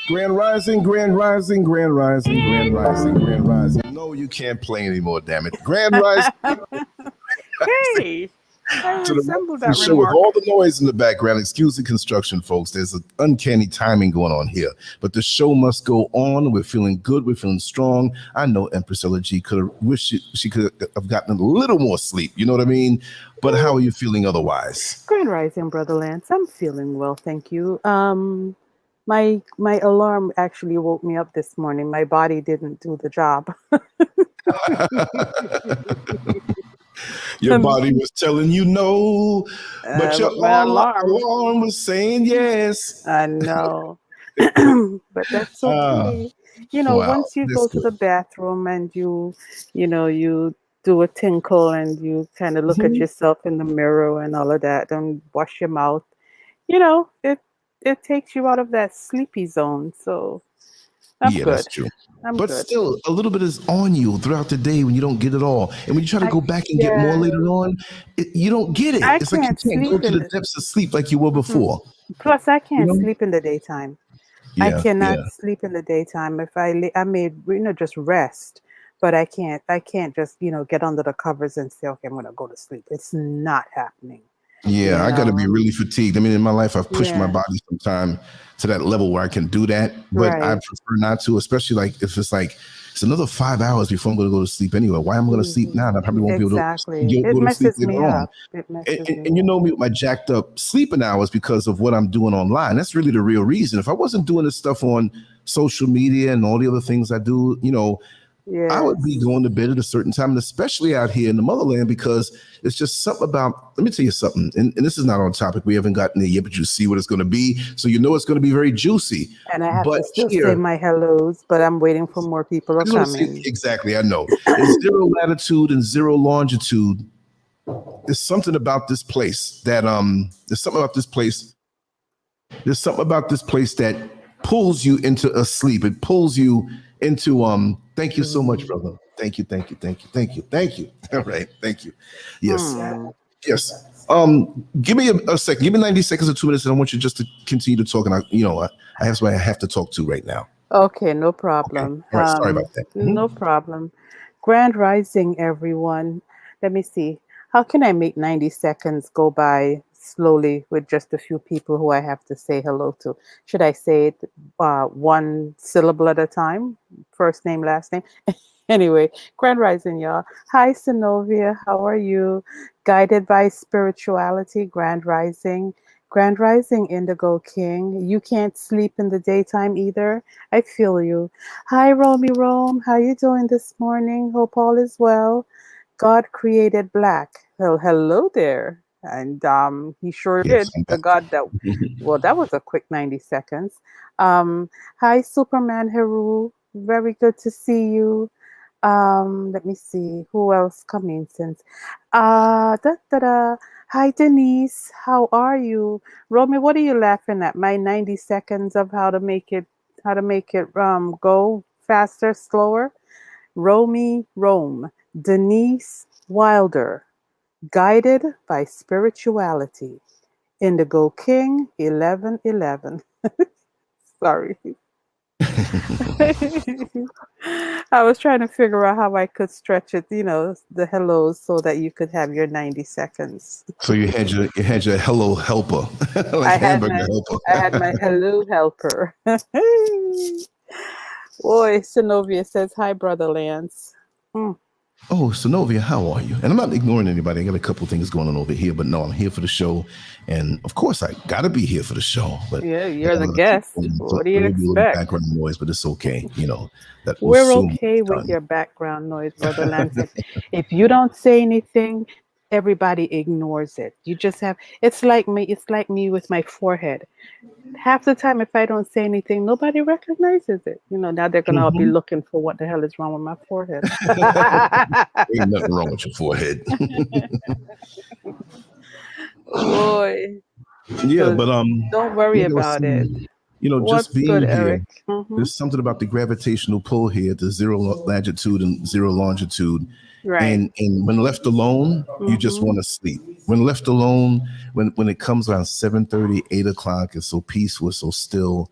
Grand Rising, Grand Rising, Grand Rising, Grand Rising, Grand Rising. No, you can't play anymore, damn it. Grand Rising. Hey, I to resemble the that show remark. with all the noise in the background. Excuse the construction, folks. There's an uncanny timing going on here. But the show must go on. We're feeling good. We're feeling strong. I know Empress G could have wished she could have gotten a little more sleep. You know what I mean? But how are you feeling otherwise? Grand Rising, Brother Lance. I'm feeling well, thank you. My alarm actually woke me up this morning. My body didn't do the job. Your body was telling you no, but your alarm was saying yes. I know. But that's okay. Once you go to the bathroom and you do a tinkle and you kind of look at yourself in the mirror and all of that and wash your mouth, it takes you out of that sleepy zone. So I'm good. That's true. But still, a little bit is on you throughout the day when you don't get it all. And when you try to go back and get more later on, you don't get it. It's like you can't go to the depths of sleep like you were before. Plus, I can't sleep in the daytime. I cannot sleep in the daytime. If I may, just rest, but I can't just, get under the covers and say, okay, I'm going to go to sleep. It's not happening. Yeah, I got to be really fatigued. I mean, in my life, I've pushed my body sometime to that level where I can do that, but I prefer not to, especially like if it's another 5 hours before I'm going to go to sleep anyway. Why am I going to sleep now? And I probably won't be able to go to sleep later on. And you know me with my jacked up sleeping hours because of what I'm doing online. That's really the real reason. If I wasn't doing this stuff on social media and all the other things I do, I would be going to bed at a certain time, and especially out here in the motherland, because it's just something about, let me tell you something, and this is not on topic. We haven't gotten there yet, but you see what it's going to be. So it's going to be very juicy. And I have to still say my hellos, but I'm waiting for more people to come in. Exactly, I know. It's 0 latitude and 0 longitude. There's something about this place that there's something about this place that pulls you into a sleep. It pulls you into thank you so much, brother. Thank you. All right, thank you. Yes. Give me a second. Give me 90 seconds or 2 minutes, and I want you just to continue to talk. And I have somebody I have to talk to right now. Okay, no problem. Okay. All right, sorry about that. No problem. Grand Rising, everyone. Let me see. How can I make 90 seconds go by slowly with just a few people who I have to say hello to? Should I say it one syllable at a time? First name, last name? Anyway, Grand Rising, y'all. Hi, Synovia. How are you? Guided by spirituality, Grand Rising. Grand Rising, Indigo King. You can't sleep in the daytime either? I feel you. Hi, Romy Rome. How you doing this morning? Hope all is well. God created black. Well, hello there. And he sure did. The God that, well, that was a quick 90 seconds. Hi, Superman Heru. Very good to see you. Let me see who else coming since. Hi, Denise. How are you? Romy, what are you laughing at? My 90 seconds of how to make it go faster, slower. Romy Rome. Denise Wilder. Guided by spirituality. Indigo King 1111. Sorry. I was trying to figure out how I could stretch it, the hellos, so that you could have your 90 seconds. So you had your hello helper. I had my hello helper. Boy, Synovia says, hi, Brother Lance. Oh, Sonovia, how are you? And I'm not ignoring anybody. I got a couple things going on over here, but no, I'm here for the show. And of course, I got to be here for the show. But Yeah, I you're got a the lot of people guest. going, so What do you there will be a little expect? background noise, but it's okay. That will We're soon okay be with done. your background noise, Brother Lance. If you don't say anything, everybody ignores it. You just have, it's like me with my forehead. Half the time, if I don't say anything, nobody recognizes it. Now they're going to all be Mhm. looking for what the hell is wrong with my forehead. Ain't nothing wrong with your forehead. Boy. Yeah, So but don't worry like I was about it. saying, just What's good, being here, Eric? Mm-hmm. there's something about the gravitational pull here, the zero latitude and zero longitude. Right. And when left alone, you just Mm-hmm. want to sleep. When left alone, when it comes around 7:30, 8 o'clock, it's so peaceful, it's so still.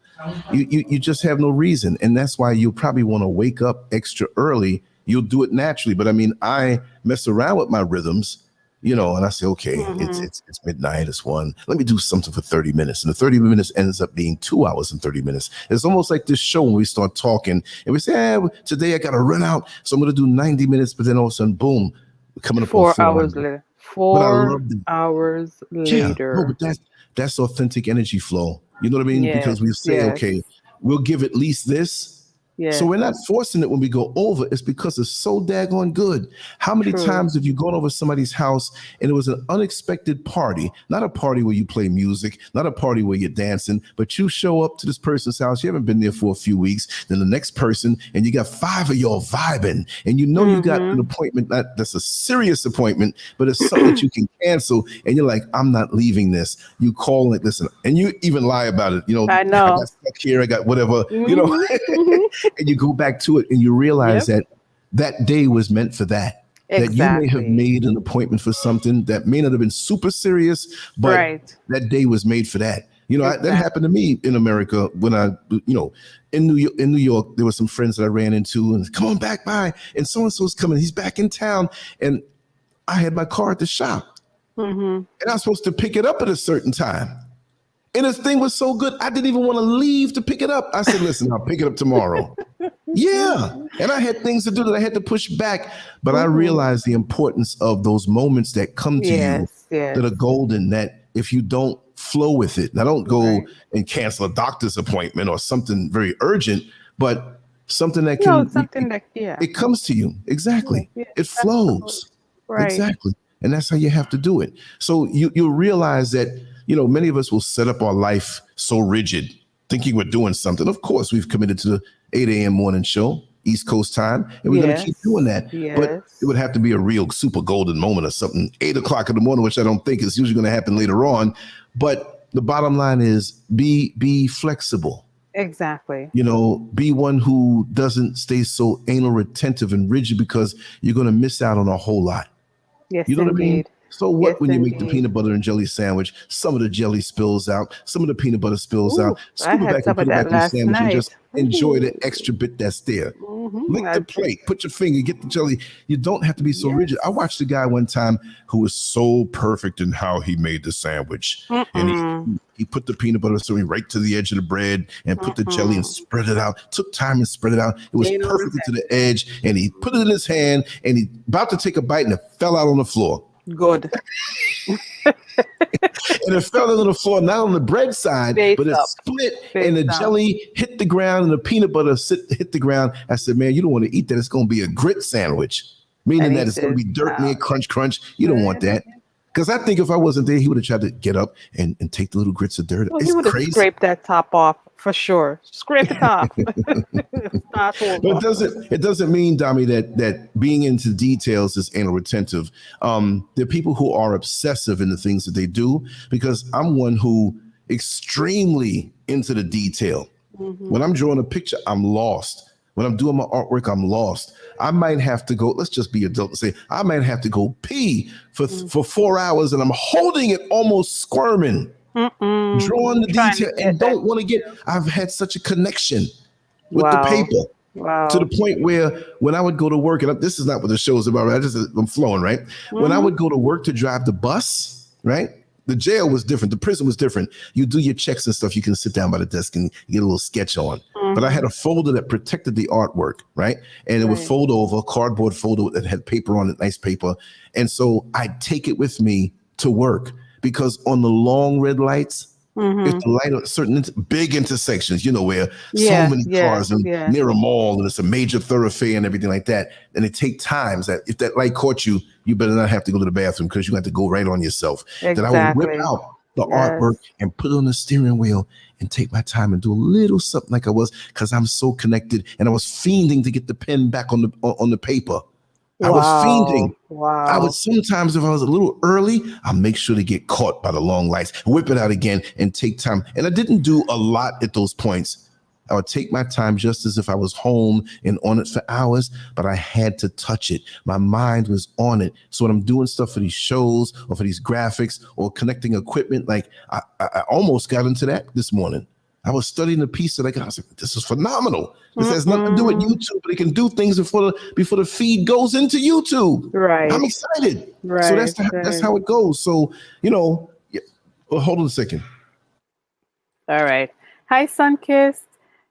You just have no reason. And that's why you'll probably want to wake up extra early. You'll do it naturally. But I mean, I mess around with my rhythms, and I say, okay, it's Mm-hmm. it's it's midnight, it's 1. Let me do something for 30 minutes. And the 30 minutes ends up being 2 hours and 30 minutes. It's almost like this show when we start talking and we say, today I gotta run out. So I'm gonna do 90 minutes, but then all of a sudden, boom, we're coming up on 4 4 hours hours. later. But I 4 love that. hours Yeah, no, later. but that's authentic energy flow. You know what I mean? Yes, Because we say, yes, okay, we'll give at least this. So yes. we're not forcing it when we go over. It's because it's so daggone good. How many True. times have you gone over somebody's house and it was an unexpected party, not a party where you play music, not a party where you're dancing, but you show up to this person's house. You haven't been there for a few weeks. Then the next person, and you got 5 of y'all vibing, and you got an Mm-hmm. appointment. That's a serious appointment, but it's something that you can cancel. And you're like, I'm not leaving this. You call it, listen, and you even lie about it. I I got know. stuck here. I got whatever. Mm-hmm. Mm-hmm. And you go back to it and you realize Yep. that that day was meant for that you may have Exactly. made an appointment for something that may not have been super serious, but Right. that day was made for that. That happened to Exactly. me in America when in New York, there were some friends that I ran into and come on back by, and so and so's coming. He's back in town, and I had my car at the shop, Mm-hmm. and I was supposed to pick it up at a certain time. And this thing was so good, I didn't even want to leave to pick it up. I said, listen, I'll pick it up tomorrow. Yeah. And I had things to do that I had to push back. But I Mm-hmm. realized the importance of those moments that come to you Yes, yes. that are golden, that if you don't flow with it, now don't go Right. and cancel a doctor's appointment or something very urgent, but something that No, can, something that, yeah. it comes to you. Yeah, Exactly. yeah, It absolutely. flows. Right. Exactly. And that's how you have to do it. So you'll realize that, many of us will set up our life so rigid, thinking we're doing something. Of course, we've committed to the 8 a.m. morning show, East Coast time, and we're going to keep doing Yes, that. But it would yes. have to be a real super golden moment or something, 8 o'clock in the morning, which I don't think is usually going to happen later on. But the bottom line is be flexible. Exactly. Be one who doesn't stay so anal retentive and rigid because you're going to miss out on a whole lot. You Yes, know what I mean? indeed. So what Yes, when you make the indeed. peanut butter and jelly sandwich, some of the jelly spills out, some of the peanut butter spills Ooh, out, I scoop it had back and some of put it that back in the last sandwich and just night. enjoy the Ooh. extra bit that's there. Mm-hmm. Lick the plate, put your finger, get the jelly. You don't have to be so rigid. I Yes. watched a guy one time who was so perfect in how he made the sandwich. And Mm-mm. he put the peanut butter so right to the edge of the bread and put the jelly and Mm-mm. spread it out. Took time and spread it out. It was Anal perfectly to retention. the edge. And he put it in his hand and he about to take a bite and it fell out on the floor. Good. And it fell into the floor, not on the bread side, Face but it up. split Face and the down. jelly hit the ground and the peanut butter hit the ground. I said, man, you don't want to eat that. It's going to be a grit sandwich, meaning And he that it's going to says, be dirt no. near crunch, crunch. You don't want that. Because I think if I wasn't there, he would have tried to get up and take the little grits of dirt. Well, he It's would have crazy. scraped that top off for sure. Scrape it off. Start But over. it doesn't mean, Dami, that being into details is anal retentive. There are people who are obsessive in the things that they do, because I'm one who extremely into the detail. Mm-hmm. When I'm drawing a picture, I'm lost. When I'm doing my artwork, I'm lost. I might have to go, let's just be adult and say, I might have to go pee for 4 hours and I'm holding it almost squirming, Mm-mm. drawing the Trying to detail get and that. don't want to get, I've had such a connection with the Wow. paper to the Wow. point where when I would go to work, and this is not what the show is about, right? I'm flowing, right? When I Mm-hmm. would go to work to drive the bus, right? The jail was different. The prison was different. You do your checks and stuff. You can sit down by the desk and get a little sketch on. but I had a folder that protected the artwork, right? And it would fold over, cardboard folder that had paper on it, nice paper. And so I'd take it with me to work because on the long red lights, if the light at certain big intersections, where so many cars and near a mall and it's a major thoroughfare and everything like that, and it take times that if that light caught you, you better not have to go to the bathroom because you have to go right on yourself. That I would whip out the artwork and put it on the steering wheel and take my time and do a little something like I was, because I'm so connected and I was fiending to get the pen back on the paper. I was fiending. I would sometimes, if I was a little early, I'll make sure to get caught by the long lights, whip it out again and take time. And I didn't do a lot at those points. I would take my time just as if I was home and on it for hours, but I had to touch it. My mind was on it. So when I'm doing stuff for these shows or for these graphics or connecting equipment, like I almost got into that this morning. I was studying a piece that I got. I was like, this is phenomenal. This has nothing to do with YouTube, but it can do things before the feed goes into YouTube. Right. I'm excited. Right. So that's how it goes. So, well, hold on a second. All right. Hi, Sunkissed.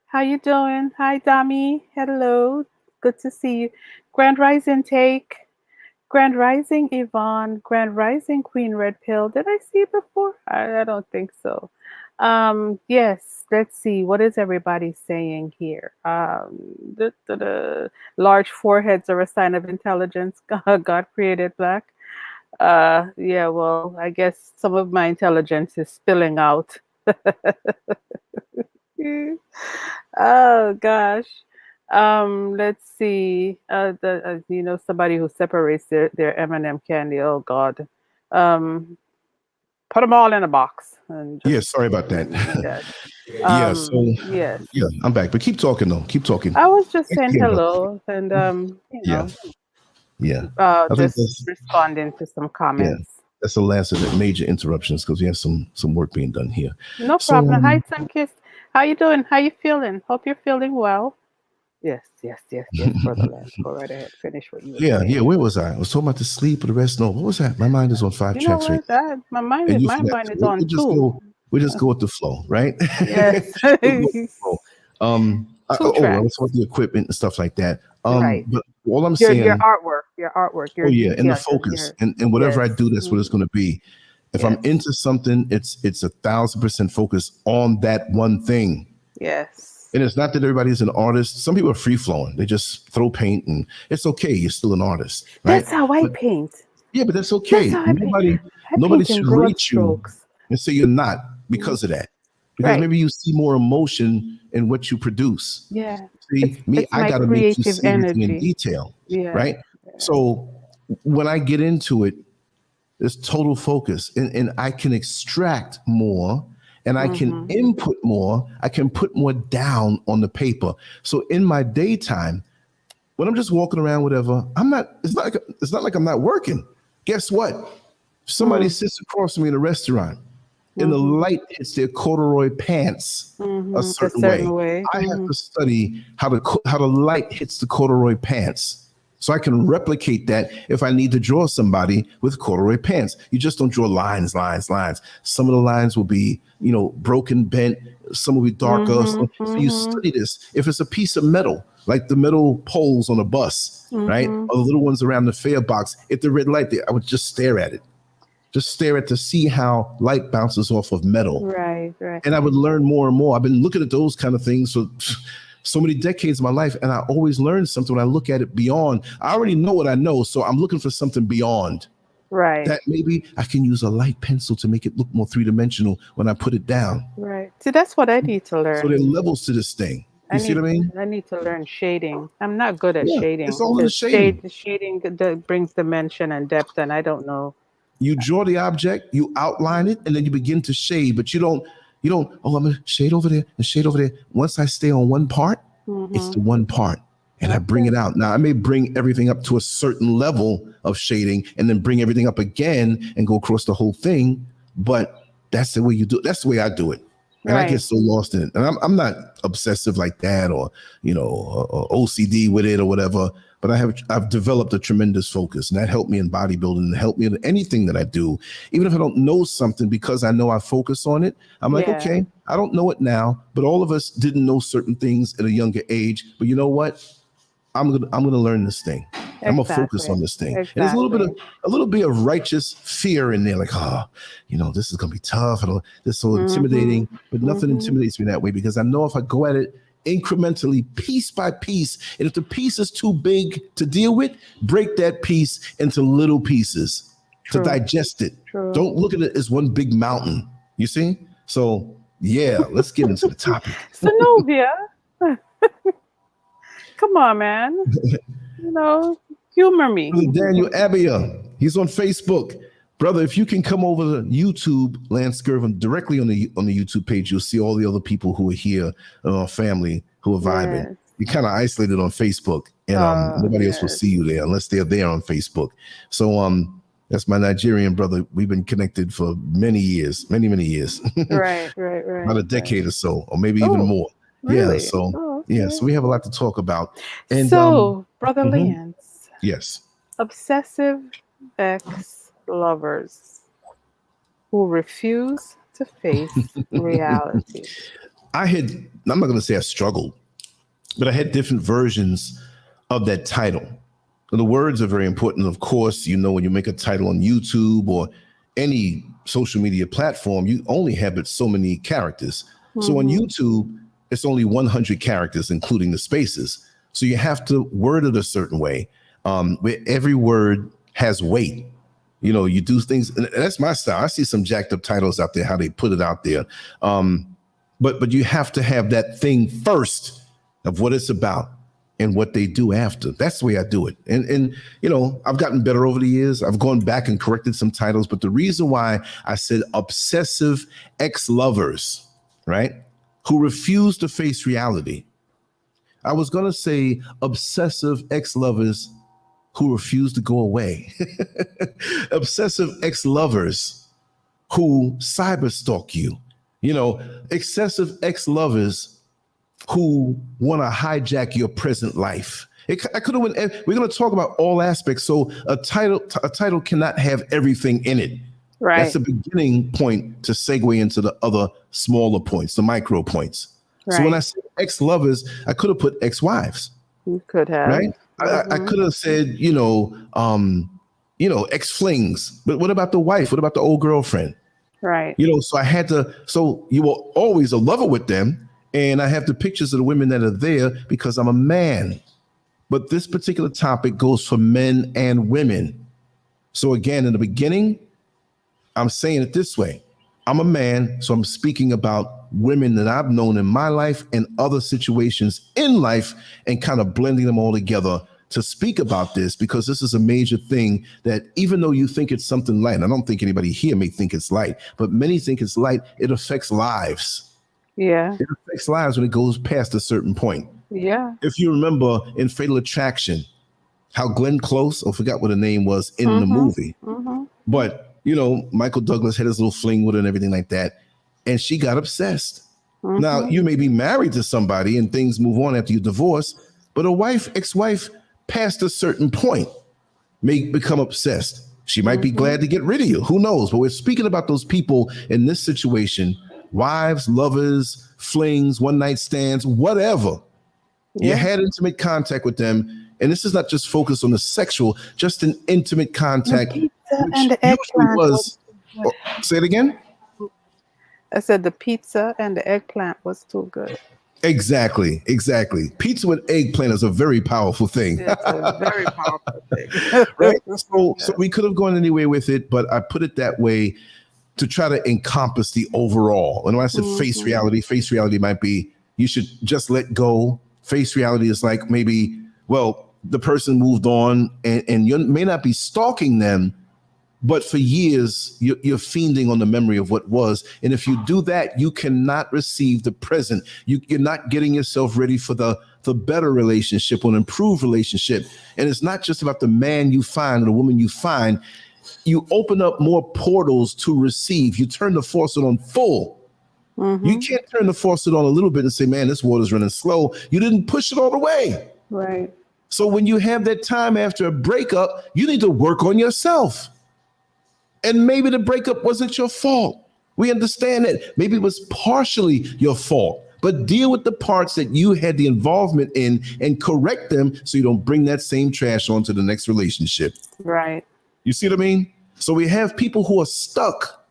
How you doing? Hi, Dami. Hello. Good to see you. Grand Rising Take. Grand Rising Yvonne. Grand Rising Queen Red Pill. Did I see it before? I don't think so. Yes, let's see. What is everybody saying here? The large foreheads are a sign of intelligence. God created black. Yeah, well, I guess some of my intelligence is spilling out. Oh gosh. Let's see. Somebody who separates their M&M candy. Oh God. Put them all in a box. And sorry about that. Yes. I'm back. But keep talking though. Keep talking. I was just saying hello and just responding to some comments. Yeah. That's the last of the major interruptions because we have some work being done here. No problem. Hi, Sunkissed. How you doing? How you feeling? Hope you're feeling well. Yes, Brother Lance. Go right ahead. Finish what you were saying. Yeah. Where was I? I was talking about the sleep or the rest. No, what was that? My mind is on 5 tracks right now. My mind is on 2. We just go with the flow, right? Yes. 2 tracks. Let's talk the equipment and stuff like that. Right. But all I'm saying, your artwork. And the focus and whatever I do, that's what it's going to be. If I'm into something, it's 1,000% focus on that one thing. Yes. And it's not that everybody's an artist. Some people are free flowing. They just throw paint and it's okay. You're still an artist. Right? That's how I paint. Yeah, but that's okay. Nobody should rate you and say you're not because of that. Because maybe you see more emotion in what you produce. Yeah. See, I got to make you see everything in detail. Yeah. Right? Yeah. So when I get into it, there's total focus and I can extract more and I can input more. I can put more down on the paper. So in my daytime, when I'm just walking around, whatever, it's not like I'm not working. Guess what? Somebody sits across from me in a restaurant and the light hits their corduroy pants a certain way. I have to study how the light hits the corduroy pants. So I can replicate that if I need to draw somebody with corduroy pants. You just don't draw lines. Some of the lines will be, broken, bent. Some will be darker. So you study this. If it's a piece of metal, like the metal poles on a bus, right? Or the little ones around the fare box, if the red light there, I would just stare at it. Just stare at to see how light bounces off of metal. Right. And I would learn more and more. I've been looking at those kind of things for so many decades of my life, and I always learn something when I look at it beyond. I already know what I know, so I'm looking for something beyond. Right. That maybe I can use a light pencil to make it look more 3-dimensional when I put it down. Right. See, that's what I need to learn. So there are levels to this thing. You see what I mean? I need to learn shading. I'm not good at shading. It's all in shading. The shading brings dimension and depth, and I don't know. You draw the object, you outline it, and then you begin to shade, but you don't, I'm going to shade over there and shade over there. Once I stay on one part, it's the one part, and I bring it out. Now, I may bring everything up to a certain level of shading and then bring everything up again and go across the whole thing, but that's the way you do it. That's the way I do it. And I get so lost in it. And I'm not obsessive like that or, or OCD with it or whatever. But I've developed a tremendous focus, and that helped me in bodybuilding and helped me in anything that I do. Even if I don't know something, because I know I focus on it, I'm like, okay, I don't know it now, but all of us didn't know certain things at a younger age. But you know what? I'm gonna learn this thing. I'm gonna focus on this thing. And there's a little bit of righteous fear in there, like, this is gonna be tough. This is so intimidating, but nothing intimidates me that way, because I know if I go at it incrementally, piece by piece, and if the piece is too big to deal with, break that piece into little pieces to digest it. Don't look at it as one big mountain. You see? So yeah, let's get into the topic. Zenobia. Come on, man. Humor me. Daniel Abia, he's on Facebook. Brother, if you can come over to YouTube, LanceScurv, directly on the YouTube page, you'll see all the other people who are here, our family who are vibing. Yes. You're kind of isolated on Facebook, and nobody else will see you there unless they're there on Facebook. So that's my Nigerian brother. We've been connected for many years, many years. Right. About a decade or so, or maybe even more. Really? Yeah. So so we have a lot to talk about. And so, Brother Lance. Yes. Obsessive ex-lovers who refuse to face reality. I'm not going to say I struggled, but I had different versions of that title. And the words are very important. Of course, when you make a title on YouTube or any social media platform, you only have but so many characters. So on YouTube, it's only 100 characters, including the spaces. So you have to word it a certain way, where every word has weight. You do things, and that's my style. I see some jacked up titles out there, how they put it out there. But you have to have that thing first of what it's about and what they do after. That's the way I do it. And I've gotten better over the years. I've gone back and corrected some titles, but the reason why I said obsessive ex-lovers, right, who refuse to face reality, I was going to say obsessive ex-lovers who refuse to go away. Obsessive ex-lovers who cyber stalk you. Excessive ex-lovers who want to hijack your present life. I could have went. We're going to talk about all aspects. So a title cannot have everything in it. Right. That's the beginning point to segue into the other smaller points, the micro points. Right. So when I said ex-lovers, I could have put ex-wives. You could have. Right. I could have said, ex-flings. But what about the wife? What about the old girlfriend? Right. So I had to. So you were always a lover with them. And I have the pictures of the women that are there because I'm a man. But this particular topic goes for men and women. So again, in the beginning, I'm saying it this way. I'm a man, so I'm speaking about women that I've known in my life and other situations in life and kind of blending them all together to speak about this, because this is a major thing that even though you think it's something light, and I don't think anybody here may think it's light, but many think it's light, it affects lives. Yeah. It affects lives when it goes past a certain point. Yeah. If you remember in Fatal Attraction, how Glenn Close, I forgot what her name was in the movie, but Michael Douglas had his little fling with her and everything like that. And she got obsessed. Now, you may be married to somebody and things move on after you divorce, but a ex-wife past a certain point may become obsessed. She might be glad to get rid of you. Who knows? But we're speaking about those people in this situation, wives, lovers, flings, one-night stands, whatever. Yeah. You had intimate contact with them. And this is not just focused on the sexual, just an intimate contact. The pizza and the eggplant was say it again? I said the pizza and the eggplant was too good. Exactly. Pizza with eggplant is a very powerful thing. It's a very powerful thing. Right? So we could have gone anywhere with it, but I put it that way to try to encompass the overall. And when I said face reality might be you should just let go. Face reality is like maybe, the person moved on and you may not be stalking them, but for years you're fiending on the memory of what was. And if you do that, you cannot receive the present. You're not getting yourself ready for the better relationship or an improved relationship. And it's not just about the man you find or the woman you find. You open up more portals to receive. You turn the faucet on full. You can't turn the faucet on a little bit and say, man, this water's running slow. You didn't push it all the way. Right. So when you have that time after a breakup, you need to work on yourself. And maybe the breakup wasn't your fault. We understand that. Maybe it was partially your fault. But deal with the parts that you had the involvement in and correct them so you don't bring that same trash onto the next relationship. Right. You see what I mean? So we have people who are stuck,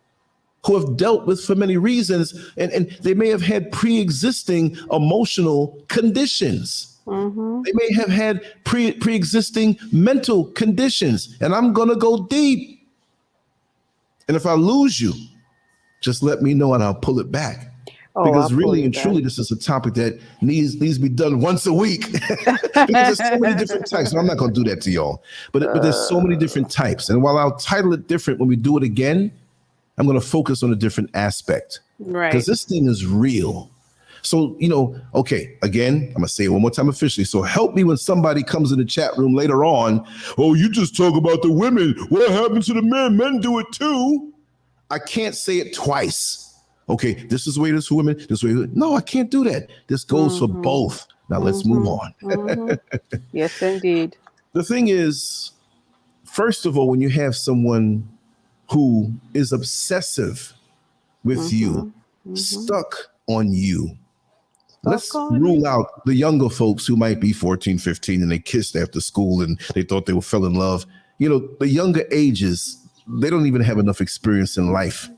who have dealt with for many reasons, and they may have had pre-existing emotional conditions. They may have had pre-existing mental conditions. And I'm going to go deep. And if I lose you, just let me know and I'll pull it back. Because really and truly, this is a topic that needs to be done once a week. Because there's so many different types. So I'm not going to do that to y'all. But there's so many different types. And while I'll title it different when we do it again, I'm going to focus on a different aspect. Right. Because this thing is real. So, okay, again, I'm going to say it one more time officially. So help me when somebody comes in the chat room later on. Oh, you just talk about the women. What happened to the men? Men do it too. I can't say it twice. Okay, this is the way it is for women. This way. No, I can't do that. This goes for both. Now let's move on. Yes, indeed. The thing is, first of all, when you have someone who is obsessive with you, stuck on you, let's rule out the younger folks who might be 14, 15, and they kissed after school and they thought they fell in love. The younger ages, they don't even have enough experience in life,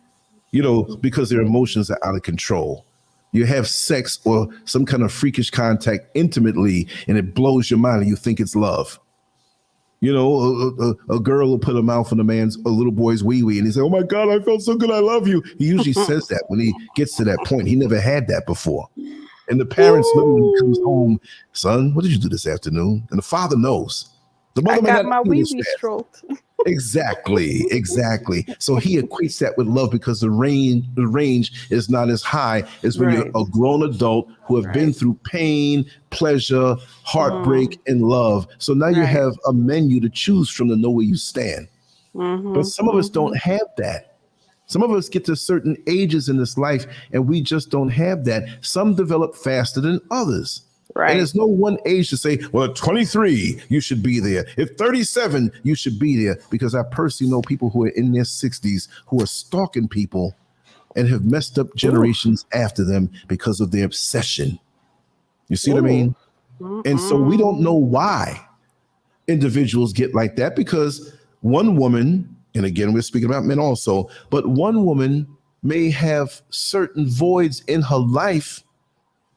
because their emotions are out of control. You have sex or some kind of freakish contact intimately, and it blows your mind and you think it's love. A girl will put her mouth on a little boy's wee-wee and he says, oh my God, I felt so good. I love you. He usually says that when he gets to that point. He never had that before. And the parents know when he comes home, son, what did you do this afternoon? And the father knows. The mother got my wee-wee stroked. Exactly. So he equates that with love because the range is not as high as when you're a grown adult who have been through pain, pleasure, heartbreak, and love. So now you have a menu to choose from to know where you stand. But some of us don't have that. Some of us get to certain ages in this life and we just don't have that. Some develop faster than others. Right. And there's no one age to say, well, at 23, you should be there. At 37, you should be there. Because I personally know people who are in their 60s who are stalking people and have messed up generations after them because of their obsession. You see what I mean? And so we don't know why individuals get like that, because one woman, and again, we're speaking about men also, but one woman may have certain voids in her life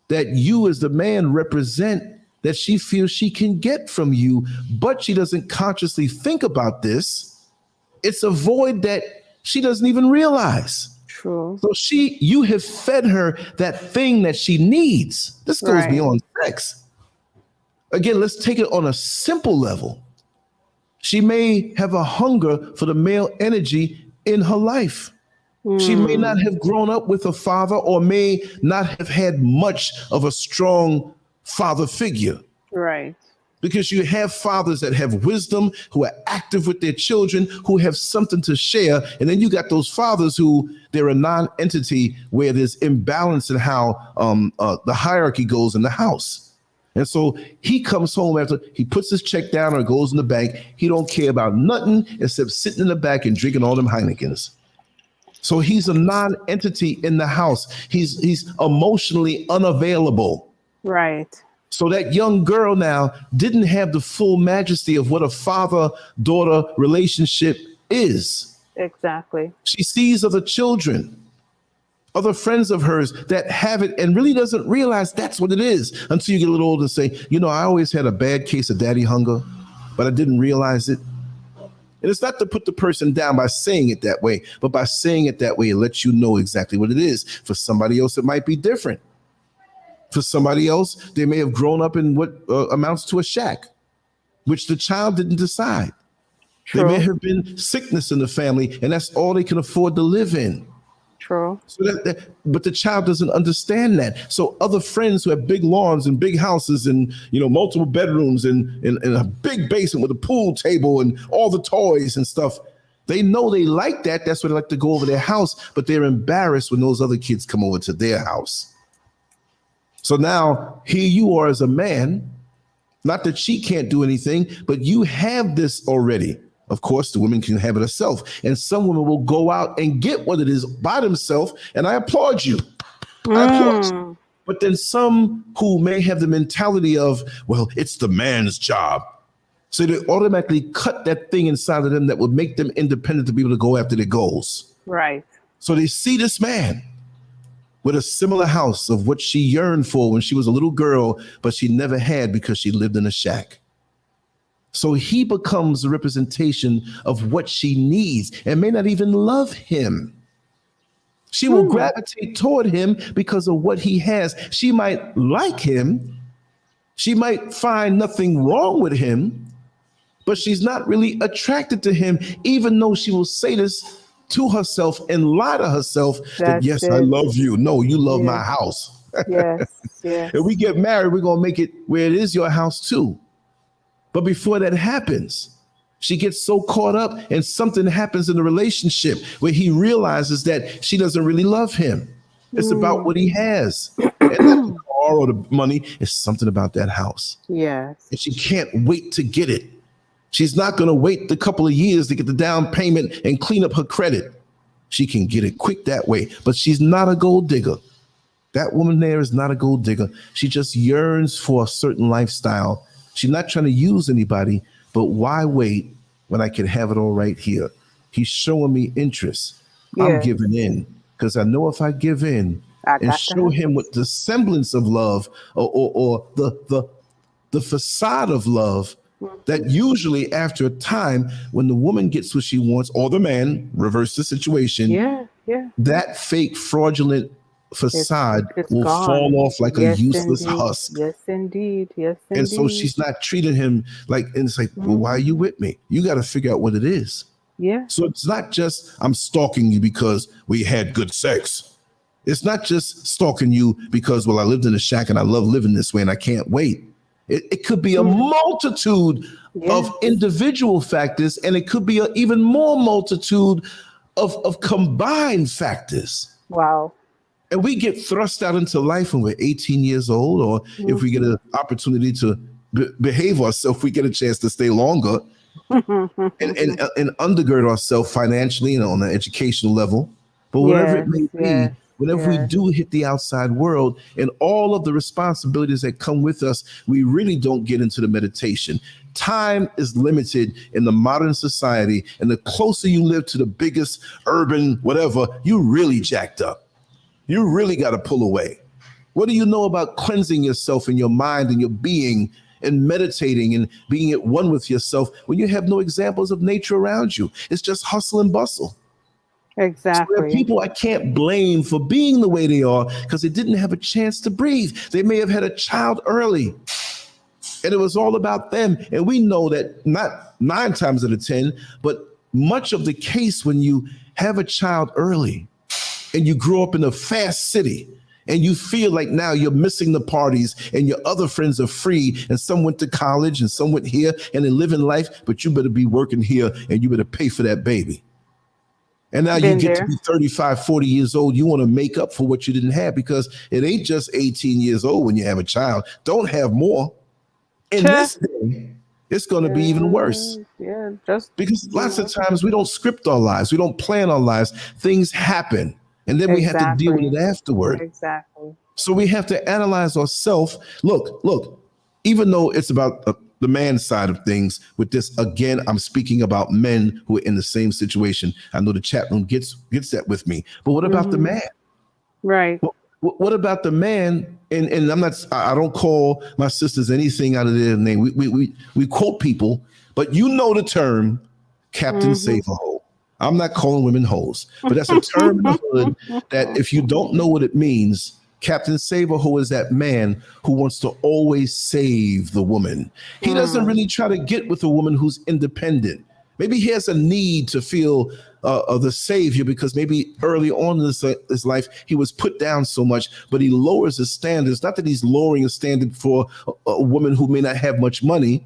that you as the man represent, that she feels she can get from you, but she doesn't consciously think about this. It's a void that she doesn't even realize. True. So you have fed her that thing that she needs. This goes beyond sex. Again, let's take it on a simple level. She may have a hunger for the male energy in her life. She may not have grown up with a father or may not have had much of a strong father figure. Right. Because you have fathers that have wisdom, who are active with their children, who have something to share. And then you got those fathers who they're a non-entity where there's imbalance in how the hierarchy goes in the house. And so he comes home after he puts his check down or goes in the bank. He don't care about nothing except sitting in the back and drinking all them Heinekens. So he's a non-entity in the house. He's emotionally unavailable. Right. So that young girl now didn't have the full majesty of what a father-daughter relationship is. Exactly. She sees other children, other friends of hers that have it and really doesn't realize that's what it is until you get a little older and say, I always had a bad case of daddy hunger, but I didn't realize it. And it's not to put the person down by saying it that way, but by saying it that way, it lets you know exactly what it is. For somebody else, it might be different. For somebody else, they may have grown up in what amounts to a shack, which the child didn't decide. True. There may have been sickness in the family, and that's all they can afford to live in. True. So but the child doesn't understand that. So other friends who have big lawns and big houses and multiple bedrooms and a big basement with a pool table and all the toys and stuff, They know they like that. That's why they like to go over their house, but they're embarrassed when those other kids come over to their house. So now here you are as a man, not that she can't do anything, but you have this already. Of course, the woman can have it herself. And some women will go out and get what it is by themselves. And I applaud you. I applaud you. But then some who may have the mentality of, well, it's the man's job. So they automatically cut that thing inside of them that would make them independent to be able to go after their goals. Right. So they see this man with a similar house of what she yearned for when she was a little girl, but she never had because she lived in a shack. So he becomes a representation of what she needs and may not even love him. She will gravitate toward him because of what he has. She might like him. She might find nothing wrong with him, but she's not really attracted to him, even though she will say this to herself and lie to herself that, yes, I love you. No, you love my house. Yes, yes. If we get married, we're going to make it where it is your house too. But before that happens, she gets so caught up and something happens in the relationship where he realizes that she doesn't really love him. It's about what he has. And not the car or the money. It's something about that house. Yes. And she can't wait to get it. She's not going to wait the couple of years to get the down payment and clean up her credit. She can get it quick that way, but she's not a gold digger. That woman there is not a gold digger. She just yearns for a certain lifestyle. She's not trying to use anybody, but why wait when I can have it all right here? He's showing me interest. Yes. I'm giving in because I know if I give in and show him with the semblance of love or the facade of love, that usually after a time when the woman gets what she wants or the man, reverse the situation, that fake fraudulent facade will fall off like a useless husk. Yes, indeed. Yes, indeed. And so she's not treating him like, and it's like, well, why are you with me? You got to figure out what it is. Yeah. So it's not just I'm stalking you because we had good sex. It's not just stalking you because, well, I lived in a shack and I love living this way and I can't wait. It could be a multitude of individual factors, and it could be an even more multitude of combined factors. Wow. And we get thrust out into life when we're 18 years old, or if we get an opportunity to behave ourselves, we get a chance to stay longer and undergird ourselves financially and on an educational level. But whatever it may be, whenever we do hit the outside world and all of the responsibilities that come with us, we really don't get into the meditation. Time is limited in the modern society, and the closer you live to the biggest urban whatever, you really jacked up. You really got to pull away. What do you know about cleansing yourself and your mind and your being and meditating and being at one with yourself when you have no examples of nature around you? It's just hustle and bustle. Exactly. So there are people I can't blame for being the way they are because they didn't have a chance to breathe. They may have had a child early and it was all about them. And we know that not 9 times out of 10, but much of the case when you have a child early and you grow up in a fast city and you feel like now you're missing the parties and your other friends are free and some went to college and some went here and they're living life, but you better be working here and you better pay for that baby. And now you get to be 35, 40 years old. You want to make up for what you didn't have because it ain't just 18 years old when you have a child. Don't have more. In this day, it's going to be even worse. Yeah, just because lots of times we don't script our lives. We don't plan our lives. Things happen. And then we have to deal with it afterward. Exactly. So we have to analyze ourselves. Look, even though it's about the man side of things with this, again, I'm speaking about men who are in the same situation. I know the chat room gets that with me. But what about the man? Right. What about the man? And I don't call my sisters anything out of their name. We quote people, but you know the term Captain Save a Hoe. I'm not calling women hoes, but that's a term in the hood that if you don't know what it means, Captain Save a Hoe is that man who wants to always save the woman. He doesn't really try to get with a woman who's independent. Maybe he has a need to feel the savior because maybe early on in his life, he was put down so much, but he lowers his standards. Not that he's lowering his standard for a woman who may not have much money,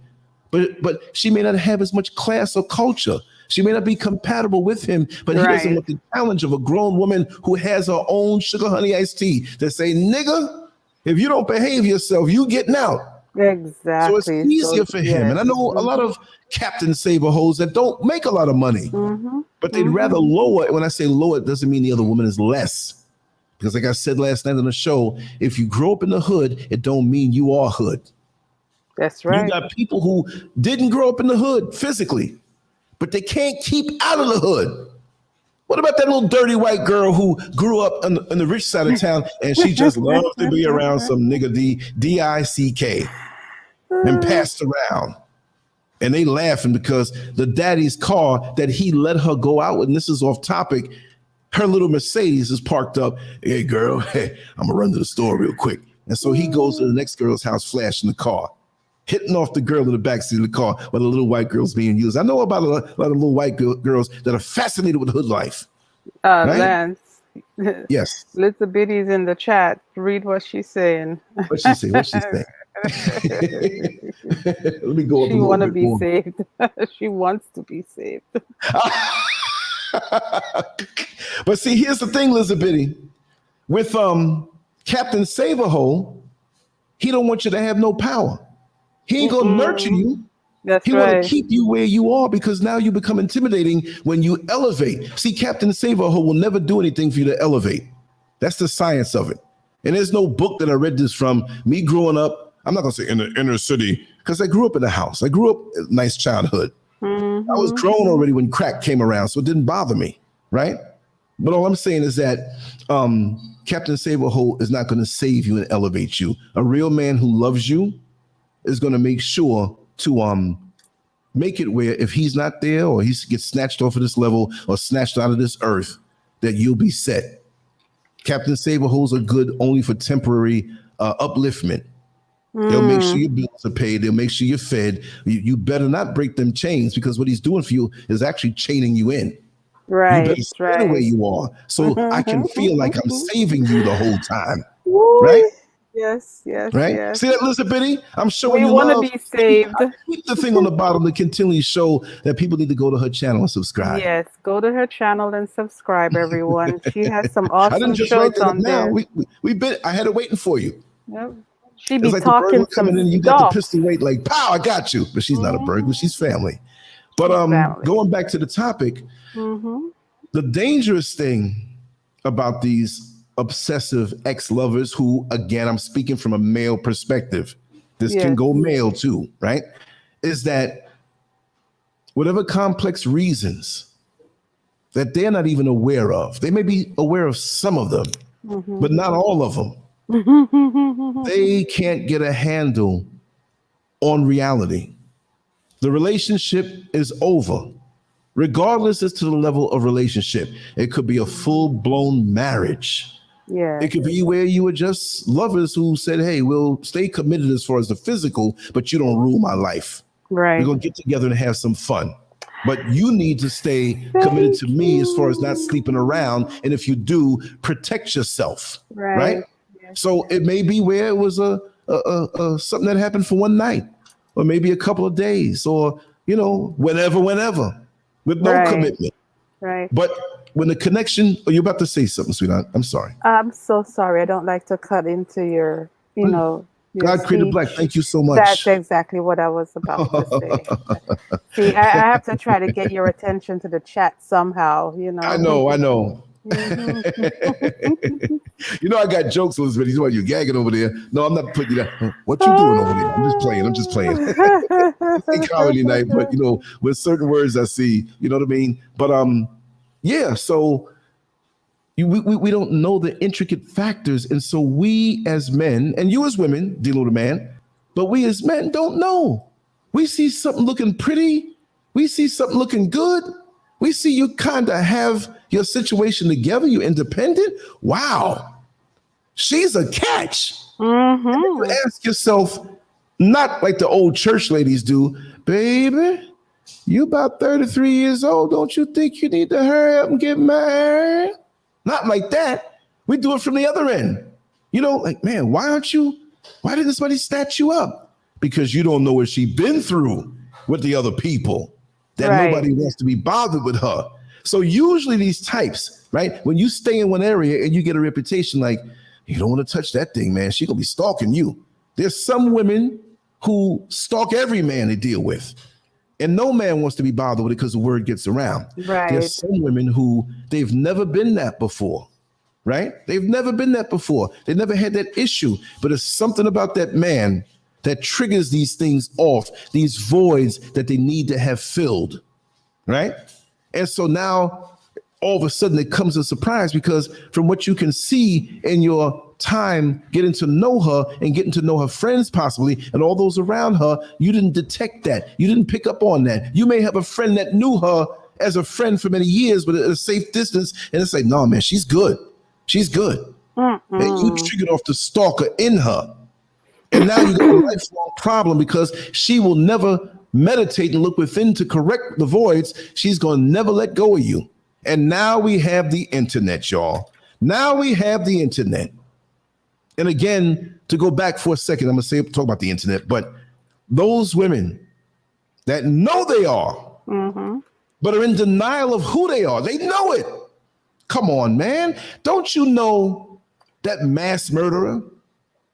but she may not have as much class or culture. She may not be compatible with him, but he doesn't want the challenge of a grown woman who has her own sugar honey iced tea to say, nigga, if you don't behave yourself, you getting out. Exactly. So it's easier for him. And I know a lot of Captain Saver hoes that don't make a lot of money, but they'd rather lower it. When I say lower, it doesn't mean the other woman is less. Because like I said last night on the show, if you grow up in the hood, it don't mean you are hood. That's right. You got people who didn't grow up in the hood physically, but they can't keep out of the hood. What about that little dirty white girl who grew up on the rich side of town and she just loved to be around some nigga D-I-C-K and passed around? And they laughing because the daddy's car that he let her go out with, and this is off topic, her little Mercedes is parked up. Hey, girl, hey, I'm going to run to the store real quick. And so he goes to the next girl's house, flashing the car, hitting off the girl in the backseat of the car while the little white girl's being used. I know about a lot of little white girls that are fascinated with hood life. Right? Lance. Yes. Little Bitty's in the chat. Read what she's saying. What's she saying? What's she saying? Let me go up she want to be saved. She wants to be saved. But see, here's the thing, Elizabeth. With Captain Saverhole, he don't want you to have no power. He ain't gonna nurture you. That's he right. want to keep you where you are because now you become intimidating when you elevate. See, Captain Saverhole will never do anything for you to elevate. That's the science of it. And there's no book that I read this from. Me growing up, I'm not gonna say in the inner city because I grew up in the house. I grew up a nice childhood. I was grown already when crack came around, so it didn't bother me, right? But all I'm saying is that Captain Saverhole is not going to save you and elevate you. A real man who loves you is going to make sure to make it where if he's not there or he gets snatched off of this level or snatched out of this earth, that you'll be set. Captain Saverholes are good only for temporary upliftment. They'll make sure your bills are paid. They'll make sure you're fed. You better not break them chains because what he's doing for you is actually chaining you in. Right. You better stay the way you are so I can feel like I'm saving you the whole time. Woo. Right? Yes. Right? Yes. See that, Elizabeth? I'm showing we you want love. to be saved. I keep the thing on the bottom to continually show that people need to go to her channel and subscribe. Yes, go to her channel and subscribe, everyone. She has some awesome I didn't just shows write that on up there. now. We've been. I had it waiting for you. Yep. She be It's like talking the burglar coming in, you got the pistol weight like, pow, I got you. But she's not a burglar, she's family. But going back to the topic, the dangerous thing about these obsessive ex-lovers who, again, I'm speaking from a male perspective, this can go male too, right? Is that whatever complex reasons that they're not even aware of, they may be aware of some of them, but not all of them. They can't get a handle on reality. The relationship is over, regardless as to the level of relationship. It could be a full-blown marriage. Yeah. It could be where you were just lovers who said, hey, we'll stay committed as far as the physical, but you don't rule my life. Right. We're going to get together and have some fun. But you need to stay committed to me as far as not sleeping around. And if you do, protect yourself. Right? So it may be where it was a something that happened for one night, or maybe a couple of days, or whenever, with no commitment. Right. But when the connection, you're about to say something, sweetheart. I'm sorry. I'm so sorry. I don't like to cut into your, your God created black. Thank you so much. That's exactly what I was about to say. See, I have to try to get your attention to the chat somehow. I know. I got jokes, Elizabeth. He's you're gagging over there. No, I'm not putting you down. What you doing over there? I'm just playing. It's a comedy night, but with certain words I see, you know what I mean? But so we don't know the intricate factors. And so we as men, and you as women dealing with a man, but we as men don't know. We see something looking pretty. We see something looking good. We see you kind of have your situation together. You're independent. Wow. She's a catch. And you ask yourself, not like the old church ladies do, baby, you about 33 years old. Don't you think you need to hurry up and get married? Not like that. We do it from the other end. Like, man, why didn't somebody snatch you up? Because you don't know what she's been through with the other people. that nobody wants to be bothered with her. So usually these types, right, when you stay in one area and you get a reputation like, you don't want to touch that thing, man, she gonna be stalking you. There's some women who stalk every man they deal with. And no man wants to be bothered with it because the word gets around. Right. There's some women who they've never been that before, right? They've never been that before. They never had that issue. But it's something about that man that triggers these things off, these voids that they need to have filled, right? And so now all of a sudden it comes as a surprise because from what you can see in your time getting to know her and getting to know her friends possibly and all those around her, you didn't detect that. You didn't pick up on that. You may have a friend that knew her as a friend for many years, but at a safe distance, and it's like, no, man, she's good. She's good. And you triggered off the stalker in her. And now you got a lifelong problem because she will never meditate and look within to correct the voids. She's going to never let go of you. And now we have the internet, y'all. Now we have the internet. And again, to go back for a second, I'm going to talk about the internet, but those women that know they are, but are in denial of who they are, they know it. Come on, man. Don't you know that mass murderer?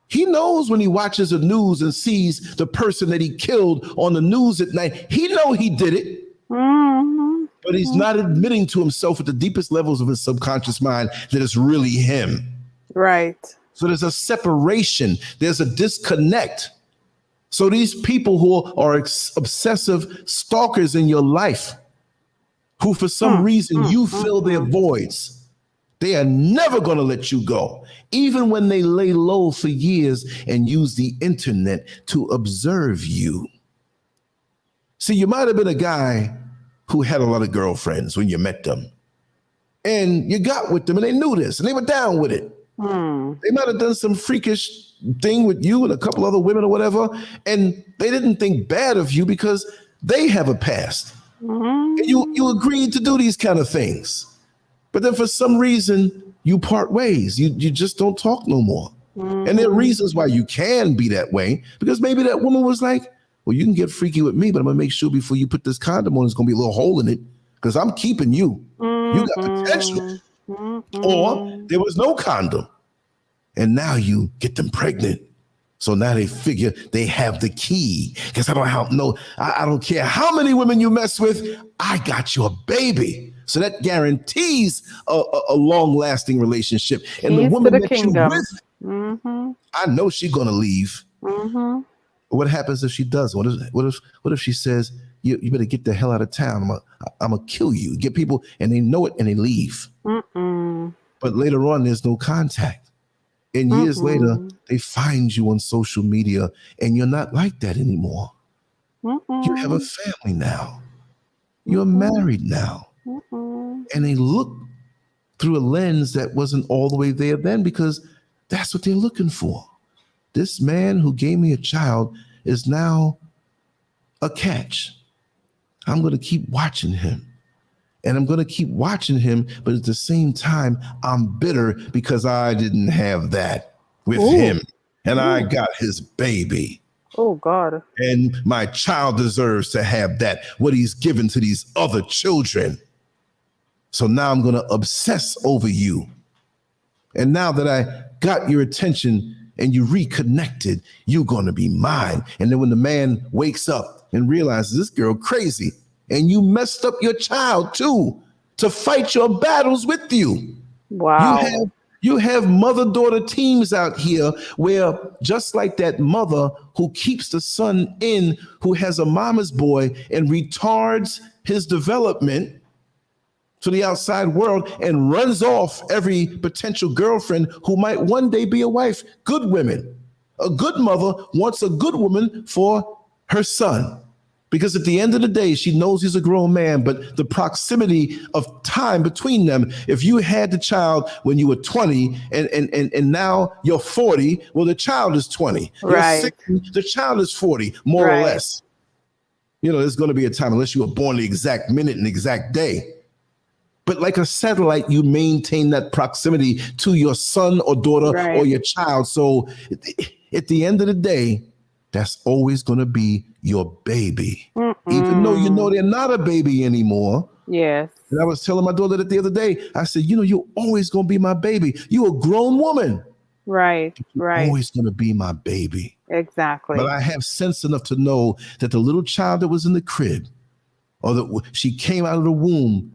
He knows when he watches the news and sees the person that he killed on the news at night. He know he did it. But he's not admitting to himself at the deepest levels of his subconscious mind that it's really him. Right. So there's a separation. There's a disconnect. So these people who are obsessive stalkers in your life, who for some reason you fill their voids, they are never going to let you go. Even when they lay low for years and use the internet to observe you. See, you might have been a guy who had a lot of girlfriends when you met them. And you got with them and they knew this and they were down with it. They might have done some freakish thing with you and a couple other women or whatever. And they didn't think bad of you because they have a past. And you agreed to do these kind of things. But then for some reason, you part ways. You just don't talk no more. And there are reasons why you can be that way. Because maybe that woman was like, well, you can get freaky with me, but I'm going to make sure before you put this condom on, there's going to be a little hole in it because I'm keeping you. You got potential. Or there was no condom. And now you get them pregnant. So now they figure they have the key. Because I don't care how many women you mess with, I got your baby. So that guarantees a long-lasting relationship. And the woman that you're with, I know she's gonna leave. What happens if she doesn't? What if she says, you better get the hell out of town? I'm gonna kill you. Get people, and they know it, and they leave. But later on, there's no contact. And years later, they find you on social media, and you're not like that anymore. You have a family now. You're married now. And they look through a lens that wasn't all the way there then because that's what they're looking for. This man who gave me a child is now a catch. I'm going to keep watching him. And I'm going to keep watching him, but at the same time, I'm bitter because I didn't have that with him. And I got his baby. Oh, God. And my child deserves to have that, what he's given to these other children. So now I'm going to obsess over you. And now that I got your attention and you reconnected, you're going to be mine. And then when the man wakes up and realizes this girl crazy, and you messed up your child too, to fight your battles with you. Wow. You have mother-daughter teams out here where just like that mother who keeps the son in, who has a mama's boy and retards his development to the outside world and runs off every potential girlfriend who might one day be a wife. Good women. A good mother wants a good woman for her son. Because at the end of the day, she knows he's a grown man, but the proximity of time between them, if you had the child when you were 20 and now you're 40, well, the child is 20. Right. You're 60, the child is 40, more or less. You know, there's going to be a time, unless you were born the exact minute and exact day. But like a satellite, you maintain that proximity to your son or daughter or your child. So at the end of the day, that's always going to be your baby. Even though you know they're not a baby anymore. Yes. And I was telling my daughter that the other day, I said, you know, you're always going to be my baby. You're a grown woman. Right. You're always going to be my baby. Exactly. But I have sense enough to know that the little child that was in the crib, or that she came out of the womb,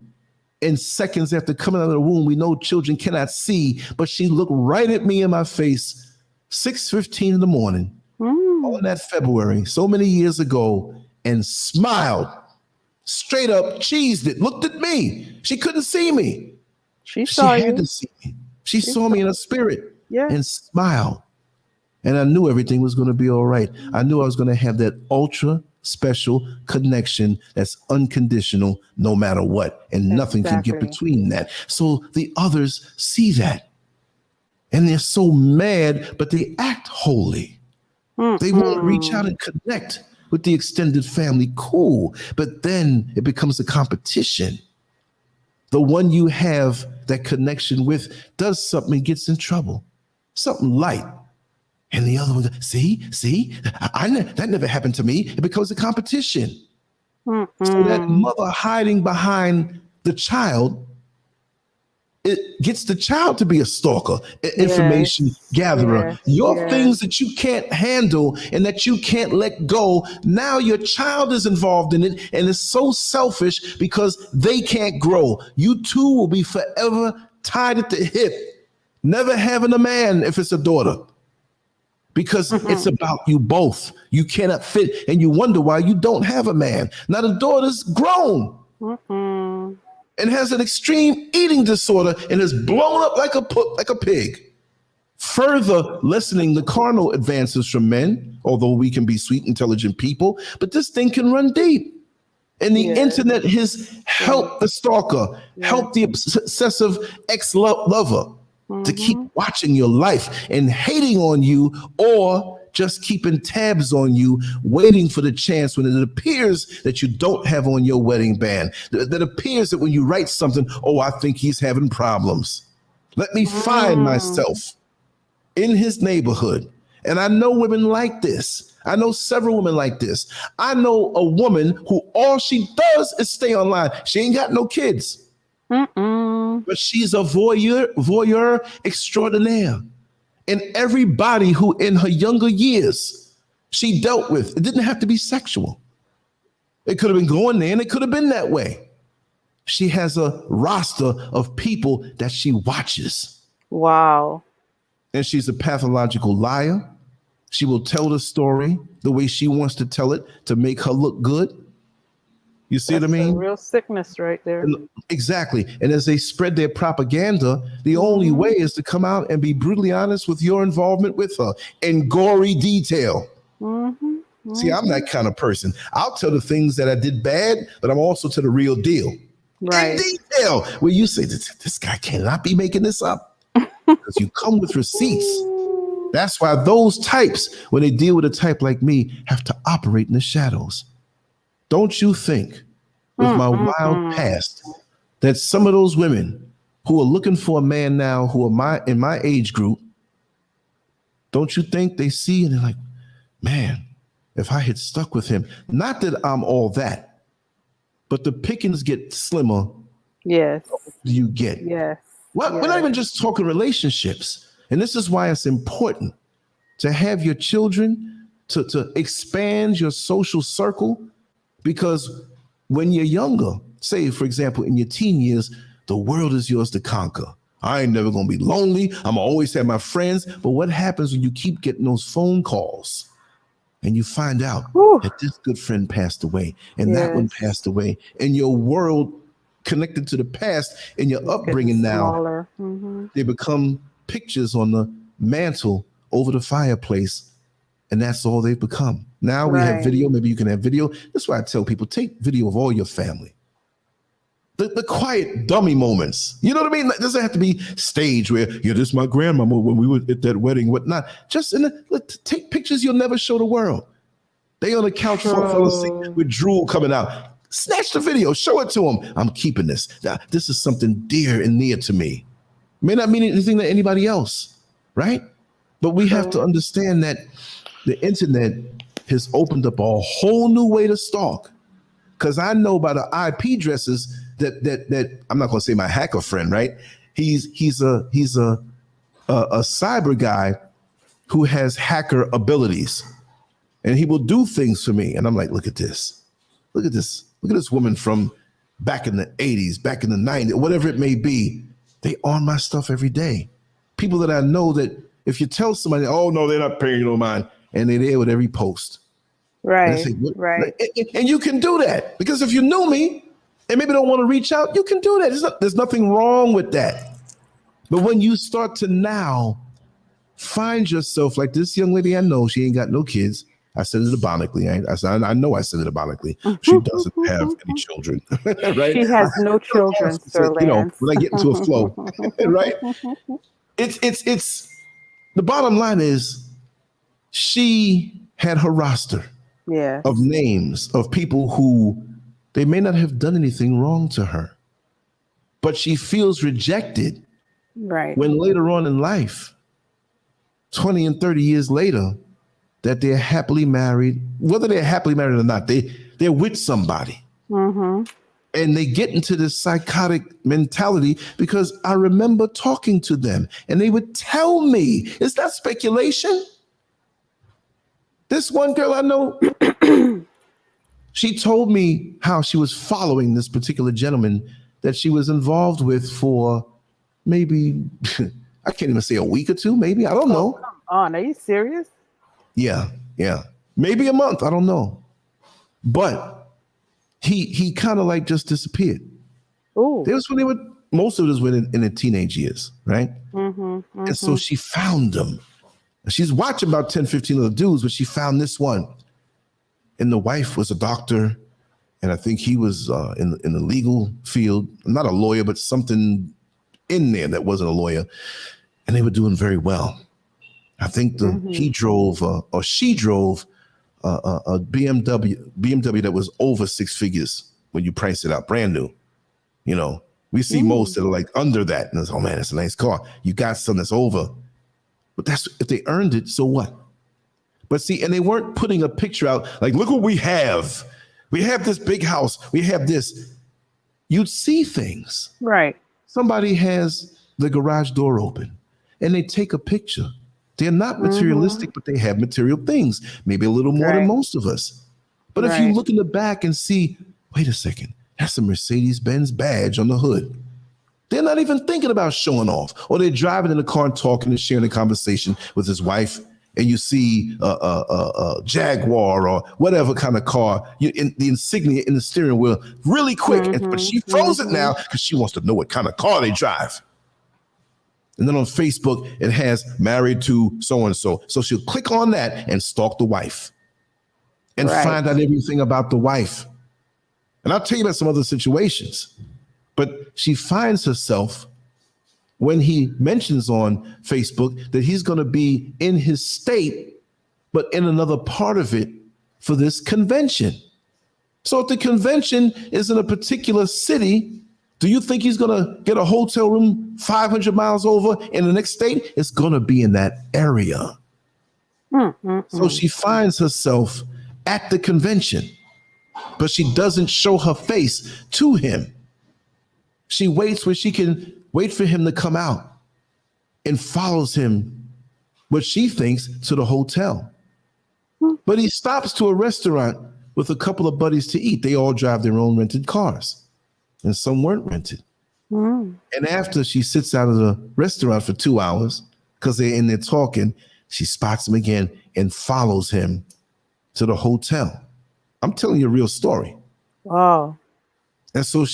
in seconds after coming out of the womb, we know children cannot see, but she looked right at me in my face, 6:15 in the morning, on that February, so many years ago, and smiled, straight up, cheesed it, looked at me. She couldn't see me. She had to see me. She saw me in a spirit and smiled. And I knew everything was going to be all right. I knew I was going to have that ultra special connection that's unconditional no matter what. And nothing can get between that. So the others see that. And they're so mad, but they act holy. They won't reach out and connect with the extended family. Cool. But then it becomes a competition. The one you have that connection with does something, gets in trouble. Something light. And the other one, see, that never happened to me. It becomes a competition. So that mother hiding behind the child, it gets the child to be a stalker, information gatherer. Your things that you can't handle and that you can't let go, now your child is involved in it, and it's so selfish because they can't grow. You two will be forever tied at the hip, never having a man if it's a daughter. Because it's about you both. You cannot fit, and you wonder why you don't have a man. Now the daughter's grown and has an extreme eating disorder and is blown up like a pig. Further lessening the carnal advances from men, although we can be sweet, intelligent people, but this thing can run deep. And the internet has helped the stalker, helped the obsessive ex-lover. To keep watching your life and hating on you, or just keeping tabs on you, waiting for the chance when it appears that you don't have on your wedding band, that appears that when you write something, oh, I think he's having problems. Let me find myself in his neighborhood. And I know women like this. I know several women like this. I know a woman who all she does is stay online. She ain't got no kids. But she's a voyeur extraordinaire. And everybody who in her younger years she dealt with, it didn't have to be sexual. It could have been going there and it could have been that way. She has a roster of people that she watches. Wow. And she's a pathological liar. She will tell the story the way she wants to tell it to make her look good. You see what I mean? A real sickness right there. Exactly. And as they spread their propaganda, the only way is to come out and be brutally honest with your involvement with her in gory detail. See, I'm that kind of person. I'll tell the things that I did bad, but I'm also to the real deal. Right. In detail. Where you say, this guy cannot be making this up. Because you come with receipts. That's why those types, when they deal with a type like me, have to operate in the shadows. Don't you think, with my wild past, that some of those women who are looking for a man now, who are in my age group, don't you think they see and they're like, man, if I had stuck with him, not that I'm all that, but the pickings get slimmer. Yes. You get. Yes. Well, we're not even just talking relationships. And this is why it's important to have your children, to expand your social circle. Because when you're younger, say, for example, in your teen years, the world is yours to conquer. I ain't never going to be lonely. I'm always have my friends. But what happens when you keep getting those phone calls and you find out that this good friend passed away and that one passed away, and your world connected to the past and your upbringing now, they become pictures on the mantle over the fireplace, and that's all they've become. Now we have video. Maybe you can have video. That's why I tell people, take video of all your family. The quiet dummy moments. You know what I mean? It doesn't have to be staged where, this is my grandmama when we were at that wedding, whatnot. Just take pictures you'll never show the world. They on the couch fell asleep with drool coming out. Snatch the video, show it to them. I'm keeping this. This is something dear and near to me. May not mean anything to anybody else, right? But we have to understand that the internet has opened up a whole new way to stalk. Because I know by the IP addresses that I'm not going to say my hacker friend, right? He's a cyber guy who has hacker abilities, and he will do things for me. And I'm like, look at this, look at this woman from back in the 80s, back in the 90s, whatever it may be. They on my stuff every day. People that I know that if you tell somebody, oh no, they're not paying no mind, and they're there with every post. Right, say, right. And you can do that because if you knew me and maybe don't want to reach out, you can do that. There's nothing wrong with that. But when you start to now find yourself like this young lady, I know she ain't got no kids. I said it ironically. I know I said it ironically. She doesn't have any children, right? She has no children, Sir Lance. You know, when I get into a flow, right? It's the bottom line is she had her roster of names of people who they may not have done anything wrong to her, but she feels rejected. Right. When later on in life, 20 and 30 years later, that they're happily married, whether they're happily married or not, they're with somebody. Mm-hmm. And they get into this psychotic mentality because I remember talking to them and they would tell me, is that speculation? This one girl I know, she told me how she was following this particular gentleman that she was involved with for maybe, I can't even say a week or two, maybe, I don't know. Come on, are you serious? Yeah. Maybe a month, I don't know. But he kind of like just disappeared. Ooh. There was when they were, most of us were in the teenage years, right? Mm-hmm. And so she found them. She's watching about 10, 15 of the dudes, but she found this one. And the wife was a doctor. And I think he was in the legal field, not a lawyer, but something in there that wasn't a lawyer. And they were doing very well. I think he drove or she drove a BMW that was over six figures when you price it out, brand new. You know, we see most that are like under that. And it's, oh man, it's a nice car. You got something that's over. But that's if they earned it, so what? But see, and they weren't putting a picture out like, look what we have. We have this big house. We have this. You'd see things. Right. Somebody has the garage door open and they take a picture. They're not materialistic, but they have material things, maybe a little more than most of us. But if you look in the back and see, wait a second, that's a Mercedes-Benz badge on the hood. They're not even thinking about showing off. Or they're driving in the car and talking and sharing a conversation with his wife, and you see a Jaguar or whatever kind of car, in the insignia in the steering wheel really quick. But she froze it now because she wants to know what kind of car they drive. And then on Facebook, it has married to so-and-so. So she'll click on that and stalk the wife and find out everything about the wife. And I'll tell you about some other situations. But she finds herself when he mentions on Facebook that he's going to be in his state, but in another part of it for this convention. So if the convention is in a particular city, do you think he's going to get a hotel room 500 miles over in the next state? It's going to be in that area. So she finds herself at the convention, but she doesn't show her face to him. She waits where she can wait for him to come out and follows him, what she thinks, to the hotel. But he stops to a restaurant with a couple of buddies to eat. They all drive their own rented cars, and some weren't rented. And after she sits out of the restaurant for 2 hours, because they're in there talking, she spots him again and follows him to the hotel. I'm telling you a real story. Wow. And so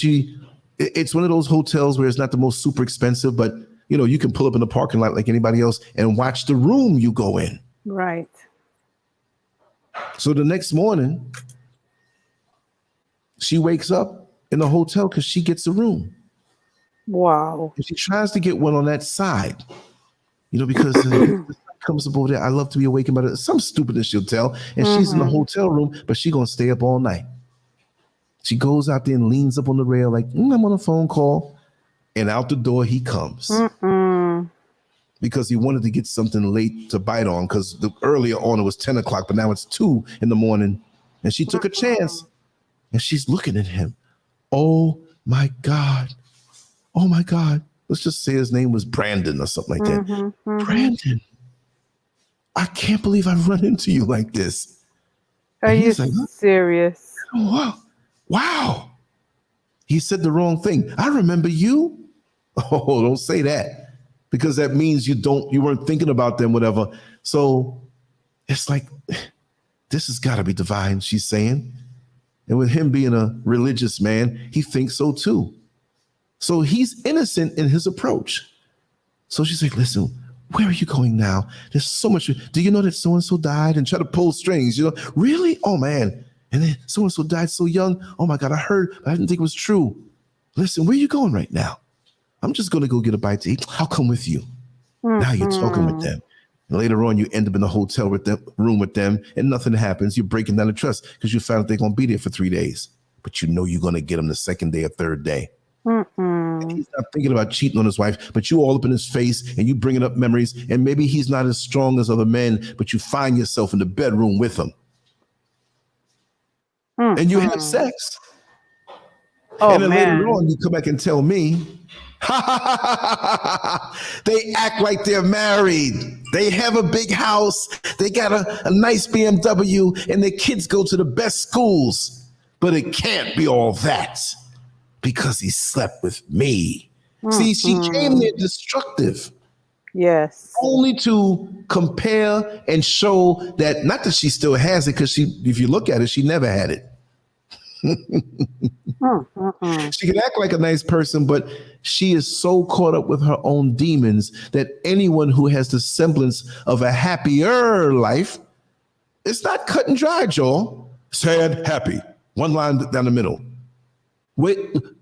it's one of those hotels where it's not the most super expensive, but you know, you can pull up in the parking lot like anybody else and watch the room you go in. Right. So the next morning, she wakes up in the hotel because she gets a room. Wow. And she tries to get one on that side, you know, because the sun comes up over there. I love to be awakened by some stupidness she'll tell. And she's in the hotel room, but she's going to stay up all night. She goes out there and leans up on the rail like, I'm on a phone call. And out the door he comes. because he wanted to get something late to bite on, because the earlier on it was 10 o'clock, but now it's 2 in the morning. And she took a chance, and she's looking at him. Oh my God. Oh my God. Let's just say his name was Brandon or something like that. Brandon, I can't believe I've run into you like this. Are you serious? Oh, wow. He said the wrong thing. I remember you. Oh, don't say that, because that means you weren't thinking about them, whatever. So it's like, this has got to be divine, she's saying. And with him being a religious man, he thinks so too. So he's innocent in his approach. So she's like, listen, where are you going now? There's so much. Do you know that so-and-so died? And try to pull strings, really? Oh man. And then so-and-so died so young. Oh my God, I heard, but I didn't think it was true. Listen, where are you going right now? I'm just going to go get a bite to eat. I'll come with you. Now you're talking with them. And later on, you end up in the hotel room with them, and nothing happens. You're breaking down the trust because you found out they're going to be there for 3 days. But you know you're going to get them the second day or third day. And he's not thinking about cheating on his wife, but you all up in his face and you bringing up memories. And maybe he's not as strong as other men, but you find yourself in the bedroom with him. And you have sex. Oh, and then man. later on, you come back and tell me, they act like they're married. They have a big house. They got a nice BMW, and their kids go to the best schools. But it can't be all that because he slept with me. See, she came there destructive. Yes. Only to compare and show that, not that she still has it, because if you look at it, she never had it. She can act like a nice person, but she is so caught up with her own demons that anyone who has the semblance of a happier life, it's not cut and dry, Joel. Sad, happy. One line down the middle.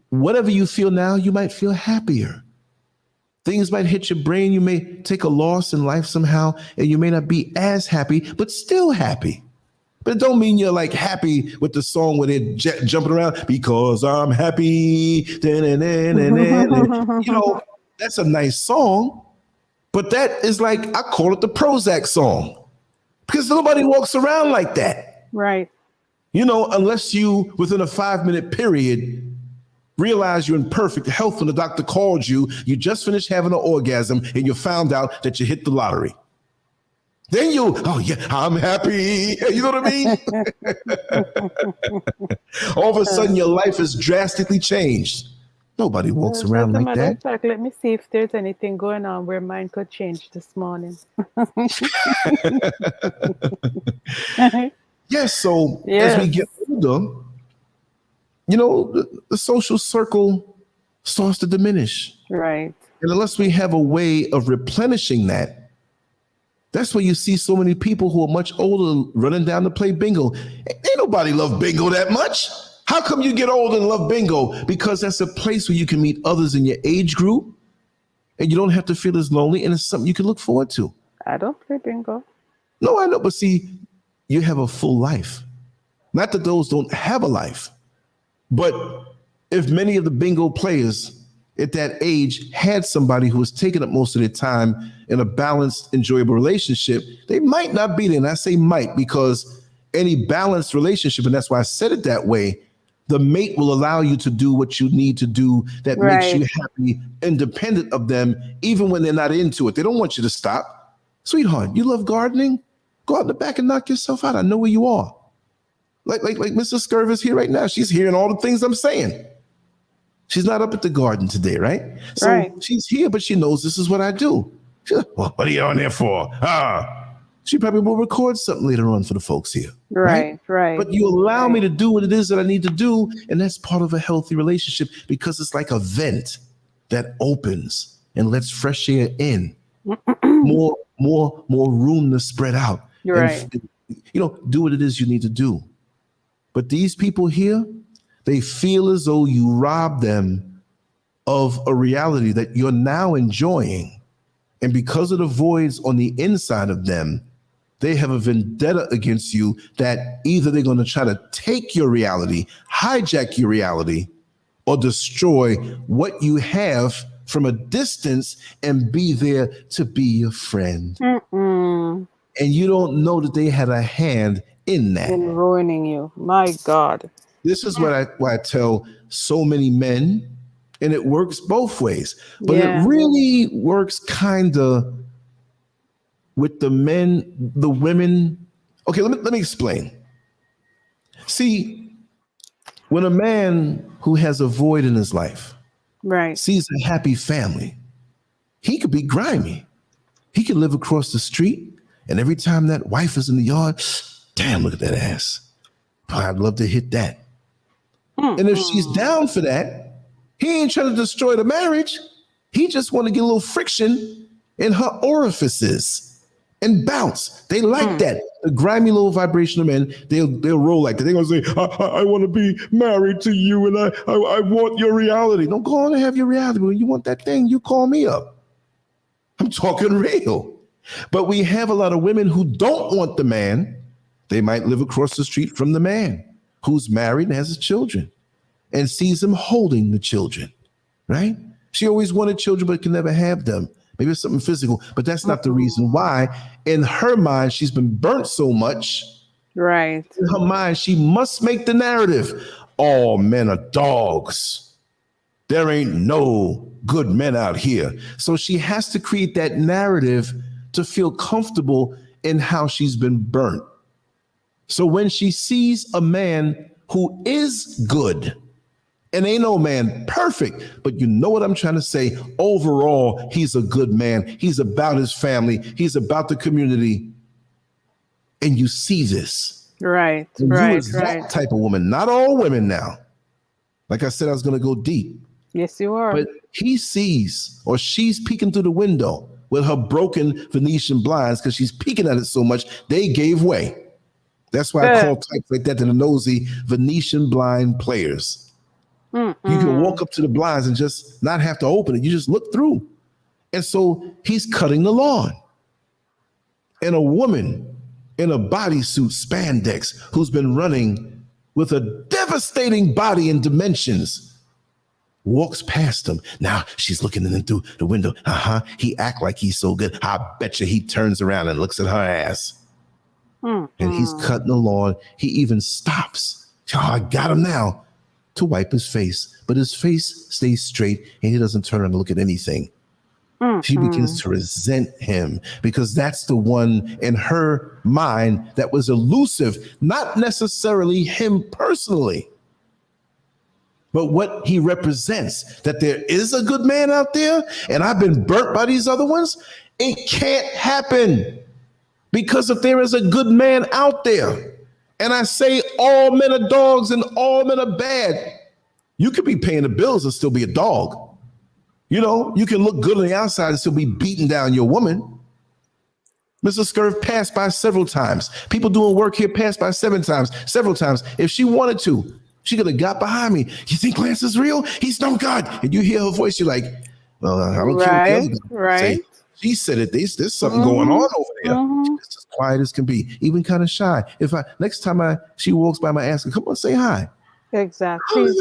Whatever you feel now, you might feel happier. Things might hit your brain. You may take a loss in life somehow, and you may not be as happy, but still happy. But it don't mean you're like happy with the song where they're jumping around because I'm happy. That's a nice song, but that is like, I call it the Prozac song because nobody walks around like that. Right. Unless you, within a 5-minute period, realize you're in perfect health when the doctor called you, you just finished having an orgasm and you found out that you hit the lottery. Then I'm happy. You know what I mean? All of a sudden, your life is drastically changed. Nobody walks around like that. In fact, let me see if there's anything going on where mine could change this morning. Yes, so as we get older, the social circle starts to diminish. Right. And unless we have a way of replenishing that, that's where you see so many people who are much older running down to play bingo. Ain't nobody love bingo that much. How come you get old and love bingo? Because that's a place where you can meet others in your age group and you don't have to feel as lonely, and it's something you can look forward to. I don't play bingo. No, I know, but see, you have a full life. Not that those don't have a life, but if many of the bingo players at that age had somebody who was taking up most of their time in a balanced, enjoyable relationship, they might not be there. And I say might because any balanced relationship, and that's why I said it that way, the mate will allow you to do what you need to do that makes you happy, independent of them, even when they're not into it. They don't want you to stop. Sweetheart, you love gardening? Go out in the back and knock yourself out. I know where you are. Like Mrs. Scurv is here right now. She's hearing all the things I'm saying. She's not up at the garden today, right? So she's here, but she knows this is what I do. She's like, well, what are you on there for? She probably will record something later on for the folks here. Right. But you allow me to do what it is that I need to do, and that's part of a healthy relationship because it's like a vent that opens and lets fresh air in. more room to spread out. And, do what it is you need to do. But these people here, they feel as though you robbed them of a reality that you're now enjoying. And because of the voids on the inside of them, they have a vendetta against you that either they're going to try to take your reality, hijack your reality, or destroy what you have from a distance and be there to be your friend. Mm-mm. And you don't know that they had a hand in that. In ruining you. My God. This is why I tell so many men, and it works both ways. But it really works kind of with the men, the women. Okay, let me explain. See, when a man who has a void in his life sees a happy family, he could be grimy. He could live across the street, and every time that wife is in the yard, damn, look at that ass. I'd love to hit that. And if she's down for that, he ain't trying to destroy the marriage. He just want to get a little friction in her orifices and bounce. They like that. The grimy little vibrational men, they'll roll like that. They're going to say, I want to be married to you and I want your reality. Don't go on and have your reality. When you want that thing, you call me up. I'm talking real. But we have a lot of women who don't want the man. They might live across the street from the man who's married and has his children and sees him holding the children, right? She always wanted children, but can never have them. Maybe it's something physical, but that's not the reason why. In her mind, she's been burnt so much. Right. In her mind, she must make the narrative. All men are dogs. There ain't no good men out here. So she has to create that narrative to feel comfortable in how she's been burnt. So when she sees a man who is good, and ain't no man perfect, but you know what I'm trying to say? Overall, he's a good man. He's about his family. He's about the community. And you see this. Right, and you is that type of woman. Not all women now. Like I said, I was going to go deep. Yes, you are. But he sees, or she's peeking through the window with her broken Venetian blinds because she's peeking at it so much, they gave way. That's why I call types like that the nosy Venetian blind players. You can walk up to the blinds and just not have to open it. You just look through. And so he's cutting the lawn. And a woman in a bodysuit spandex who's been running with a devastating body and dimensions walks past him. Now she's looking in through the window. He act like he's so good. I bet you he turns around and looks at her ass. And he's cutting the lawn. He even stops. Oh, I got him now. To wipe his face, but his face stays straight and he doesn't turn and look at anything. She begins to resent him because that's the one in her mind that was elusive, not necessarily him personally, but what he represents, that there is a good man out there and I've been burnt by these other ones. It can't happen because if there is a good man out there, and I say all men are dogs and all men are bad, you could be paying the bills and still be a dog. You know, you can look good on the outside and still be beating down your woman. Mrs. Scurv passed by several times. People doing work here passed by several times. If she wanted to, she could have got behind me. You think Lance is real? He's no God. And you hear her voice, you're like, well, I don't care what the other say. She said it. There's something going on over there. She's as quiet as can be, even kind of shy. If next time she walks by, I ask her, come on, say hi. Exactly.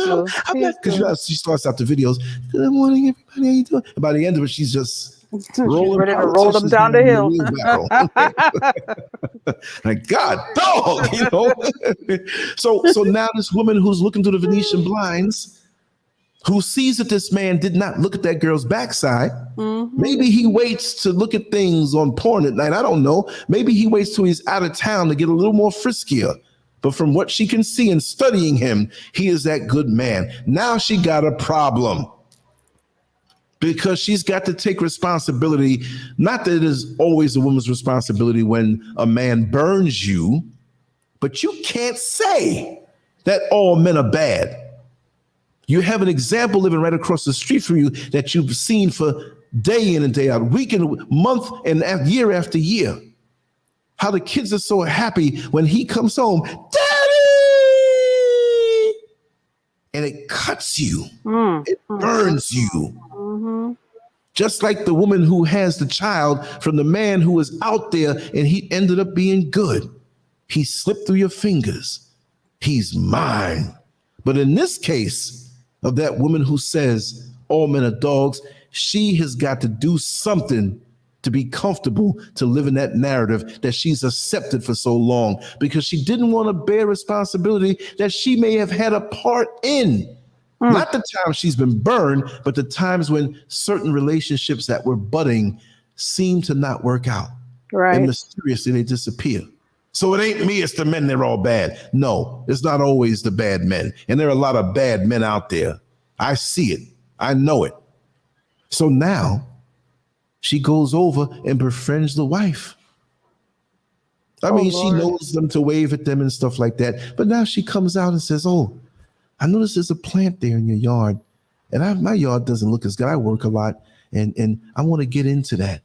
Because she starts out the videos. Good morning, everybody. How you doing? And by the end of it, she's just rolling. Ready to roll them down the hill. Like God, dog, you know. So now this woman who's looking through the Venetian blinds, who sees that this man did not look at that girl's backside. Maybe he waits to look at things on porn at night. I don't know. Maybe he waits till he's out of town to get a little more friskier. But from what she can see in studying him, he is that good man. Now she got a problem because she's got to take responsibility. Not that it is always a woman's responsibility when a man burns you, but you can't say that all men are bad. You have an example living right across the street from you that you've seen for day in and day out, week and month and year after year. How the kids are so happy when he comes home, Daddy! And it cuts you. It burns you. Just like the woman who has the child from the man who was out there and he ended up being good. He slipped through your fingers. He's mine. But in this case of that woman who says all men are dogs, she has got to do something to be comfortable to live in that narrative that she's accepted for so long, because she didn't want to bear responsibility that she may have had a part in. Not the times she's been burned, but the times when certain relationships that were budding seem to not work out. Right. And mysteriously they disappear. So it ain't me, it's the men, they're all bad. No, it's not always the bad men. And there are a lot of bad men out there. I see it. I know it. So now she goes over and befriends the wife. I mean, Lord. She knows them to wave at them and stuff like that. But now she comes out and says, oh, I noticed there's a plant there in your yard. And my yard doesn't look as good. I work a lot and I want to get into that.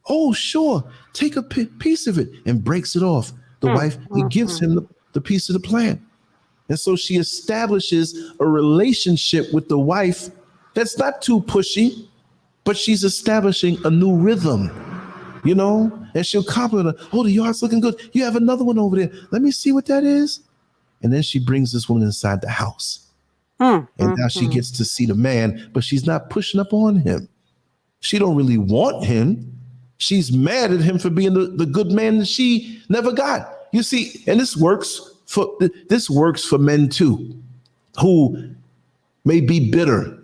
Oh, sure. Take a piece of it, and breaks it off. The wife, he gives him the piece of the plant. And so she establishes a relationship with the wife that's not too pushy, but she's establishing a new rhythm, you know, and she'll compliment her. Oh, the yard's looking good. You have another one over there. Let me see what that is. And then she brings this woman inside the house. And now she gets to see the man, but she's not pushing up on him. She don't really want him. She's mad at him for being the good man that she never got. You see, and this works for men too, who may be bitter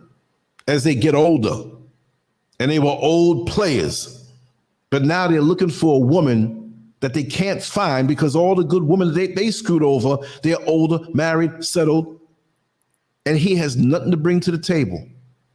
as they get older. And they were old players, but now they're looking for a woman that they can't find because all the good women they screwed over, they're older, married, settled, and he has nothing to bring to the table.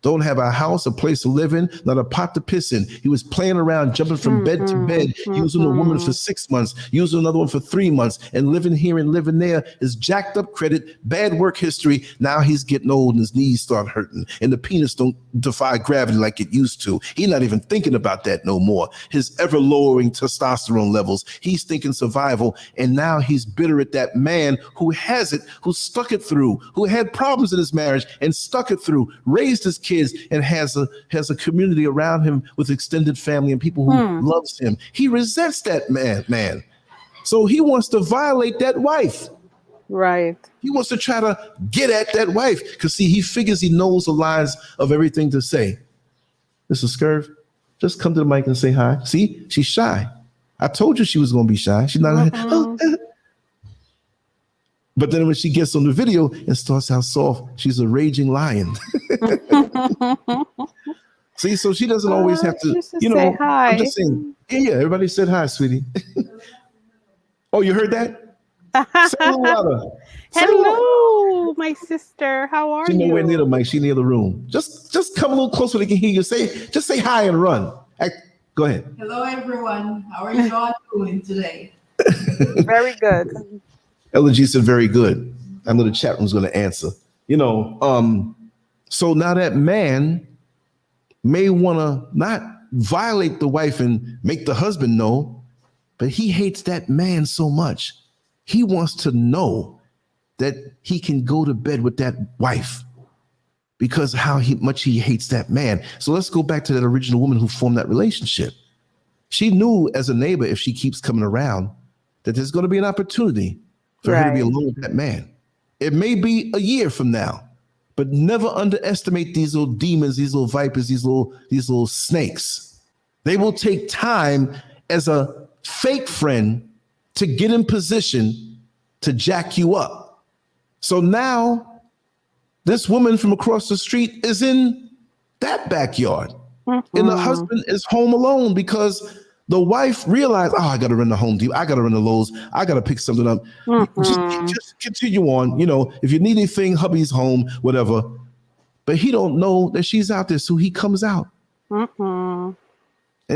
Don't have a house, a place to live in, not a pot to piss in. He was playing around, jumping from bed to bed, using a woman for 6 months, using another one for 3 months, and living here and living there. Is jacked up credit, bad work history. Now he's getting old and his knees start hurting, and the penis don't defy gravity like it used to. He's not even thinking about that no more. His ever lowering testosterone levels. He's thinking survival, and now he's bitter at that man who has it, who stuck it through, who had problems in his marriage and stuck it through, raised his kids, and has a community around him with extended family and people who loves him. He resents that man. So he wants to violate that wife. Right. He wants to try to get at that wife because, see, he figures he knows the lines of everything to say. Mr. Scurv, just come to the mic and say hi. See, she's shy. I told you she was going to be shy. She's not. But then when she gets on the video and starts out soft, she's a raging lion. See, so she doesn't always have to, you know, say hi. I'm just saying, yeah, everybody said hi, sweetie. Oh, you heard that? Say hello, hello, my sister. How are you? She's nowhere near the mic. She's near the room. Just come a little closer so they can hear you. Just say hi and run. Go ahead. Hello, everyone. How are you all doing today? Very good. Ella G said, very good. I know the chat room's going to answer. You know, so now that man may want to not violate the wife and make the husband know, but he hates that man so much. He wants to know that he can go to bed with that wife because much he hates that man. So let's go back to that original woman who formed that relationship. She knew as a neighbor, if she keeps coming around, that there's going to be an opportunity for her to be alone with that man. It may be a year from now, but never underestimate these little demons, these little vipers, these little snakes. They will take time as a fake friend to get in position to jack you up. So now this woman from across the street is in that backyard, and the husband is home alone because the wife realized, I got to run to Home Depot. I got to run to Lowe's. I got to pick something up. Just continue on. You know, if you need anything, hubby's home, whatever. But he don't know that she's out there. So he comes out. And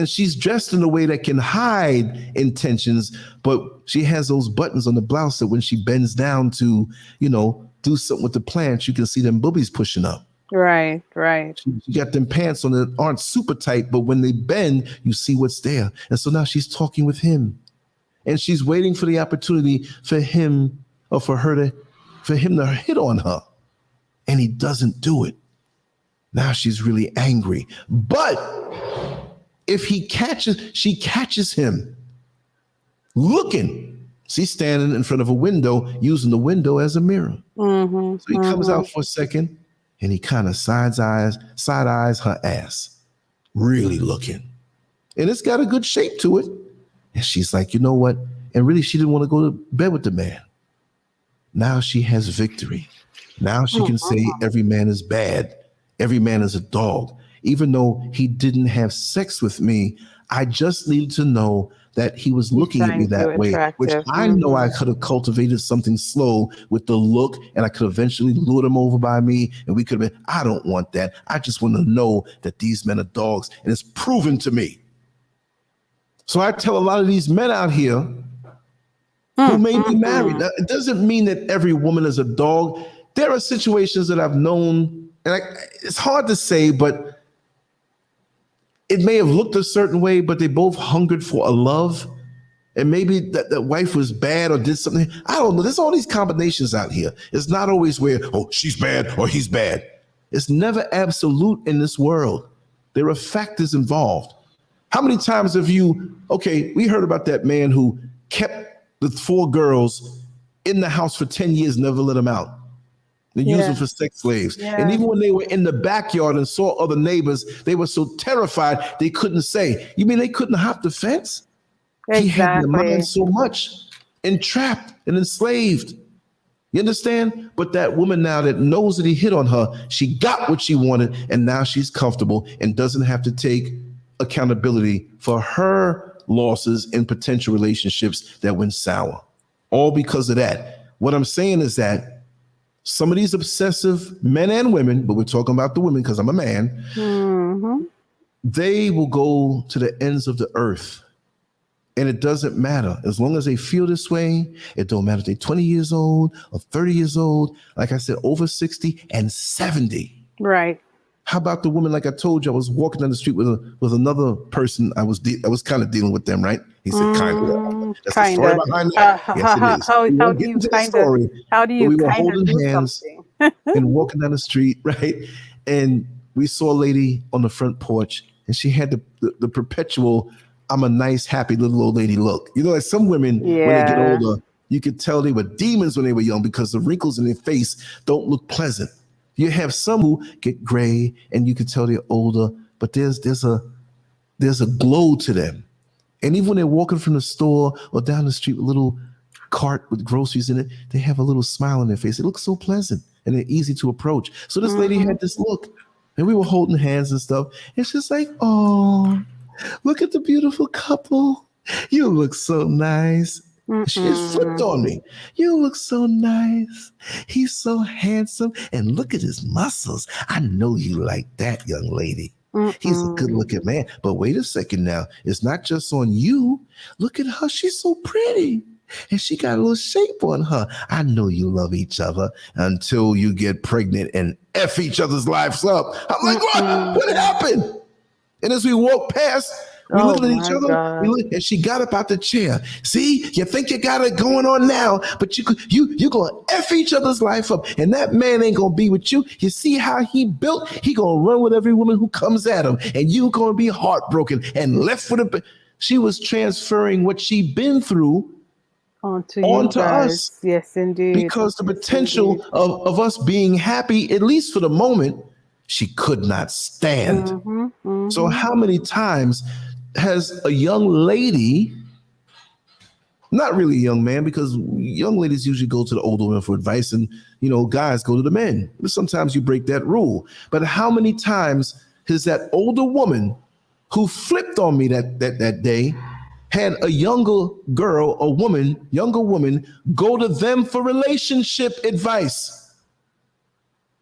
she's dressed in a way that can hide intentions. But she has those buttons on the blouse that when she bends down to, you know, do something with the plants, you can see them boobies pushing up. Right. She got them pants on that aren't super tight, but when they bend, you see what's there. And so now she's talking with him, and she's waiting for the opportunity for him or for him to hit on her, and he doesn't do it. Now she's really angry. But if she catches him looking, she's standing in front of a window, using the window as a mirror. So he comes out for a second, and he kind of side eyes her ass. really looking. And it's got a good shape to it. And she's like, you know what? And really, she didn't want to go to bed with the man. Now she has victory. Now she can say every man is bad. Every man is a dog. Even though he didn't have sex with me, I just needed to know that he was looking at me that way, which I know I could have cultivated something slow with the look, and I could eventually lure him over by me, and we could have been, I don't want that. I just want to know that these men are dogs, and it's proven to me. So I tell a lot of these men out here who may be married. Now, it doesn't mean that every woman is a dog. There are situations that I've known, and it's hard to say, but it may have looked a certain way, but they both hungered for a love. And maybe that wife was bad or did something. I don't know. There's all these combinations out here. It's not always where, oh, she's bad or he's bad. It's never absolute in this world. There are factors involved. How many times have we heard about that man who kept the 4 girls in the house for 10 years, never let them out. They use them for sex slaves. Yeah. And even when they were in the backyard and saw other neighbors, they were so terrified they couldn't say. You mean they couldn't hop the fence? Exactly. He had their mind so much entrapped and enslaved. You understand? But that woman now that knows that he hit on her, she got what she wanted, and now she's comfortable and doesn't have to take accountability for her losses in potential relationships that went sour. All because of that. What I'm saying is that some of these obsessive men and women, but we're talking about the women because I'm a man, they will go to the ends of the earth. And it doesn't matter. As long as they feel this way, it don't matter if they're 20 years old or 30 years old, like I said, over 60 and 70. Right. How about the woman, like I told you, I was walking down the street with another person. I was kind of dealing with them, right? He said, kind of. That's the story behind that. Yes, it is. How do you we were holding hands and walking down the street, right? And we saw a lady on the front porch, and she had the perpetual, I'm a nice, happy little old lady look. You know, like some women, when they get older, you could tell they were demons when they were young because the wrinkles in their face don't look pleasant. You have some who get gray and you can tell they're older, but there's a glow to them. And even when they're walking from the store or down the street with a little cart with groceries in it, they have a little smile on their face. It looks so pleasant and they're easy to approach. So this lady had this look and we were holding hands and stuff. And she's like, oh, look at the beautiful couple. You look so nice. She just flipped on me. You look so nice. He's so handsome. And look at his muscles. I know you like that, young lady. He's a good looking man. But wait a second now. It's not just on you. Look at her. She's so pretty. And she got a little shape on her. I know you love each other until you get pregnant and F each other's lives up. I'm like, what happened? And as we walk past, we looked at each other, and she got up out the chair. See, you think you got it going on now, but you're going to F each other's life up, and that man ain't going to be with you. You see how he built? He going to run with every woman who comes at him, and you going to be heartbroken and left with a... She was transferring what she'd been through onto us. Yes, indeed. Because the potential of us being happy, at least for the moment, she could not stand. So how many times has a young lady, not really a young man, because young ladies usually go to the older women for advice and, guys go to the men. But sometimes you break that rule. But how many times has that older woman who flipped on me that day had a younger woman go to them for relationship advice?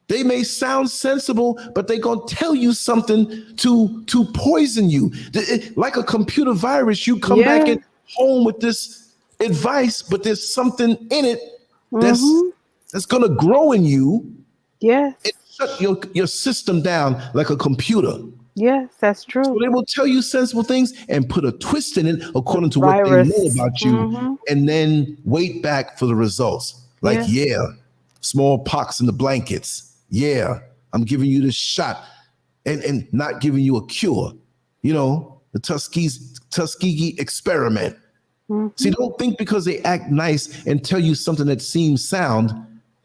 They may sound sensible, but they're going to tell you something to poison you. Like a computer virus, you come back at home with this advice, but there's something in it that's going to grow in you. Yes. And shut your system down like a computer. Yes, that's true. So they will tell you sensible things and put a twist in it according to what they know about you, and then wait back for the results. Like, smallpox in the blankets. Yeah, I'm giving you this shot and not giving you a cure. The Tuskegee experiment. See, don't think because they act nice and tell you something that seems sound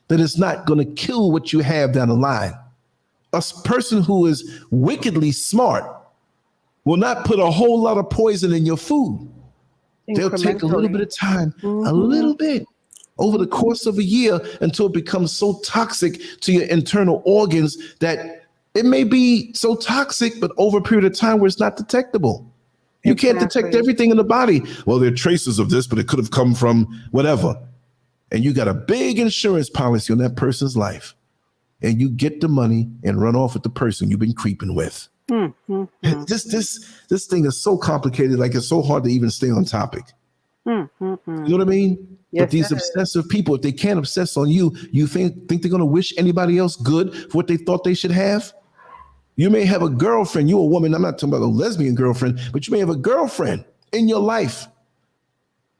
that it's not going to kill what you have down the line. A person who is wickedly smart will not put a whole lot of poison in your food. They'll take a little bit of time, a little bit, over the course of a year until it becomes so toxic to your internal organs that it may be so toxic, but over a period of time where it's not detectable. You can't detect everything in the body. Well, there are traces of this, but it could have come from whatever. And you got a big insurance policy on that person's life. And you get the money and run off with the person you've been creeping with. This thing is so complicated, like it's so hard to even stay on topic. You know what I mean? Yes, but these obsessive people, if they can't obsess on you, you think they're going to wish anybody else good for what they thought they should have? You may have a girlfriend, you're a woman, I'm not talking about a lesbian girlfriend, but you may have a girlfriend in your life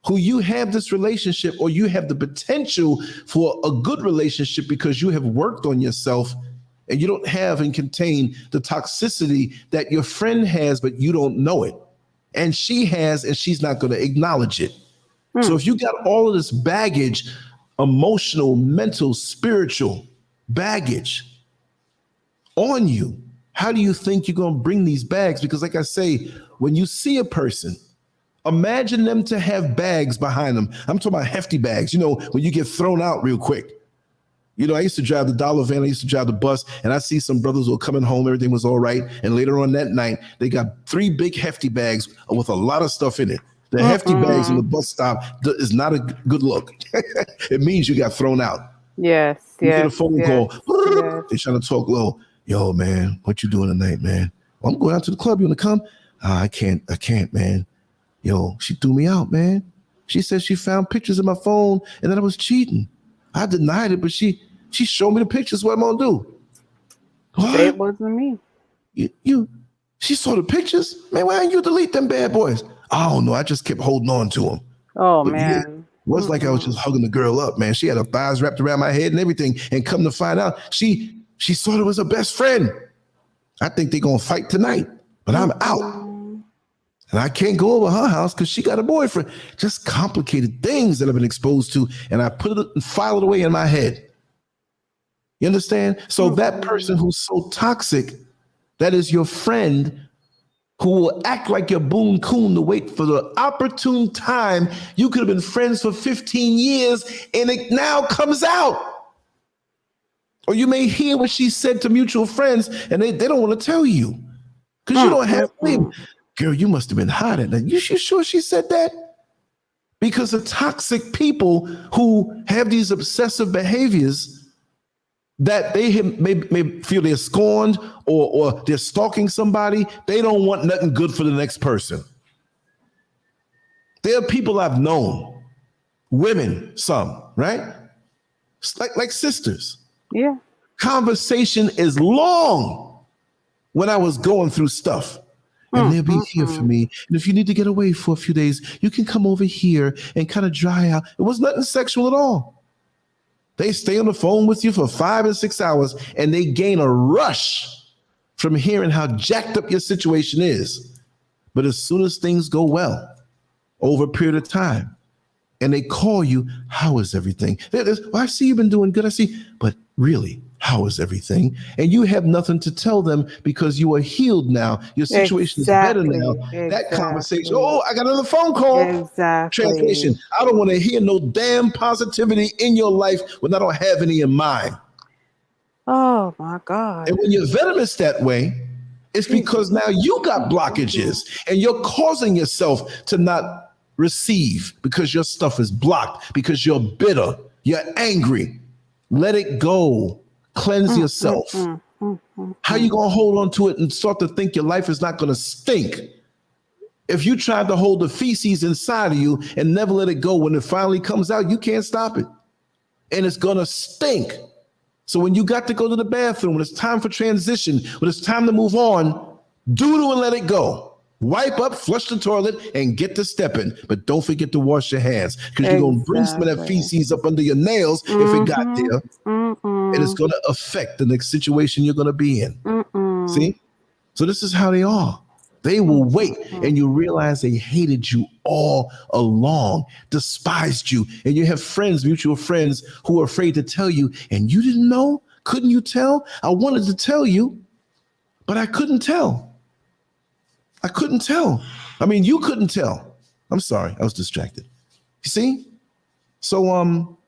who you have this relationship, or you have the potential for a good relationship because you have worked on yourself and you don't have and contain the toxicity that your friend has, but you don't know it. And she has, and she's not going to acknowledge it. So if you got all of this baggage, emotional, mental, spiritual baggage on you, how do you think you're going to bring these bags? Because like I say, when you see a person, imagine them to have bags behind them. I'm talking about hefty bags, when you get thrown out real quick. I used to drive the dollar van, I used to drive the bus, and I see some brothers who were coming home, everything was all right. And later on that night, they got 3 big hefty bags with a lot of stuff in it. The hefty bags in the bus stop is not a good look. It means you got thrown out. Yes, you get a phone call. They're trying to talk low. Yo, man, what you doing tonight, man? Well, I'm going out to the club. You want to come? I can't, man. Yo, she threw me out, man. She said she found pictures in my phone and that I was cheating. I denied it, but she showed me the pictures. What am I gonna do? What? It wasn't me. She saw the pictures? Man, why didn't you delete them bad boys? I don't know. I just kept holding on to them. Oh, but man. Yeah, it was like I was just hugging the girl up, man. She had her thighs wrapped around my head and everything. And come to find out, she thought it was her best friend. I think they're gonna fight tonight, but I'm out. And I can't go over her house because she got a boyfriend. Just complicated things that I've been exposed to. And I put it and file it away in my head. You understand? So that person who's so toxic, that is your friend who will act like your boon coon to wait for the opportune time. You could have been friends for 15 years and it now comes out. Or you may hear what she said to mutual friends and they don't want to tell you because you don't have them. Girl, you must have been hot at that. You sure she said that? Because the toxic people who have these obsessive behaviors that they may feel they're scorned or they're stalking somebody, they don't want nothing good for the next person. There are people I've known, women, some, right? It's like sisters. Yeah. Conversation is long when I was going through stuff. And they'll be here for me. And if you need to get away for a few days, you can come over here and kind of dry out. It was nothing sexual at all. They stay on the phone with you for 5 and 6 hours and they gain a rush from hearing how jacked up your situation is. But as soon as things go well over a period of time and they call you, how is everything? Well, I see you've been doing good. I see, but really, how is everything? And you have nothing to tell them because you are healed now. Your situation is better now. That conversation, I got another phone call. Exactly. Translation, I don't want to hear no damn positivity in your life when I don't have any in mine. Oh, my God. And when you're venomous that way, it's because now you got blockages and you're causing yourself to not receive because your stuff is blocked, because you're bitter, you're angry. Let it go. Cleanse yourself. How you gonna hold on to it and start to think your life is not gonna stink? If you tried to hold the feces inside of you and never let it go, when it finally comes out, you can't stop it. And it's gonna stink. So when you got to go to the bathroom, when it's time for transition, when it's time to move on, doodle and let it go. Wipe up, flush the toilet, and get to stepping. But don't forget to wash your hands because you're going to bring some of that feces up under your nails if it got there. And it's going to affect the next situation you're going to be in. See? So this is how they are. They will wait and you realize they hated you all along, despised you. And you have friends, mutual friends, who are afraid to tell you. And you didn't know? Couldn't you tell? I wanted to tell you, but I couldn't tell. I couldn't tell. I mean, you couldn't tell. I'm sorry, I was distracted. You see? So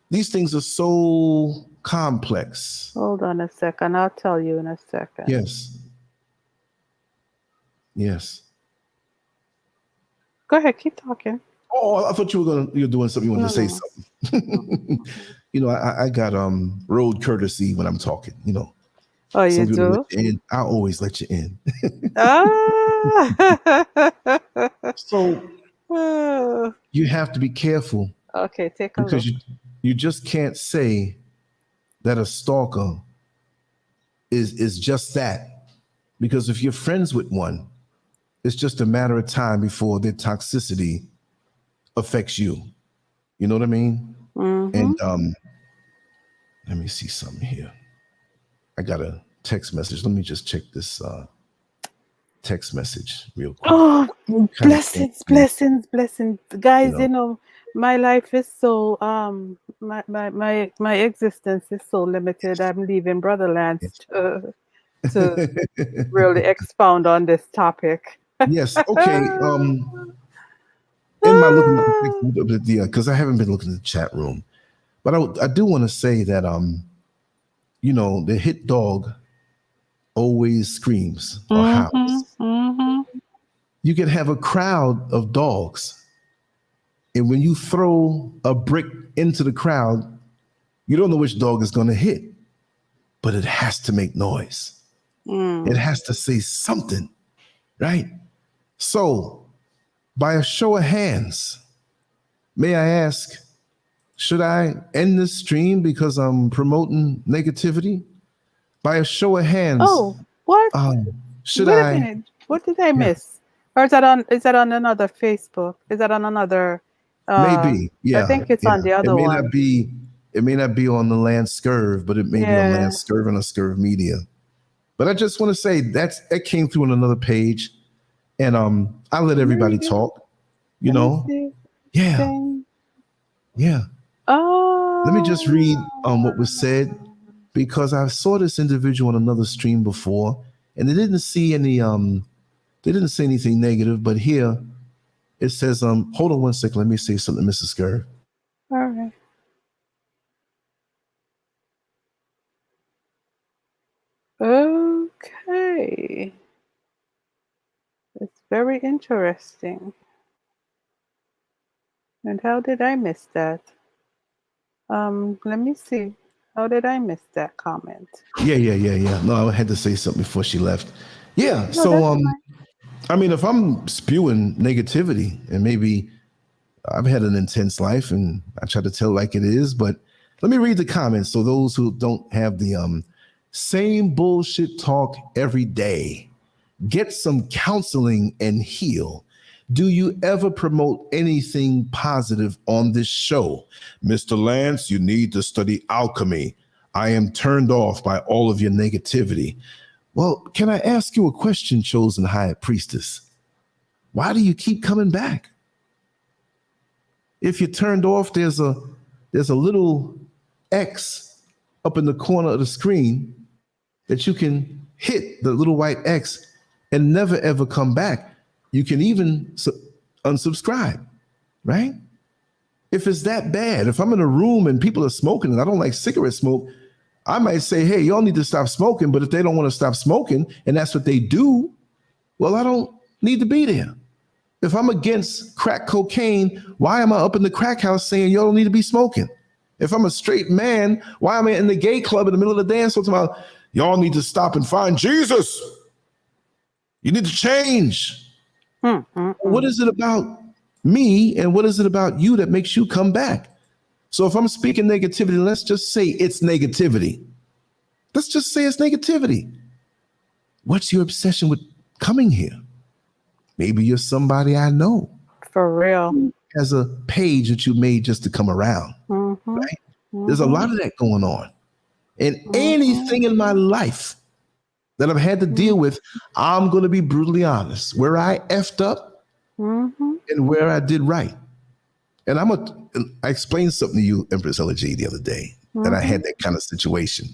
these things are so complex. Hold on a second. I'll tell you in a second. Yes. Yes. Go ahead, keep talking. Oh, I thought you were doing something. You wanted to say something. You know, I got road courtesy when I'm talking, you know. Oh, you do? I always let you in. So you have to be careful. Okay, take a look. Because you just can't say that a stalker is just that. Because if you're friends with one, it's just a matter of time before their toxicity affects you. You know what I mean? And let me see something here. I got a text message. Let me just check this text message real quick. Oh, blessings. Guys, you know, my life is so my existence is so limited. I'm leaving Brother Lance to really expound on this topic. Yes, okay. In my looking at the because I haven't been looking at the chat room, but I do want to say that you know, the hit dog always screams or howls. You can have a crowd of dogs, and when you throw a brick into the crowd, you don't know which dog is going to hit, but it has to make noise. It has to say something, right? So, by a show of hands, may I ask, should I end this stream because I'm promoting negativity? By a show of hands. Oh, what? Should Wait I? a minute. What did I miss? Or is that on another Facebook? Is that on another? Maybe. Yeah. I think it's on the other one. It may not be on the LanceScurv, but it may be on LanceScurv and ScurvMedia. But I just want to say that came through on another page, and I let everybody talk. You know. Yeah. Yeah. Oh. Let me just read what was said, because I saw this individual on another stream before, and they didn't see any they didn't say anything negative, but here it says hold on one second, let me say something, Mrs. Scurv. All right. Okay. It's very interesting. And how did I miss that? Let me see. How did I miss that comment? Yeah. No, I had to say something before she left. Yeah. So I mean, if I'm spewing negativity, and maybe I've had an intense life and I try to tell like it is, but let me read the comments. So those who don't have the same bullshit talk every day, get some counseling and heal. Do you ever promote anything positive on this show? Mr. Lance, you need to study alchemy. I am turned off by all of your negativity. Well, can I ask you a question, chosen high priestess? Why do you keep coming back? If you're turned off, there's a little X up in the corner of the screen that you can hit, the little white X, and never ever come back. You can even unsubscribe, right? If it's that bad, if I'm in a room and people are smoking and I don't like cigarette smoke, I might say, hey, y'all need to stop smoking. But if they don't want to stop smoking and that's what they do, well, I don't need to be there. If I'm against crack cocaine, why am I up in the crack house saying y'all don't need to be smoking? If I'm a straight man, why am I in the gay club in the middle of the dance talking about y'all need to stop and find Jesus? You need to change. What is it about me and what is it about you that makes you come back? So if I'm speaking negativity, let's just say it's negativity. Let's just say it's negativity. What's your obsession with coming here? Maybe you're somebody I know. For real. As a page that you made just to come around. Right? There's a lot of that going on. And anything in my life that I've had to deal with, I'm going to be brutally honest. Where I effed up and where I did right. And I explained something to you, Empress Elegy, the other day, that I had that kind of situation.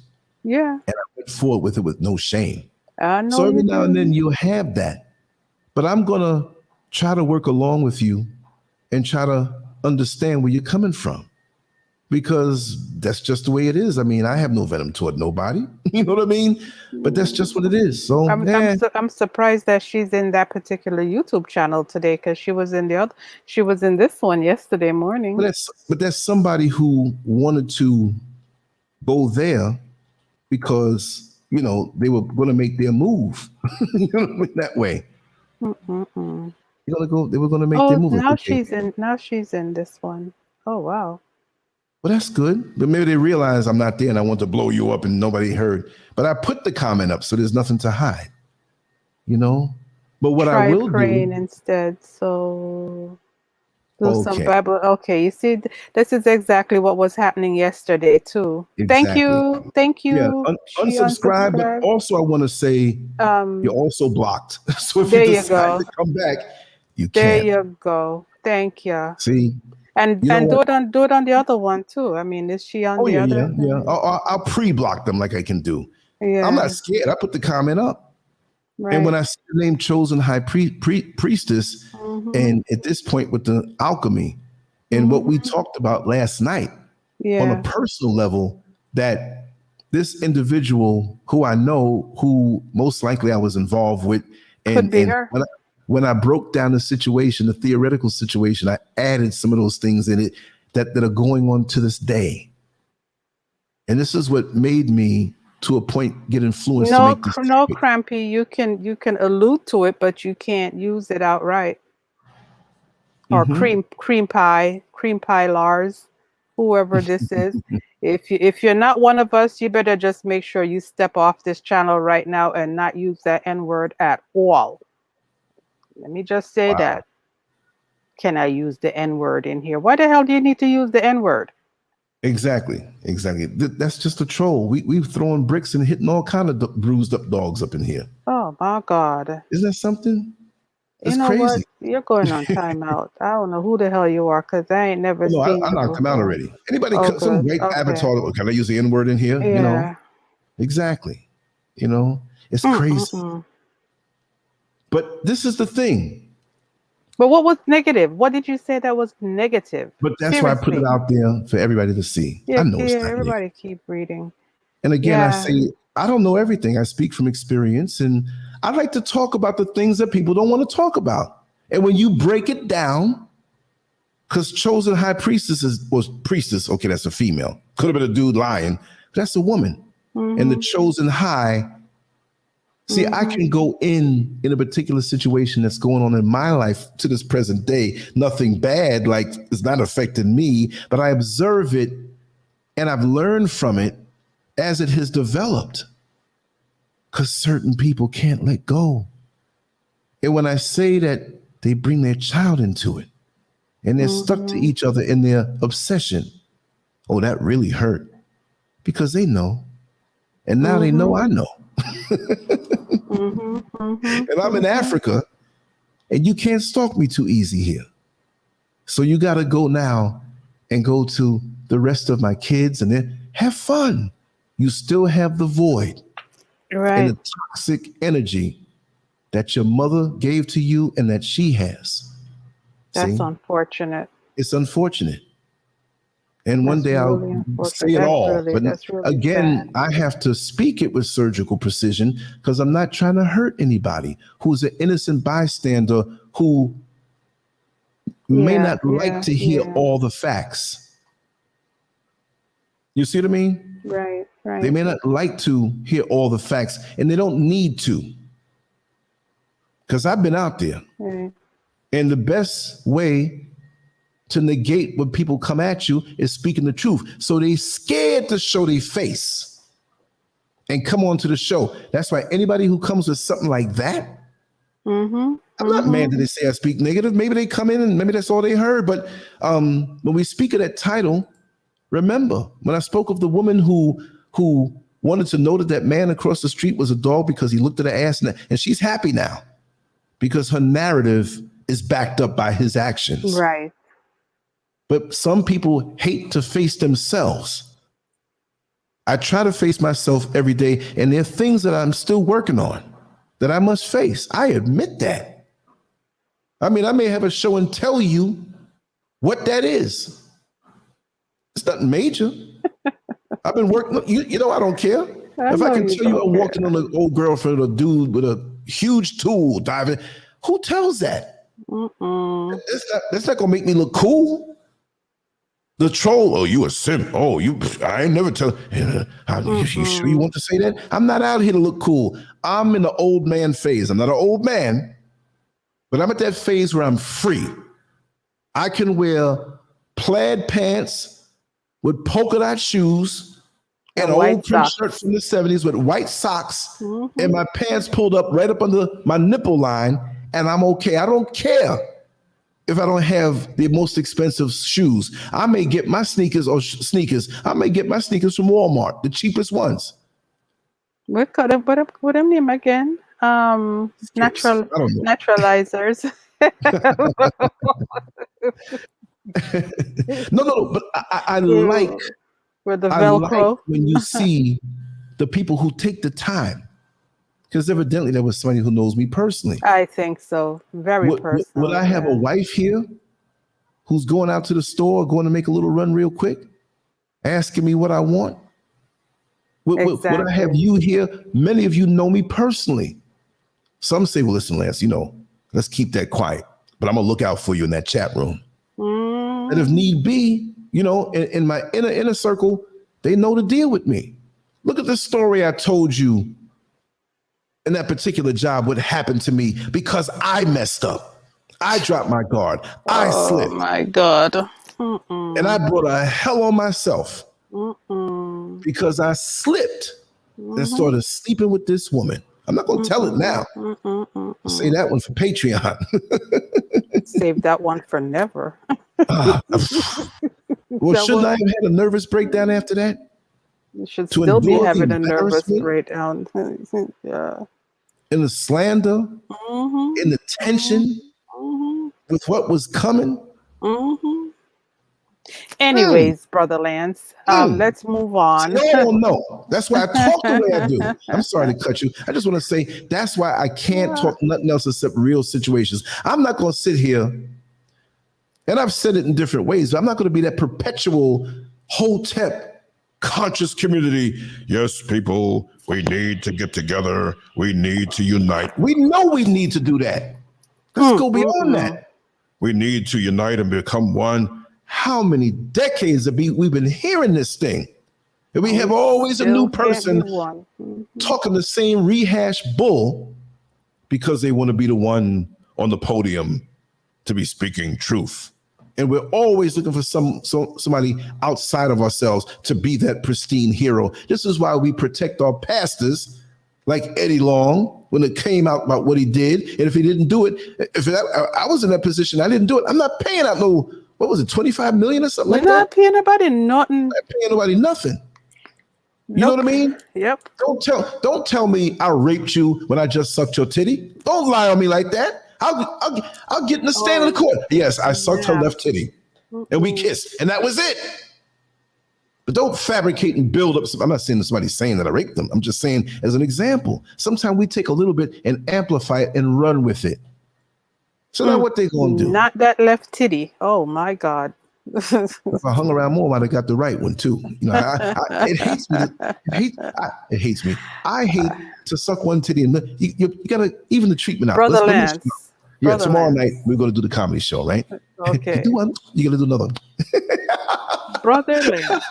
Yeah. And I went forward with it with no shame. I know. So every now and then you'll have that. but I'm going to try to work along with you and try to understand where you're coming from, because that's just the way it is. I mean, I have no venom toward nobody, you know what I mean? But that's just what it is. So I'm surprised that she's in that particular YouTube channel today, because she was in this one yesterday morning. But that's somebody who wanted to go there because, you know, they were going to make their move, you know, that way. Mm-mm-mm. They were going to make their move. Now she's in this one. Oh, wow. Well, that's good. But maybe they realize I'm not there and I want to blow you up and nobody heard. But I put the comment up, so there's nothing to hide, you know? But what I will praying do instead. So do some Bible. Okay, you see, this is exactly what was happening yesterday too. Exactly. Thank you. Yeah, unsubscribe. But also, I want to say you're also blocked. So if you decide to come back, you can. There you go. Thank you. See. And do it on the other one too. I mean, is she on the other? Yeah. I'll pre-block them like I can do. Yeah. I'm not scared. I put the comment up. Right. And when I see the name Chosen High Priestess, and at this point with the alchemy and what we talked about last night on a personal level, that this individual who I know, who most likely I was involved with, could be her. When I broke down the situation, the theoretical situation, I added some of those things in it that are going on to this day. And this is what made me, to a point, get influenced to make this. No, Crampy, you can allude to it, but you can't use it outright. Or cream pie Lars, whoever this is. If you're not one of us, you better just make sure you step off this channel right now and not use that N-word at all. Let me just say that. Can I use the N-word in here? Why the hell do you need to use the N-word? Exactly. That's just a troll. We've thrown bricks and hitting all kind of bruised up dogs up in here. Oh my God! Isn't that something? That's crazy. What? You're going on timeout. I don't know who the hell you are, because I ain't never seen you. I knocked him out already. Anybody, some white avatar? Can I use the N-word in here? Yeah. You know, exactly. You know, it's crazy. But this is the thing. But what was negative? What did you say that was negative? But that's why I put it out there for everybody to see. Yeah, I know it's not everybody keep reading. And again, I say, I don't know everything. I speak from experience, and I like to talk about the things that people don't want to talk about. And when you break it down, because Chosen High Priestess was priestess. Okay, that's a female. Could have been a dude lying. That's a woman. And the Chosen High. See, I can go in a particular situation that's going on in my life to this present day. Nothing bad, like it's not affecting me, but I observe it and I've learned from it as it has developed, because certain people can't let go. And when I say that they bring their child into it and they're stuck to each other in their obsession, oh, that really hurt, because they know. And now they know I know. And I'm in Africa, and you can't stalk me too easy here. So you got to go now and go to the rest of my kids and then have fun. You still have the void and the toxic energy that your mother gave to you and that she has. That's unfortunate. It's unfortunate. And one day I'll say it all. But again, I have to speak it with surgical precision, because I'm not trying to hurt anybody who's an innocent bystander who may not like to hear all the facts. You see what I mean? Right. They may not like to hear all the facts, and they don't need to, because I've been out there. Right. And the best way to negate when people come at you is speaking the truth. So they scared to show their face and come on to the show. That's why anybody who comes with something like that, I'm not mad that they say I speak negative. Maybe they come in and maybe that's all they heard. But when we speak of that title, remember when I spoke of the woman who wanted to know that that man across the street was a dog because he looked at her ass, and she's happy now because her narrative is backed up by his actions. Right. But some people hate to face themselves. I try to face myself every day, and there are things that I'm still working on that I must face. I admit that. I mean, I may have a show and tell you what that is. It's nothing major. I've been working. You know, I don't care. If I can tell you I'm walking on an old girlfriend or a dude with a huge tool diving, who tells that? That's not gonna make me look cool. The troll, oh, you a simp. Oh, I ain't never tell. You sure you want to say that? I'm not out here to look cool. I'm in the old man phase. I'm not an old man, but I'm at that phase where I'm free. I can wear plaid pants with polka dot shoes and an old print shirt from the 70s with white socks and my pants pulled up right up under my nipple line, and I'm okay. I don't care if I don't have the most expensive shoes. I may get my sneakers I may get my sneakers from Walmart, the cheapest ones. What them name again? Naturalizers. No, but I like with the Velcro. Like when you see the people who take the time, because evidently there was somebody who knows me personally. I think so. Very personal. Would I have a wife here who's going out to the store, going to make a little run real quick, asking me what I want? Would I have you here? Many of you know me personally. Some say, well, listen, Lance, let's keep that quiet, but I'm going to look out for you in that chat room. And if need be, in my inner circle, they know the deal with me. Look at the story I told you in that particular job, what happened to me because I messed up. I dropped my guard. I slipped. Oh, my God. And I brought a hell on myself because I slipped and started sleeping with this woman. I'm not going to tell it now. I'll say that one for Patreon. Save that one for never. Well, shouldn't I have had a nervous breakdown after that? You should still be having a nervous breakdown. Yeah. In the slander, in the tension with what was coming. Anyways, Brother Lance, let's move on. No. That's why I talk the way I do. I'm sorry to cut you. I just want to say that's why I can't talk nothing else except real situations. I'm not going to sit here, and I've said it in different ways, but I'm not going to be that perpetual Hotep conscious community. Yes, people, we need to get together. We need to unite. We know we need to do that. Let's go beyond that. We need to unite and become one. How many decades have we've been hearing this thing? And we have always a new person talking the same rehashed bull because they want to be the one on the podium to be speaking truth. And we're always looking for somebody outside of ourselves to be that pristine hero. This is why we protect our pastors, like Eddie Long, when it came out about what he did. And if he didn't do it, I was in that position, I didn't do it. I'm not paying out no, what was it, 25 million or something like that? You're not paying nobody nothing. I'm not paying nobody nothing. You know what I mean? Yep. Don't tell me I raped you when I just sucked your titty. Don't lie on me like that. I'll get in the stand in the court. Yes, I sucked her left titty and we kissed and that was it. But don't fabricate and build up. I'm not saying that somebody's saying that I raped them. I'm just saying as an example, sometimes we take a little bit and amplify it and run with it. So now what they going to do? Not that left titty. Oh my God. If I hung around more, I might have got the right one too. It hates me. It hates me. I hate to suck one titty and you got to even the treatment out. Brother Lance. Yeah, tomorrow night we're going to do the comedy show, right? Okay. You do one, you got to do another one. Brother Lance.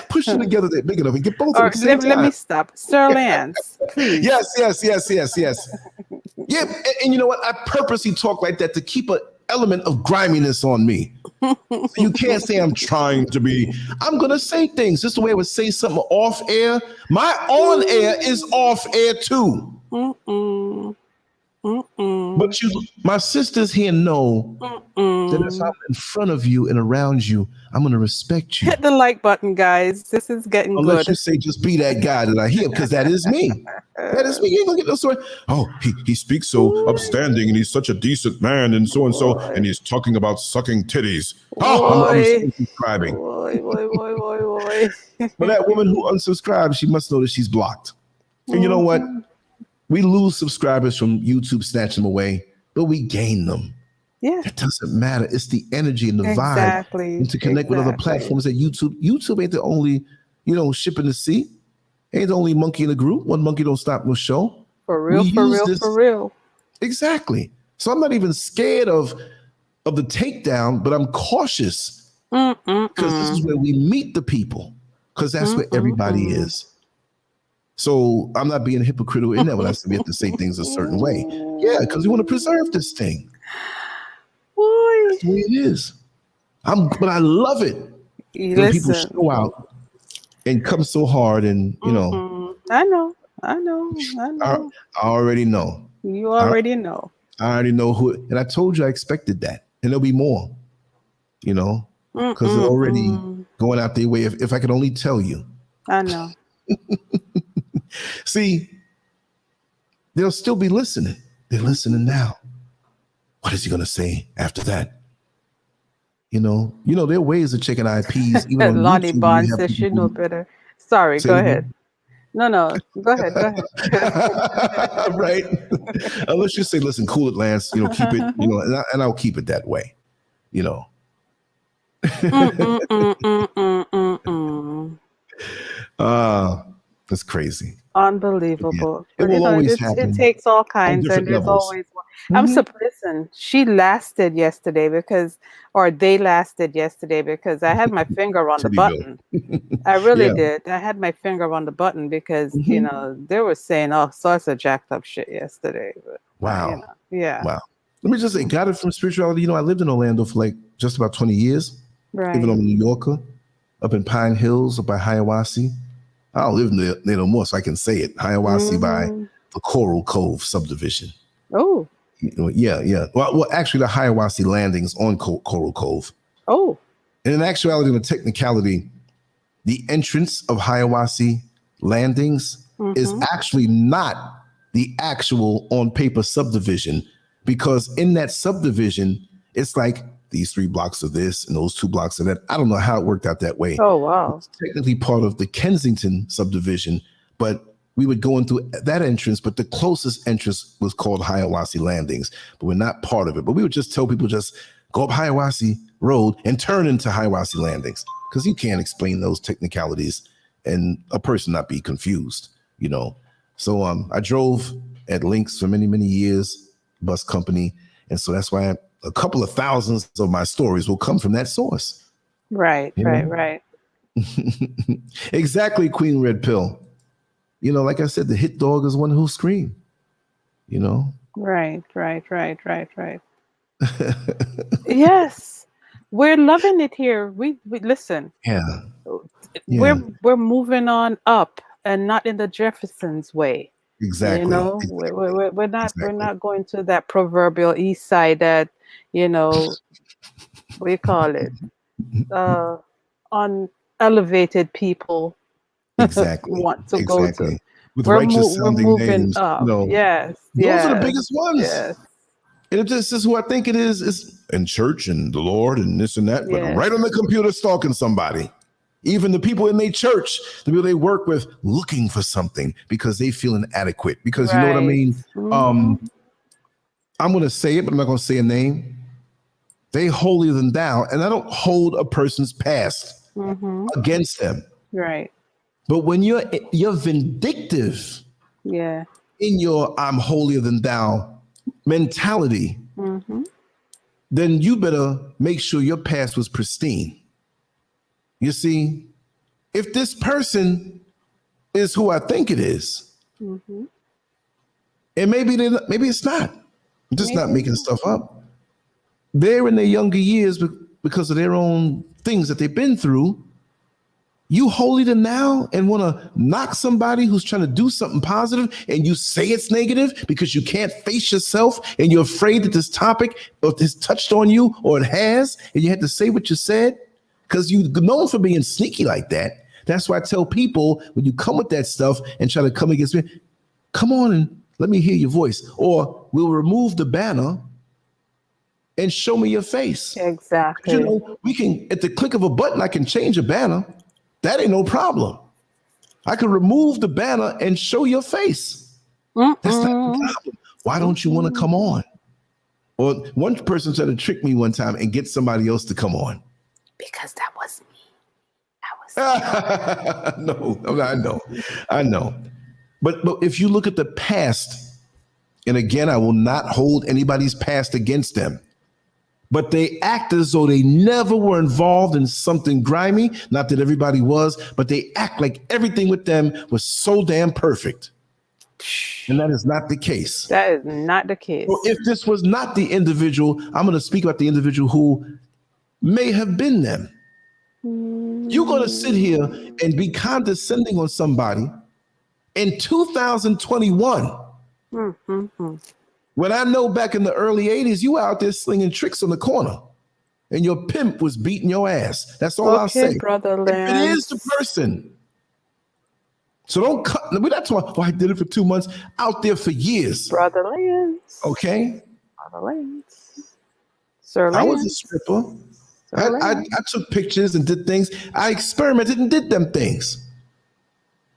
Push them together there big enough and get both of them. Let me stop. Sir Lance, please. Yes. Yeah, and you know what? I purposely talk like that to keep an element of griminess on me. So you can't say I'm trying to be. I'm going to say things. Just the way I would say something off air. My on air is off air too. But my sisters here know that if I'm in front of you and around you, I'm going to respect you. Hit the like button, guys. This is getting good. Unless you say just be that guy that I hear, because that is me. That is me. You ain't going to get no story. Oh, he speaks so upstanding and he's such a decent man and so, and he's talking about sucking titties. Oh, I'm unsubscribing. But that woman who unsubscribes, she must know that she's blocked. And you know what? We lose subscribers from YouTube, snatch them away, but we gain them Yeah. It doesn't matter. It's the energy and the vibe. And to connect with other platforms at YouTube. YouTube ain't the only, ship in the sea. Ain't the only monkey in the group. One monkey don't stop no show. For real. Exactly. So I'm not even scared of the takedown, but I'm cautious because this is where we meet the people, because that's where everybody is. So I'm not being hypocritical in that when I say we have to say things a certain way. Yeah, because we want to preserve this thing. Boy. That's the way it is. But I love it when people show out and come so hard and, I know. I already know. You already know. I already know who, and I told you I expected that. And there'll be more, because they're already going out their way. If I could only tell you. I know. See, they'll still be listening. They're listening now. What is he going to say after that? There are ways of checking IPs. Even on Lonnie YouTube, Bond says she know better. Sorry, go ahead. No, go ahead. Right. Unless you say, listen, cool it, Lance, keep it, and I'll keep it that way, That's crazy. Unbelievable. Yeah. It will always happen. It takes all kinds, and there's always one. I'm surprised. Listen, she lasted yesterday they lasted yesterday because I had my finger on the button. I really did. I had my finger on the button because they were saying all sorts of jacked up shit yesterday. But, wow. Yeah. Wow. Let me just say, got it from spirituality. I lived in Orlando for like just about 20 years. Right. Even I'm a New Yorker, up in Pine Hills, up by Hiawassee. I don't live there no more, so I can say it. Hiawassee by the Coral Cove subdivision. Oh. Yeah. Well, actually, the Hiawassee landings on Coral Cove. Oh. And in actuality, and the technicality, the entrance of Hiawassee landings is actually not the actual on paper subdivision, because in that subdivision, it's like these 3 blocks of this and those 2 blocks of that. I don't know how it worked out that way. Oh, wow. It's technically part of the Kensington subdivision, but we would go into that entrance, but the closest entrance was called Hiawassee Landings, but we're not part of it. But we would just tell people just go up Hiawassee Road and turn into Hiawassee Landings, because you can't explain those technicalities and a person not be confused, So I drove at Lynx for many, many years, bus company. And so that's why a couple of thousands of my stories will come from that source. Right. Exactly, Queen Red Pill. Like I said, the hit dog is one who'll scream, Right. Yes. We're loving it here. We listen. Yeah. We're moving on up and not in the Jefferson's way. Exactly. We're not going to that proverbial east side that, what do you call it? Unelevated people want to go to. With righteous sounding names. Up. No. Yes. Those are the biggest ones. Yes. And this is who I think it is in church and the Lord and this and that, but right on the computer stalking somebody. Even the people in their church, the people they work with, looking for something because they feel inadequate. Because you know what I mean? I'm going to say it, but I'm not going to say a name. They holier than thou, and I don't hold a person's past against them. Right. But when you're vindictive, in your I'm holier than thou mentality, then you better make sure your past was pristine. You see, if this person is who I think it is, and maybe it's not. I'm just not making stuff up. They're in their younger years because of their own things that they've been through. You holier than thou and want to knock somebody who's trying to do something positive, and you say it's negative because you can't face yourself and you're afraid that this topic has touched on you, or it has, and you had to say what you said because you're known for being sneaky like that. That's why I tell people, when you come with that stuff and try to come against me, come on and let me hear your voice, or we'll remove the banner and show me your face. Exactly. We can, at the click of a button, I can change a banner. That ain't no problem. I can remove the banner and show your face. That's not the problem. Why don't you want to come on? Or one person tried to trick me one time and get somebody else to come on. Because that was me. That was No, I know. But if you look at the past, and again, I will not hold anybody's past against them, but they act as though they never were involved in something grimy. Not that everybody was, but they act like everything with them was so damn perfect. And that is not the case. That is not the case. So if this was not the individual, I'm going to speak about the individual who may have been them. You're going to sit here and be condescending on somebody in 2021. When I know back in the early 80s, you were out there slinging tricks on the corner and your pimp was beating your ass. That's all I'll say. Brother Lance. If it is the person. So don't cut. We're not talking, I did it for 2 months. Out there for years. Brother Lance. Okay? Brother Lance. Sir Lance. I was a stripper. I took pictures and did things. I experimented and did them things.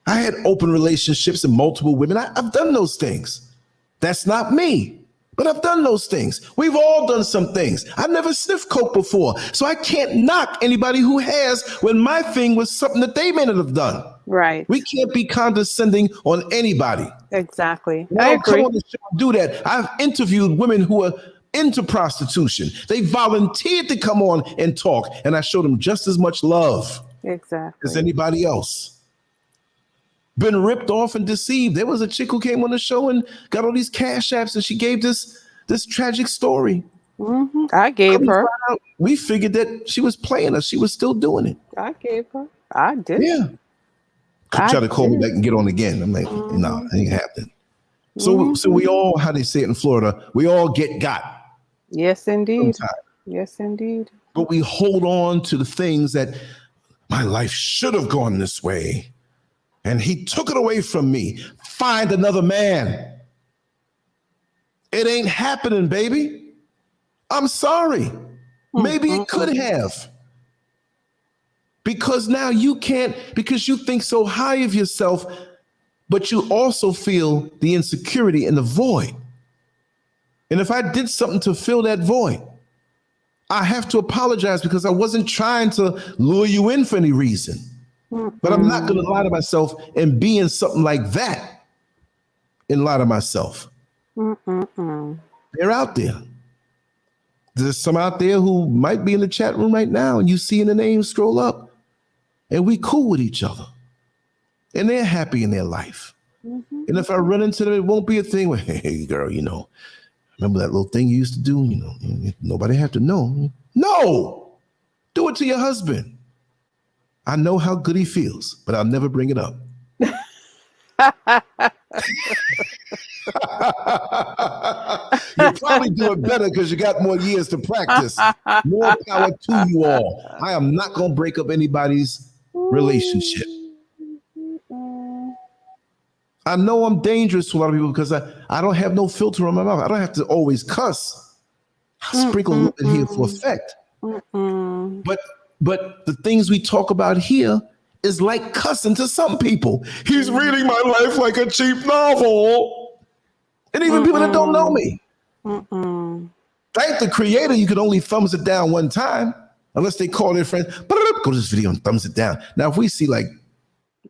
I had open relationships and multiple women. I've done those things. That's not me, but I've done those things. We've all done some things. I've never sniffed coke before, so I can't knock anybody who has when my thing was something that they may not have done. Right. We can't be condescending on anybody. Exactly. I agree. Come on the show and do that. I've interviewed women who are into prostitution. They volunteered to come on and talk, and I showed them just as much love as anybody else. Been ripped off and deceived. There was a chick who came on the show and got all these cash apps, and she gave this tragic story. I gave her. We figured that she was playing us. She was still doing it. I gave her. I did. Yeah. Try to call me back and get on again. I'm like, no, it ain't happening. So we all, how they say it in Florida, we all get got. Yes, indeed. Sometimes. Yes, indeed. But we hold on to the things that my life should have gone this way. And he took it away from me. Find another man. It ain't happening, baby. I'm sorry. Maybe it could have. Because now you can't, because you think so high of yourself, but you also feel the insecurity and the void. And if I did something to fill that void, I have to apologize because I wasn't trying to lure you in for any reason. But I'm not going to lie to myself and be in something like that and lie to myself. They're out there. There's some out there who might be in the chat room right now and you see in the name scroll up and we cool with each other and they're happy in their life. And if I run into them, it won't be a thing where, hey, girl, remember that little thing you used to do? Nobody have to know. No, do it to your husband. I know how good he feels, but I'll never bring it up. You probably do it better because you got more years to practice. More power to you all. I am not going to break up anybody's relationship. I know I'm dangerous to a lot of people because I don't have no filter on my mouth. I don't have to always cuss. I sprinkle a little bit here for effect. But the things we talk about here is like cussing to some people. He's reading my life like a cheap novel. And even people that don't know me. Thank the creator, you could only thumbs it down one time, unless they call their friend, go to this video and thumbs it down. Now, if we see like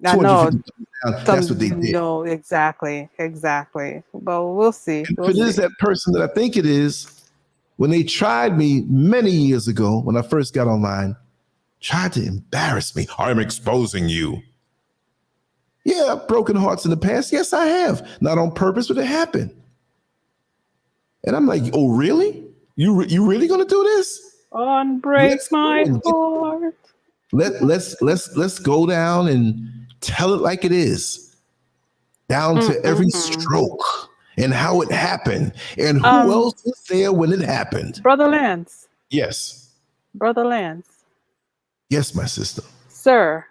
250 down, that's what they did. No, exactly. But we'll see. If it is that person that I think it is, when they tried me many years ago, when I first got online, tried to embarrass me. I'm exposing you. Yeah, I've broken hearts in the past. Yes, I have. Not on purpose, but it happened. And I'm like, oh, really? You really gonna do this? Unbreak my heart. Let's go down and tell it like it is. Down to every stroke and how it happened and who else was there when it happened. Brother Lance. Yes. Brother Lance. Yes, my sister. Sir.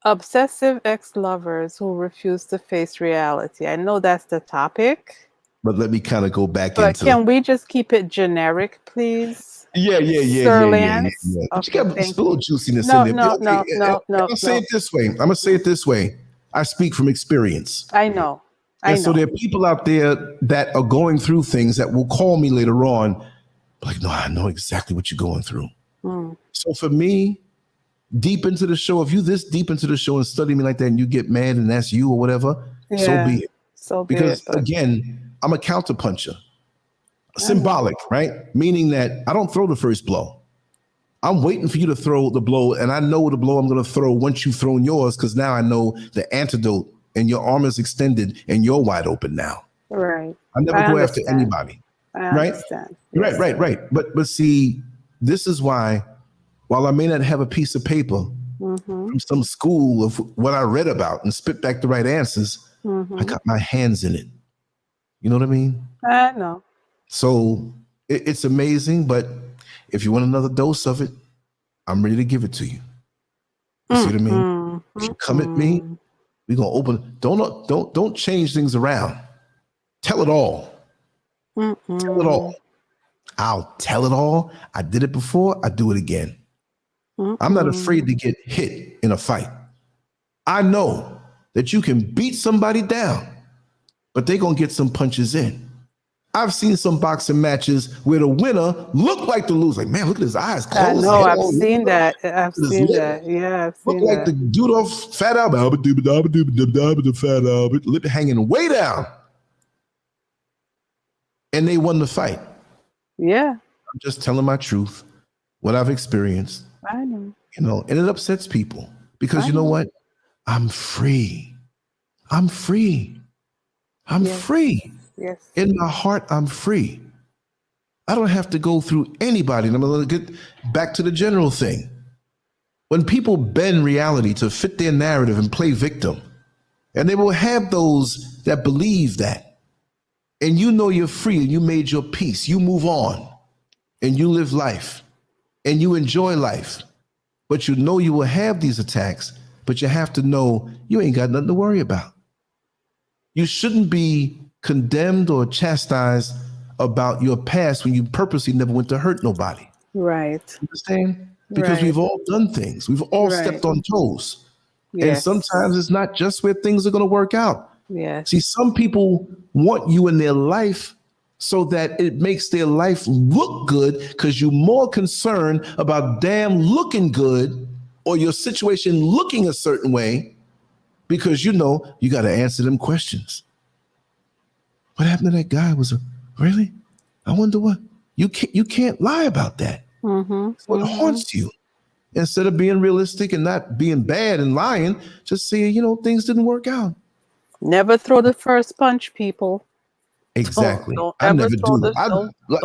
Obsessive ex-lovers who refuse to face reality. I know that's the topic. But let me kind of go back but into. Can we just keep it generic, please? Yeah. Sir Lance. Okay, but you got a little juiciness no, in there. No. I'll say it this way. I'm going to say it this way. I speak from experience. I know. I And so know. there are people out there that are going through things that will call me later on, like, no, I know exactly what you're going through. So for me, deep into the show, if you this deep into the show and study me like that and you get mad and that's you or whatever, so be it. So be Because it. But again, I'm a counterpuncher. Symbolic, right? Meaning that I don't throw the first blow. I'm waiting for you to throw the blow, and I know the blow I'm going to throw once you've thrown yours, because now I know the antidote, and your arm is extended, and you're wide open now. right. I never go after anybody. I Right? understand. Yes. Right. But see, this is why, while I may not have a piece of paper from some school of what I read about and spit back the right answers, I got my hands in it. You know what I mean? I know. So it's amazing, but if you want another dose of it, I'm ready to give it to you. You see what I mean? If you come at me, we're gonna open. Don't change things around. Tell it all. Tell it all. I'll tell it all. I did it before. I do it again. I'm not afraid to get hit in a fight. I know that you can beat somebody down, but they're gonna get some punches in. I've seen some boxing matches where the winner looked like the loser. Like, man, look at his eyes closed. No, I've seen that. I've seen that. Yeah, I've seen that. Look like the dude off Fat Albert, Fat Albert, lip hanging way down. And they won the fight. Yeah. I'm just telling my truth, what I've experienced. I know. You know, and it upsets people because you know what? I'm free. I'm free. I'm free. Yes. In my heart, I'm free. I don't have to go through anybody. And I'm going to get back to the general thing. When people bend reality to fit their narrative and play victim, and they will have those that believe that, and you know you're free and you made your peace, you move on and you live life and you enjoy life, but you know you will have these attacks, but you have to know you ain't got nothing to worry about. You shouldn't be condemned or chastised about your past when you purposely never went to hurt nobody. Right. Understand? Because we've all done things. We've all stepped on toes. And sometimes it's not just where things are going to work out. See, some people want you in their life so that it makes their life look good because you're more concerned about damn looking good or your situation looking a certain way because you know you got to answer them questions. What happened to that guy? Really? I wonder what. You can't lie about that. So it haunts you. Instead of being realistic and not being bad and lying, just say, you know, things didn't work out. Never throw the first punch, people. Exactly. Don't I never do.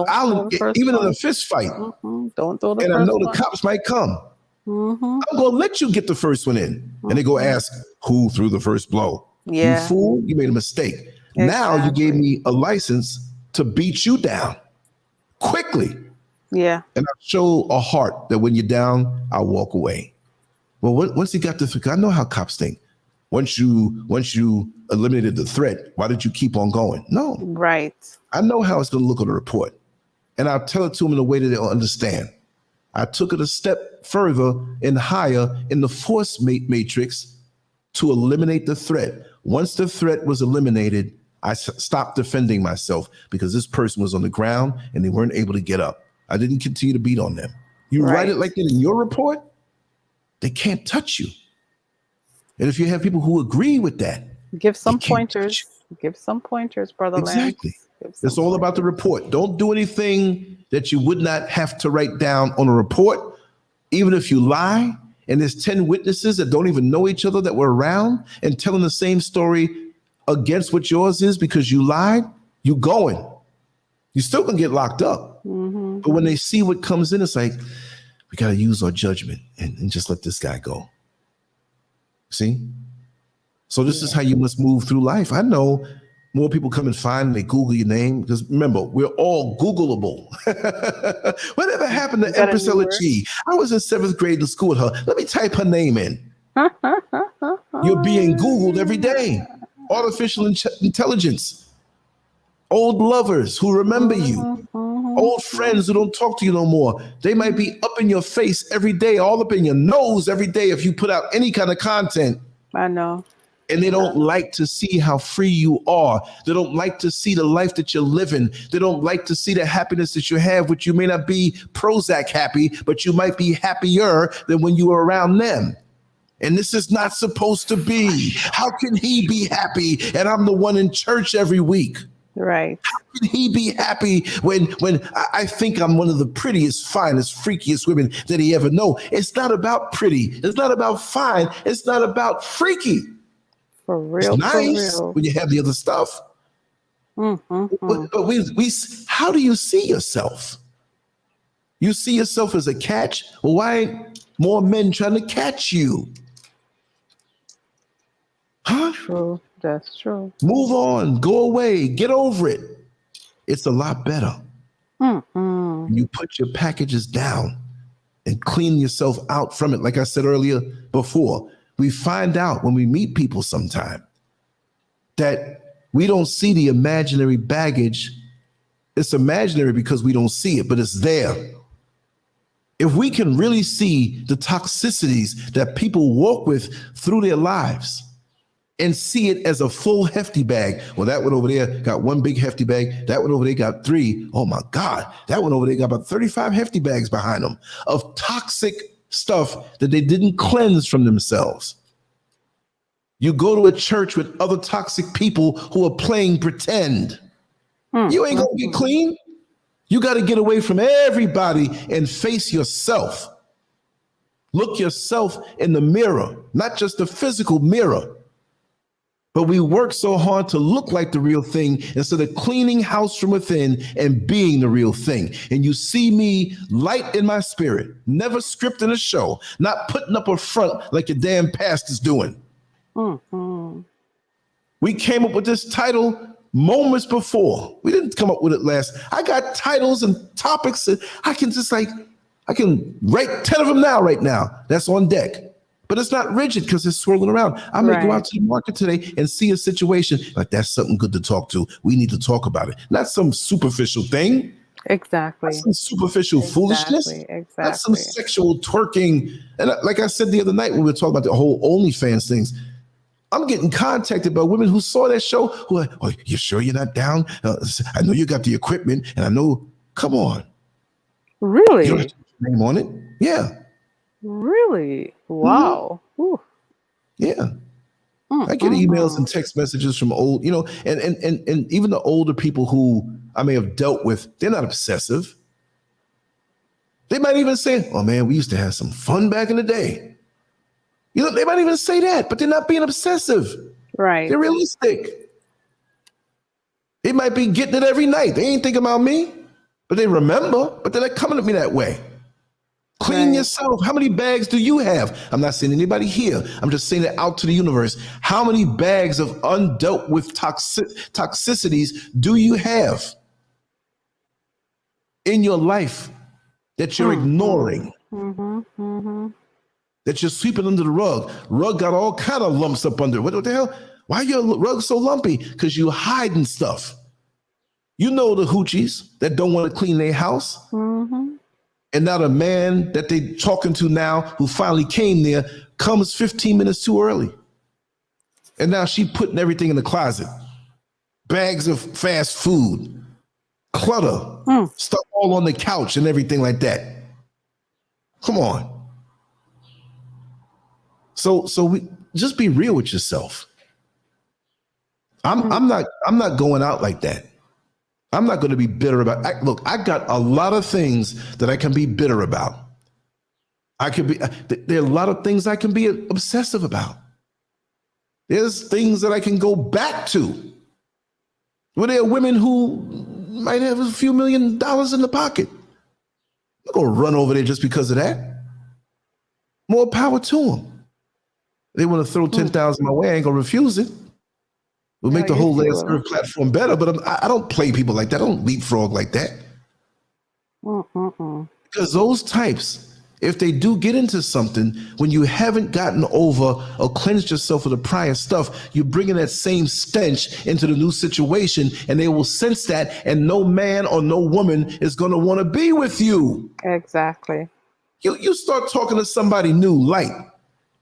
I'll even in a fist fight. Don't throw the first and I know punch. the cops might come. I'm going to let you get the first one in. And they go ask who threw the first blow. You fool, you made a mistake. Now you gave me a license to beat you down quickly. And I show a heart that when you're down, I'll walk away. Well, once he got the, I know how cops think. Once you eliminated the threat, why did you keep on going? No. Right. I know how it's going to look on the report. And I'll tell it to them in a way that they'll understand. I took it a step further and higher in the force matrix to eliminate the threat. Once the threat was eliminated, I stopped defending myself because this person was on the ground and they weren't able to get up. I didn't continue to beat on them. You write it like that in your report, they can't touch you. And if you have people who agree with that, give some pointers. Give some pointers, Brother Lance. Exactly. It's all about the report. Don't do anything that you would not have to write down on a report. Even if you lie and there's 10 witnesses that don't even know each other that were around and telling the same story against what yours is because you lied, you going. You still gonna get locked up. But when they see what comes in, it's like, we got to use our judgment and just let this guy go. See? So this is how you must move through life. I know more people come and find and they Google your name because remember, we're all Googleable. Whatever happened to Empress Ella G? I was in 7th grade in school with her. Let me type her name in. You're being Googled every day. Artificial intelligence. Old lovers who remember you. Old friends who don't talk to you no more. They might be up in your face every day, all up in your nose every day if you put out any kind of content. I know. And they don't like to see how free you are. They don't like to see the life that you're living. They don't like to see the happiness that you have, which you may not be Prozac happy, but you might be happier than when you were around them. And this is not supposed to be. How can he be happy and I'm the one in church every week? Right. How can he be happy when I think I'm one of the prettiest, finest, freakiest women that he ever know? It's not about pretty. It's not about fine. It's not about freaky. For real, it's nice for real. when you have the other stuff. But we how do you see yourself? You see yourself as a catch? Well, why ain't more men trying to catch you? Huh? True. That's true. Move on. Go away. Get over it. It's a lot better. You put your packages down and clean yourself out from it. Like I said earlier before, we find out when we meet people sometime that we don't see the imaginary baggage. It's imaginary because we don't see it, but it's there. If we can really see the toxicities that people walk with through their lives and see it as a full hefty bag. Well, that one over there got one big hefty bag. That one over there got 3. Oh my God. That one over there got about 35 hefty bags behind them of toxic stuff that they didn't cleanse from themselves. You go to a church with other toxic people who are playing pretend. You ain't gonna get clean. You got to get away from everybody and face yourself. Look yourself in the mirror, not just the physical mirror. But we work so hard to look like the real thing instead of cleaning house from within and being the real thing. And you see me light in my spirit, never scripting a show, not putting up a front like your damn pastor's doing. We came up with this title moments before. We didn't come up with it last. I got titles and topics that I can write 10 of them right now. That's on deck. But it's not rigid because it's swirling around. I may go out to the market today and see a situation like that's something good to talk to. We need to talk about it. Not some superficial thing. Exactly. Not some superficial foolishness. Exactly. Not some sexual twerking. And like I said the other night when we were talking about the whole OnlyFans things, I'm getting contacted by women who saw that show who are like, oh, you sure you're not down? I know you got the equipment and I know, come on. Really? You don't have to put your name on it. Yeah. Really? Wow. Yeah. I get emails and text messages from old, and even the older people who I may have dealt with, they're not obsessive. They might even say, oh man, we used to have some fun back in the day. They might even say that, but they're not being obsessive. Right. They're realistic. They might be getting it every night. They ain't thinking about me, but they remember, but they're not coming at me that way. Clean yourself. How many bags do you have? I'm not saying anybody here. I'm just saying it out to the universe. How many bags of undealt with toxicities do you have in your life that you're ignoring? That you're sweeping under the rug. Rug got all kind of lumps up under it. What the hell? Why are your rug so lumpy? Because you hiding stuff. You know the hoochies that don't want to clean their house. And now the man that they talking to now who finally came there comes 15 minutes too early. And now she putting everything in the closet. Bags of fast food, clutter, stuff all on the couch and everything like that. Come on. So we just be real with yourself. I'm not going out like that. I'm not going to be bitter about. Look, I got a lot of things that I can be bitter about. There are a lot of things I can be obsessive about. There's things that I can go back to. Where there are women who might have a few $1 million in the pocket. I'm not going to run over there just because of that. More power to them. They want to throw 10,000 my way. I ain't going to refuse it. We'll make the whole LanceScurv platform better, but I don't play people like that. I don't leapfrog like that. Because those types, if they do get into something, when you haven't gotten over or cleansed yourself of the prior stuff, you're bringing that same stench into the new situation, and they will sense that, and no man or no woman is going to want to be with you. Exactly. You start talking to somebody new, light,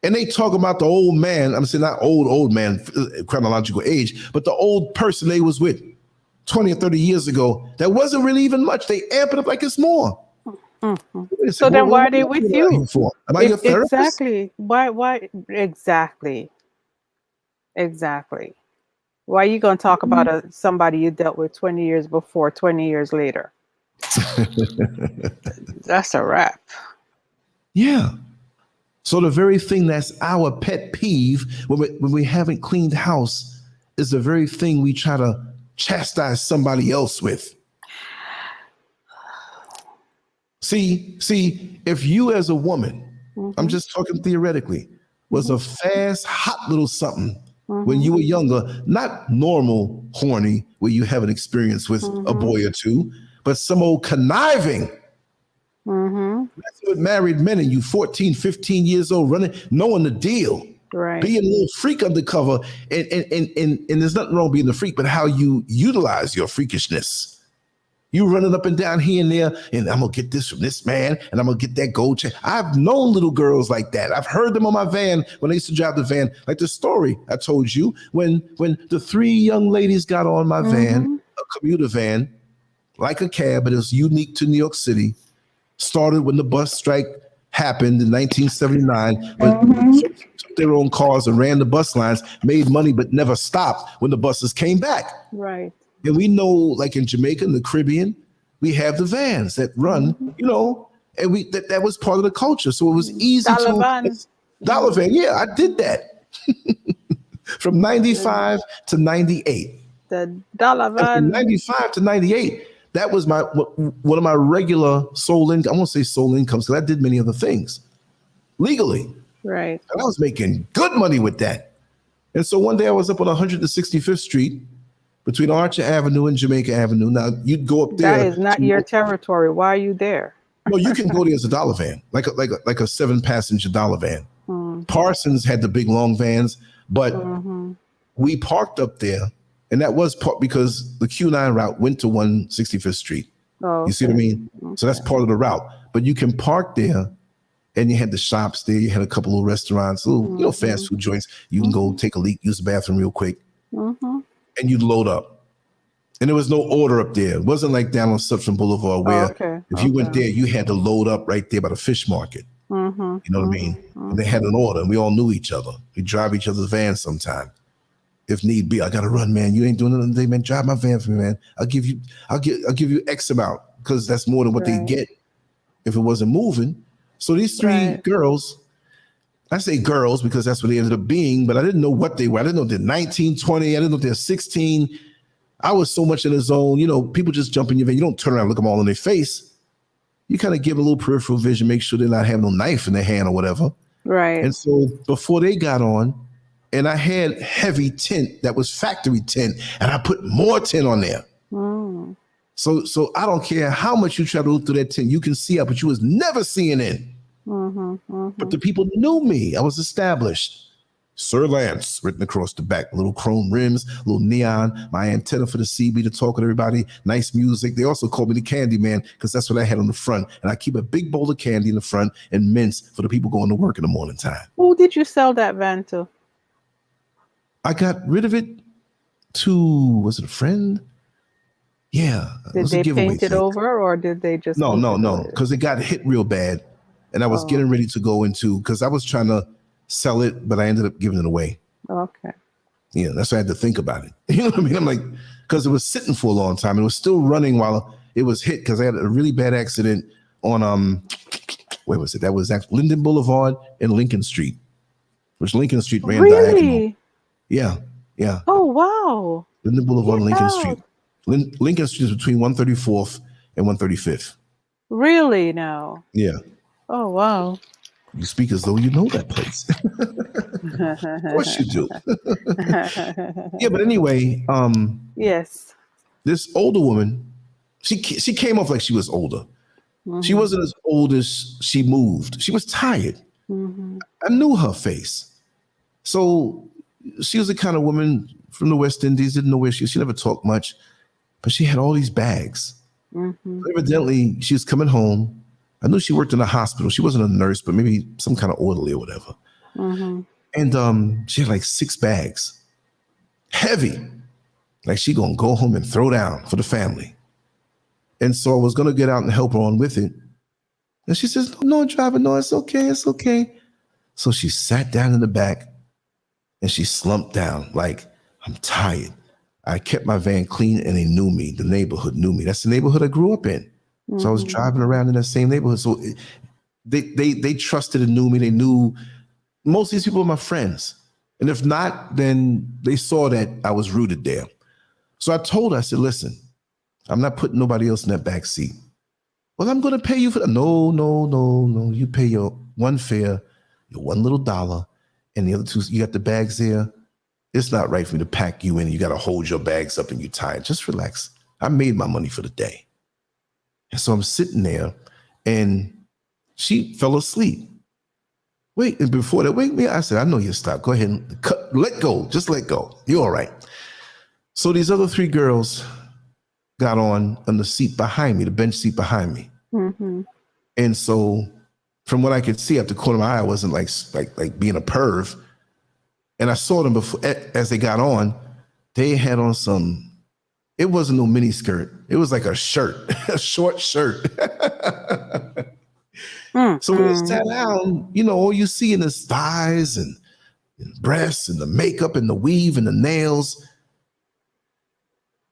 And they talk about the old man. I'm saying not old man, chronological age, but the old person they was with 20 or 30 years ago. That wasn't really even much. They amp it up like it's more. Mm-hmm. So then why are they with you? Am I your therapist? Exactly. Why? Exactly. Why are you going to talk about somebody you dealt with 20 years before, 20 years later? That's a wrap. Yeah. So the very thing that's our pet peeve when we haven't cleaned house is the very thing we try to chastise somebody else with. See, if you as a woman, I'm just talking theoretically, was a fast, hot little something when you were younger, not normal horny where you have an experience with a boy or two, but some old conniving. That's what married men and you 14, 15 years old running, knowing the deal. Right. Being a little freak undercover. And there's nothing wrong being a freak, but how you utilize your freakishness. You running up and down here and there, and I'm gonna get this from this man, and I'm gonna get that gold chain. I've known little girls like that. I've heard them on my van when I used to drive the van, like the story I told you when the 3 young ladies got on my van, a commuter van, like a cab, but it was unique to New York City. Started when the bus strike happened in 1979, but took their own cars and ran the bus lines, made money, but never stopped when the buses came back. Right. And we know, like in Jamaica and the Caribbean, we have the vans that run, and that was part of the culture. So it was easy Dollar van. Yeah, I did that from 95 to 98. The dollar van. From 95 to 98. That was one of my regular soul income. I won't say soul incomes because I did many other things legally. Right. And I was making good money with that. And so one day I was up on 165th Street between Archer Avenue and Jamaica Avenue. Now you'd go up there. That is not your territory. Why are you there? No, you can go there as a dollar van, like a 7-passenger dollar van. Parsons had the big long vans, but we parked up there. And that was part because the Q9 route went to 165th Street. Oh, you see what I mean? Okay. So that's part of the route. But you can park there, and you had the shops there. You had a couple of restaurants, little fast food joints. You can go take a leak, use the bathroom real quick, and you'd load up. And there was no order up there. It wasn't like down on Sutphin Boulevard where if you went there, you had to load up right there by the fish market. You know what I mean? And they had an order, and we all knew each other. We'd drive each other's vans sometime. If need be, I gotta run, man. You ain't doing nothing today, man. Drive my van for me, man. I'll give you X amount because that's more than what they get if it wasn't moving. So these 3 girls, I say girls because that's what they ended up being, but I didn't know what they were. I didn't know they're 19, 20. I didn't know they're 16. I was so much in the zone. People just jump in your van. You don't turn around and look them all in their face. You kind of give a little peripheral vision, make sure they're not having no knife in their hand or whatever. Right. And so before they got on, and I had heavy tint that was factory tint, and I put more tint on there. So I don't care how much you try to look through that tint, you can see out, but you was never seeing in. But the people knew me. I was established. Sir Lance written across the back, little chrome rims, little neon, my antenna for the CB to talk with everybody, nice music. They also called me the Candy Man because that's what I had on the front. And I keep a big bowl of candy in the front and mints for the people going to work in the morning time. Who did you sell that van to? I got rid of it to, was it a friend? Yeah. Did they paint it over or did they just? No. Because it got hit real bad. And I was getting ready to go into, because I was trying to sell it, but I ended up giving it away. Okay. Yeah, that's why I had to think about it. You know what I mean? I'm like, because it was sitting for a long time. It was still running while it was hit because I had a really bad accident on, where was it? That was actually Linden Boulevard and Lincoln Street, which Lincoln Street ran diagonal. Yeah. Oh, wow. Linden Boulevard and Lincoln Street. Lincoln Street is between 134th and 135th. Really now? Yeah. Oh, wow. You speak as though you know that place. Of course you do. Yeah, but anyway, yes. This older woman, she came off like she was older. She wasn't as old as she moved. She was tired. I knew her face. So she was the kind of woman from the West Indies, didn't know where she never talked much, but she had all these bags. Evidently, she was coming home. I knew she worked in a hospital. She wasn't a nurse, but maybe some kind of orderly or whatever. And she had like 6 bags, heavy. Like she gonna go home and throw down for the family. And so I was gonna get out and help her on with it. And she says, no, driver, no, it's okay, it's okay. So she sat down in the back and she slumped down like, I'm tired. I kept my van clean and they knew me. The neighborhood knew me. That's the neighborhood I grew up in. So I was driving around in that same neighborhood. So they trusted and knew me. They knew most of these people are my friends. And if not, then they saw that I was rooted there. So I told her, I said, listen, I'm not putting nobody else in that back seat. Well, I'm going to pay you for that. No. You pay your one fare, your one little dollar, and the other 2, you got the bags there. It's not right for me to pack you in. You got to hold your bags up and you're tired. Just relax. I made my money for the day. And so I'm sitting there and she fell asleep. Wait, and before that, wake me up. I said, I know you stopped. Go ahead and let go. Just let go. You're all right. So these other 3 girls got on the seat behind me, the bench seat behind me. And so from what I could see up the corner of my eye, I wasn't like being a perv. And I saw them before, as they got on, they had on it wasn't no mini skirt. It was like a shirt, a short shirt. So when they sat down, all you see in the thighs and breasts and the makeup and the weave and the nails.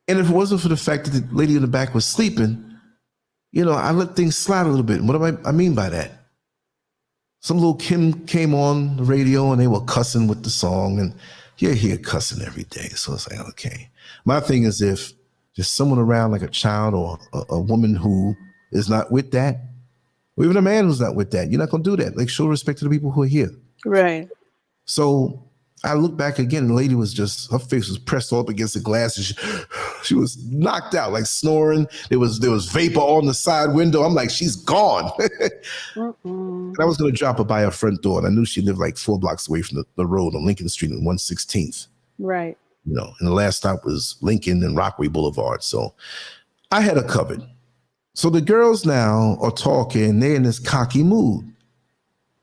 And if it wasn't for the fact that the lady in the back was sleeping, I let things slide a little bit. What do I mean by that? Some little Kim came on the radio and they were cussing with the song, and you're here cussing every day. So it's like, okay. My thing is, if there's someone around like a child or a woman who is not with that, or even a man who's not with that, you're not going to do that. Like, show respect to the people who are here. Right. So I look back again, and the lady was her face was pressed all up against the glass, and she was knocked out, like snoring. There was vapor on the side window. I'm like, she's gone. And I was going to drop her by her front door, and I knew she lived like 4 blocks away from the road on Lincoln Street and 116th. Right. And the last stop was Lincoln and Rockaway Boulevard. So I had her covered. So the girls now are talking. They're in this cocky mood.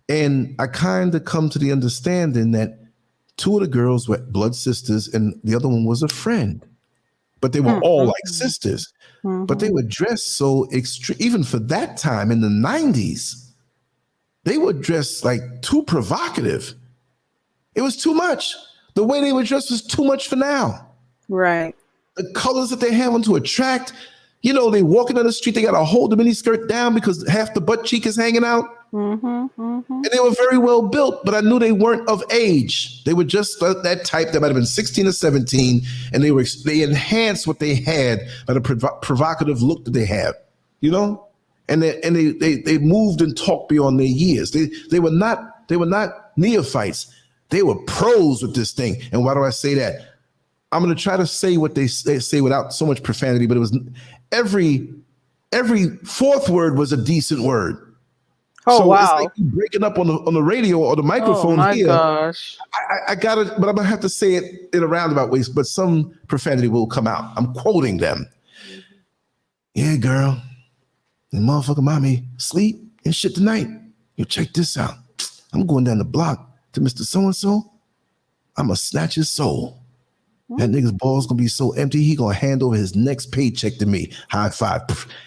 And I kind of come to the understanding that 2 of the girls were blood sisters and the other one was a friend. But they were all like sisters. But they were dressed so extreme. Even for that time in the 90s, they were dressed like too provocative. It was too much. The way they were dressed was too much for now. Right. The colors that they have on to attract. They walking down the street, they got to hold the mini skirt down because half the butt cheek is hanging out. And they were very well built, but I knew they weren't of age. They were just that type that might have been 16 or 17, and they enhanced what they had by the provocative look that they have, and they moved and talked beyond their years. They were not neophytes. They were pros with this thing. And why do I say that? I'm going to try to say what they say without so much profanity, but it was every 4th word was a decent word. Oh, so wow. It's like you breaking up on the radio or the microphone here. Oh, my gosh. I got it, but I'm going to have to say it in a roundabout way, but some profanity will come out. I'm quoting them. Yeah, girl. The motherfucker mommy sleep and shit tonight. You check this out. I'm going down the block to Mr. So-and-so. I'm going to snatch his soul. That nigga's balls going to be so empty, he going to hand over his next paycheck to me. High five.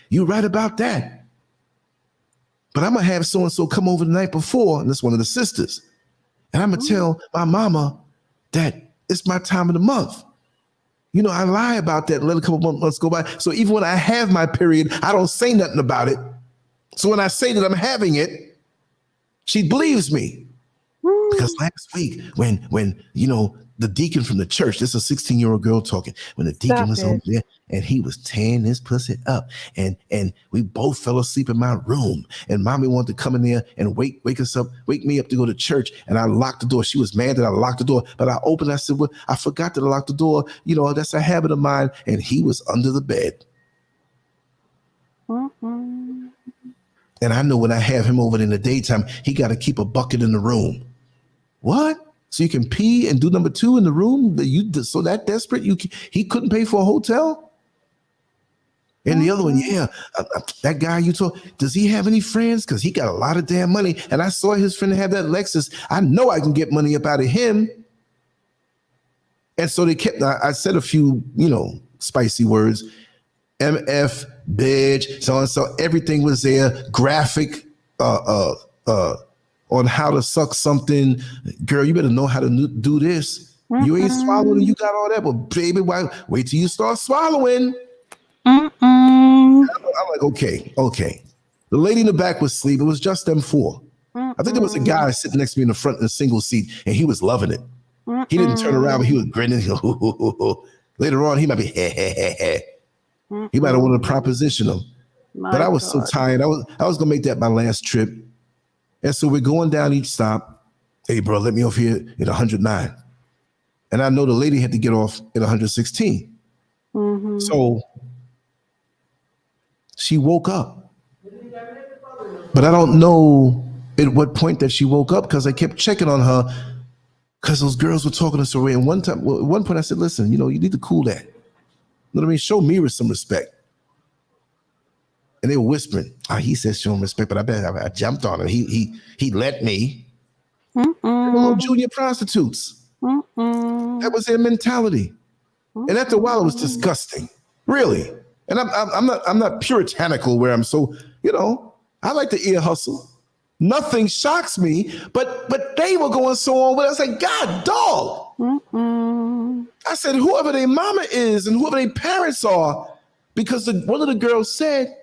You right about that. But I'm going to have so-and-so come over the night before, and that's one of the sisters. And I'm going to tell my mama that it's my time of the month. I lie about that and let a couple months go by. So even when I have my period, I don't say nothing about it. So when I say that I'm having it, she believes me. Because last week, when the deacon from the church, this is a 16-year-old girl talking, when the deacon was over there and he was tearing his pussy up, and we both fell asleep in my room, and mommy wanted to come in there and wake me up to go to church, and I locked the door. She was mad that I locked the door, but I opened. I said, well, I forgot that I locked the door. That's a habit of mine. And he was under the bed. And I know when I have him over in the daytime, he got to keep a bucket in the room. What? So you can pee and do number 2 in the room? So that desperate? He couldn't pay for a hotel? And the other one, that guy you told, does he have any friends? Because he got a lot of damn money. And I saw his friend have that Lexus. I know I can get money up out of him. And so they kept, I said a few, spicy words. MF, bitch, so everything was there. Graphic on how to suck something. Girl, you better know how to do this. You ain't swallowing, you got all that. But baby, wait till you start swallowing. I'm like, okay. The lady in the back was asleep. It was just them four. I think there was a guy sitting next to me in the front in a single seat, and he was loving it. He didn't turn around, but he was grinning. Later on, he might be, he might have wanted to proposition him. But I was so tired. I was gonna make that my last trip. And so we're going down each stop. Hey, bro, let me off here at 109. And I know the lady had to get off at 116. So she woke up. But I don't know at what point that she woke up because I kept checking on her because those girls were talking to us away. And at one point I said, listen, you need to cool that. You know what I mean? Show me some respect. And they were whispering, he says show him respect, but I jumped on him. He let me. Little junior prostitutes. That was their mentality. And after a while, it was disgusting, really. And I'm not puritanical where I'm so, I like to ear hustle. Nothing shocks me, but they were going so on with it. I was like, God, dog. I said, whoever their mama is and whoever their parents are, because one of the girls said,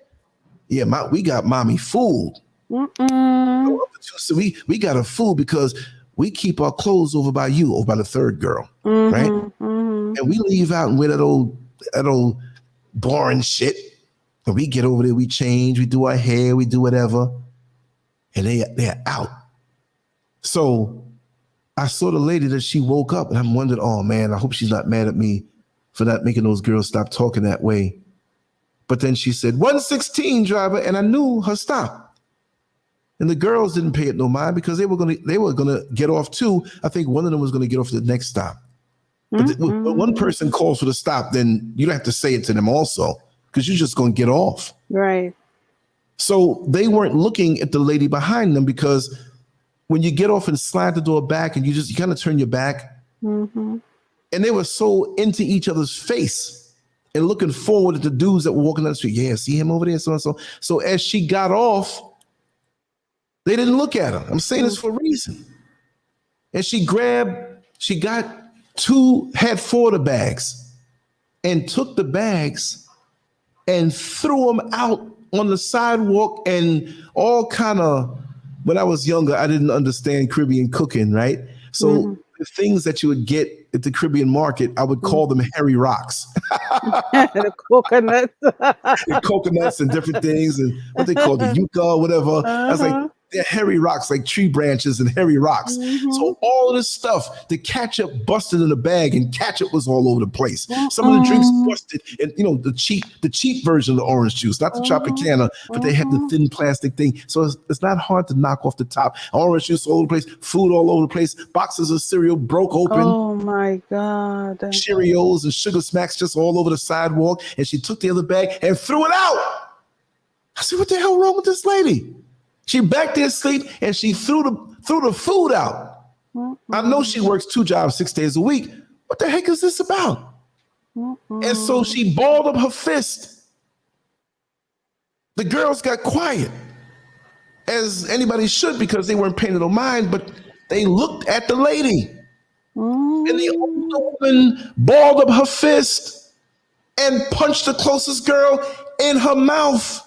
we got mommy fooled. So we got her fooled because we keep our clothes over by the third girl, right? And we leave out and wear that old boring shit. And we get over there, we change, we do our hair, we do whatever. And they're out. So I saw the lady that she woke up and I'm wondering, oh man, I hope she's not mad at me for not making those girls stop talking that way. But then she said, 116 driver, and I knew her stop. And the girls didn't pay it no mind because they were gonna get off too. I think one of them was gonna get off at the next stop. But when one person calls for the stop, then you don't have to say it to them also because you're just gonna get off. Right. So they weren't looking at the lady behind them because when you get off and slide the door back and you kind of turn your back, and they were so into each other's face and looking forward at the dudes that were walking down the street. Yeah, see him over there, so and so. So as she got off, they didn't look at her. I'm saying this for a reason. And she had 4 of the bags and took the bags and threw them out on the sidewalk and all kind of, when I was younger, I didn't understand Caribbean cooking, right? So the things that you would get at the Caribbean market, I would call them hairy rocks. The coconuts. The coconuts and different things and what they call the yucca, whatever. I was like, they're hairy rocks, like tree branches and hairy rocks. So all of this stuff, the ketchup busted in the bag and ketchup was all over the place. Some of the drinks busted and the cheap version of the orange juice, not the Tropicana, but they had the thin plastic thing. So it's not hard to knock off the top. Orange juice all over the place, food all over the place, boxes of cereal broke open. Oh my God. Cheerios and Sugar Smacks just all over the sidewalk. And she took the other bag and threw it out. I said, what the hell wrong with this lady? She back there asleep and she threw the food out. I know she works 2 jobs 6 days a week. What the heck is this about? And so she balled up her fist. The girls got quiet, as anybody should, because they weren't paying no mind, but they looked at the lady. And the woman balled up her fist and punched the closest girl in her mouth.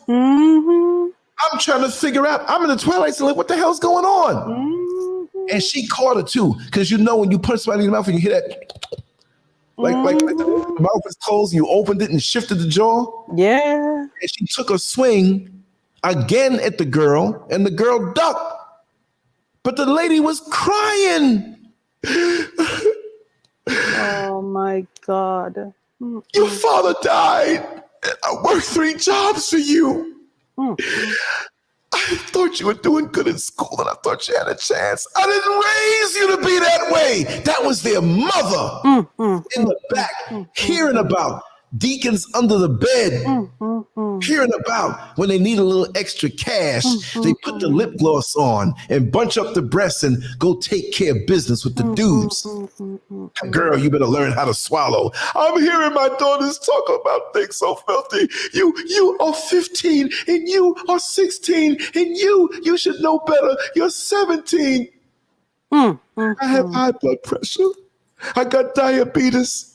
I'm trying to figure out, I'm in the twilight zone, like, what the hell's going on? And she caught it too, because when you punch somebody in the mouth and you hear that, like the mouth is closed, and you opened it and shifted the jaw. Yeah. And she took a swing again at the girl, and the girl ducked. But the lady was crying. Oh my God. Your father died. And I worked 3 jobs for you. I thought you were doing good in school and I thought you had a chance. I didn't raise you to be that way. That was their mother in the back hearing about deacons under the bed, peering about when they need a little extra cash. They put the lip gloss on and bunch up the breasts and go take care of business with the dudes. Girl, you better learn how to swallow. I'm hearing my daughters talk about things so filthy. You are 15 and you are 16 and you should know better. You're 17. I have high blood pressure. I got diabetes.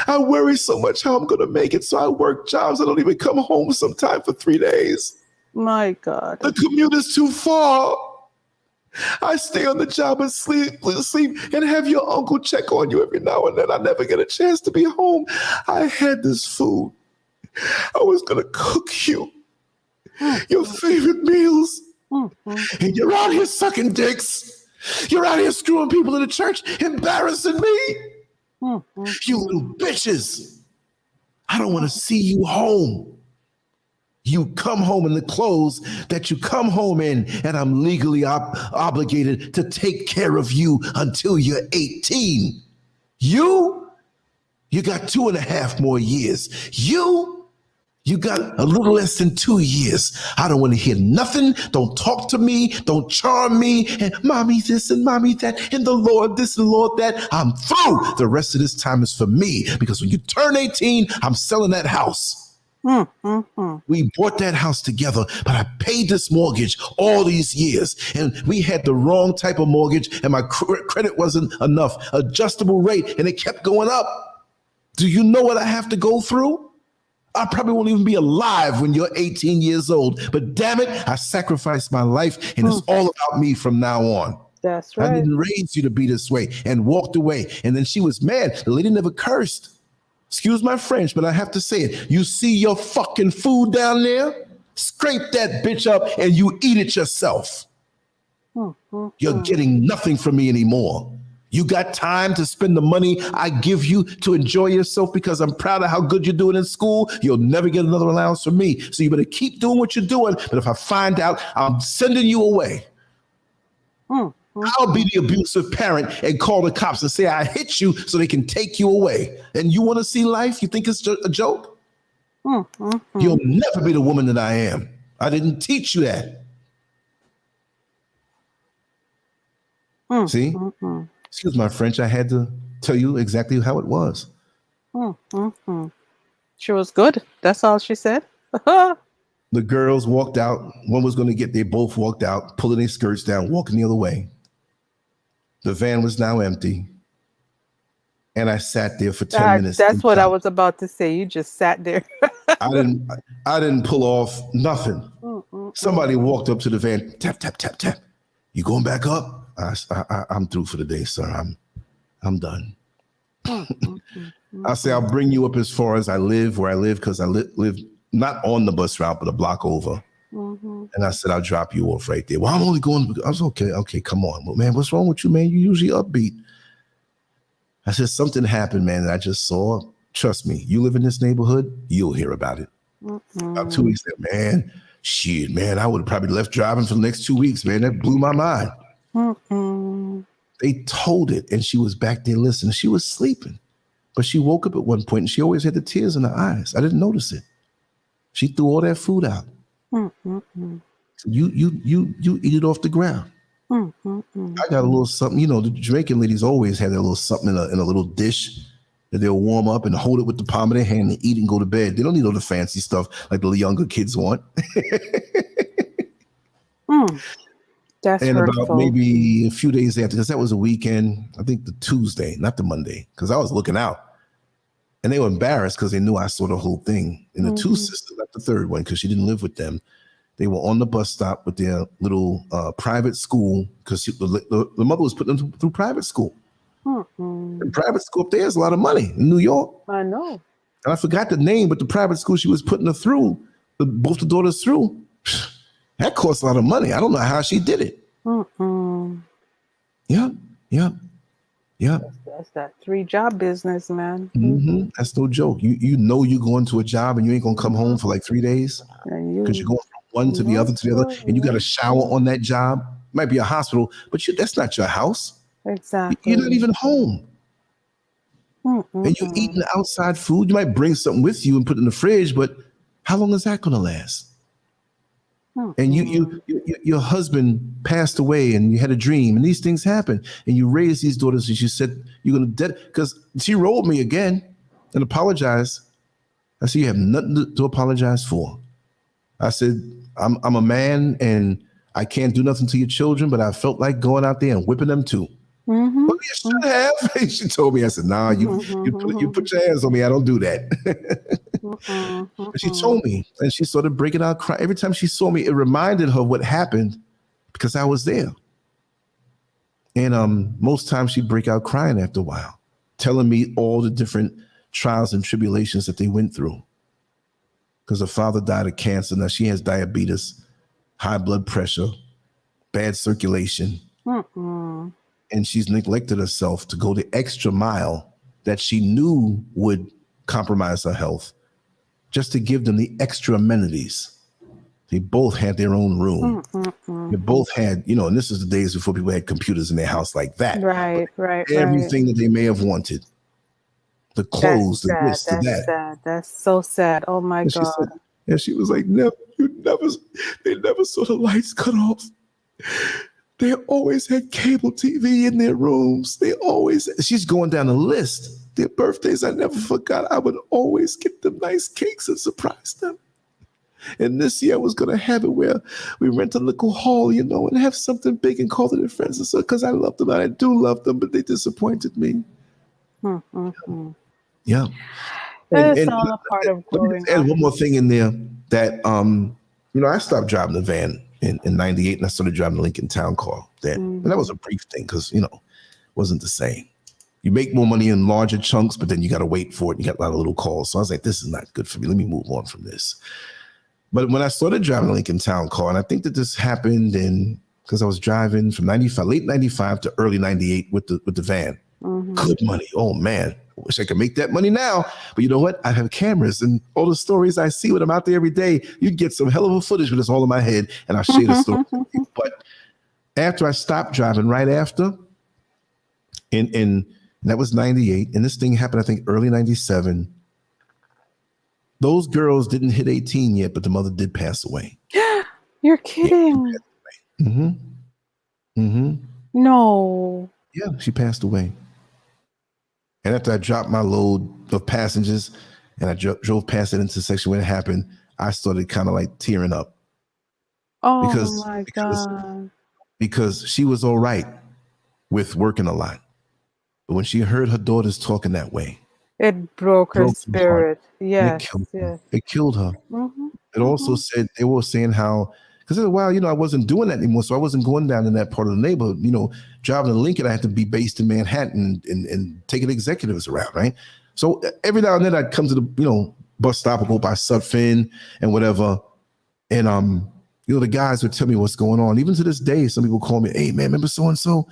I worry so much how I'm going to make it, so I work jobs. I don't even come home sometime for 3 days. My God. The commute is too far. I stay on the job and sleep and have your uncle check on you every now and then. I never get a chance to be home. I had this food. I was going to cook you your favorite meals. And you're out here sucking dicks. You're out here screwing people in the church, embarrassing me. You little bitches. I don't want to see you home. You come home in the clothes that you come home in, and I'm legally obligated to take care of you until you're 18. You got 2.5 more years. You got a little less than 2 years. I don't want to hear nothing. Don't talk to me. Don't charm me. And mommy this and mommy that and the Lord this and the Lord that. I'm through. The rest of this time is for me, because when you turn 18, I'm selling that house. We bought that house together, but I paid this mortgage all these years, and we had the wrong type of mortgage, and my credit wasn't enough. Adjustable rate, and it kept going up. Do you know what I have to go through? I probably won't even be alive when you're 18 years old. But damn it, I sacrificed my life, and it's all about me from now on. That's right. I didn't raise you to be this way, and walked away. And then she was mad. The lady never cursed. Excuse my French, but I have to say it. You see your fucking food down there? Scrape that bitch up and you eat it yourself. You're getting nothing from me anymore. You got time to spend the money I give you to enjoy yourself because I'm proud of how good you're doing in school. You'll never get another allowance from me. So you better keep doing what you're doing. But if I find out, I'm sending you away. I'll be the abusive parent and call the cops and say I hit you so they can take you away. And you want to see life? You think it's a joke? You'll never be the woman that I am. I didn't teach you that. See? Excuse my French. I had to tell you exactly how it was. She was good. That's all she said. The girls walked out. One was going to get, they both walked out, pulling their skirts down, walking the other way. The van was now empty. And I sat there for 10 minutes. That's what I was about to say. You just sat there. I didn't pull off nothing. Somebody walked up to the van, tap, tap, tap, tap. You going back up? I'm through for the day, sir. I'm done. I say, I'll bring you up as far as where I live, because I live not on the bus route, but a block over. And I said, I'll drop you off right there. Well, I'm only going, I was okay, come on. Well, man, what's wrong with you, man? You usually upbeat. I said, something happened, man, that I just saw. Trust me, you live in this neighborhood, you'll hear about it. About 2 weeks there, man, shit, man, I would have probably left driving for the next 2 weeks, man. That blew my mind. They told it, and she was back there listening. She was sleeping, but she woke up at one point, and she always had the tears in her eyes. I didn't notice it. She threw all that food out. So you eat it off the ground. I got a little something. You know, the Jamaican ladies always have that little something in a little dish that they'll warm up and hold it with the palm of their hand and eat and go to bed. They don't need all the fancy stuff like the younger kids want. That's and hurtful. About maybe a few days after, because that was a weekend, I think the Tuesday, not the Monday, because I was looking out. And they were embarrassed because they knew I saw the whole thing. And the two sisters, not the third one, because she didn't live with them. They were on the bus stop with their little private school, because the mother was putting them through private school. And private school up there is a lot of money in New York. I know. And I forgot the name, but the private school she was putting her through, both the daughters through, that cost a lot of money. I don't know how she did it. Yeah. That's that 3-job business, man. That's no joke. You know you're going to a job and you ain't gonna come home for like 3 days because you're going from one to the other to the other, and you got to shower on that job. Might be a hospital, but that's not your house. Exactly. You're not even home. And you're eating outside food. You might bring something with you and put it in the fridge, but how long is that going to last? And your husband passed away and you had a dream and these things happen and you raised these daughters and she said you're going to because she rolled me again and apologized. I said, you have nothing to apologize for. I said, I'm a man and I can't do nothing to your children, but I felt like going out there and whipping them too. Well, you should have. And she told me, I said, nah, you put your hands on me. I don't do that. But she told me, and she started breaking out crying. Every time she saw me, it reminded her what happened because I was there. And most times she'd break out crying after a while, telling me all the different trials and tribulations that they went through. Because her father died of cancer. Now she has diabetes, high blood pressure, bad circulation. And she's neglected herself to go the extra mile that she knew would compromise her health, just to give them the extra amenities. They both had their own room. They both had, and this is the days before people had computers in their house like that. Right. Everything that they may have wanted. The clothes, the this, the that. Sad. That's so sad. Oh my God. And she was like, they never saw the lights cut off. They always had cable TV in their rooms. She's going down the list. Their birthdays, I never forgot. I would always get them nice cakes and surprise them. And this year I was going to have it where we rent a little hall, and have something big and call it their friends and stuff because I love them. And I do love them, but they disappointed me. Yeah. That is all a part of growing up. And one more thing in there that, I stopped driving the van in 98 and I started driving the Lincoln Town Car then. And that was a brief thing because, it wasn't the same. You make more money in larger chunks, but then you got to wait for it. You got a lot of little calls. So I was like, this is not good for me. Let me move on from this. But when I started driving the Lincoln Town Car, and I think that this happened because I was driving from late 95 to early 98 with the van. Good money. Oh man, I wish I could make that money now. But you know what? I have cameras and all the stories I see when I'm out there every day. You get some hell of a footage when it's all in my head, and I'll share the story. But after I stopped driving, right after, and that was 98, and this thing happened, I think, early 97. Those girls didn't hit 18 yet, but the mother did pass away. You're kidding. No. Yeah, she passed away. And after I dropped my load of passengers and I drove past that intersection when it happened, I started kind of like tearing up. Oh my God. Because she was all right with working a lot. But when she heard her daughters talking that way, it broke her spirit. Yes. It killed her. It also said, they were saying how, because a while, I wasn't doing that anymore. So I wasn't going down in that part of the neighborhood. Driving to Lincoln, I had to be based in Manhattan and taking executives around, right? So every now and then I'd come to the, bus stop or go by Sutphin and whatever. And, the guys would tell me what's going on. Even to this day, some people call me, hey man, remember so-and-so,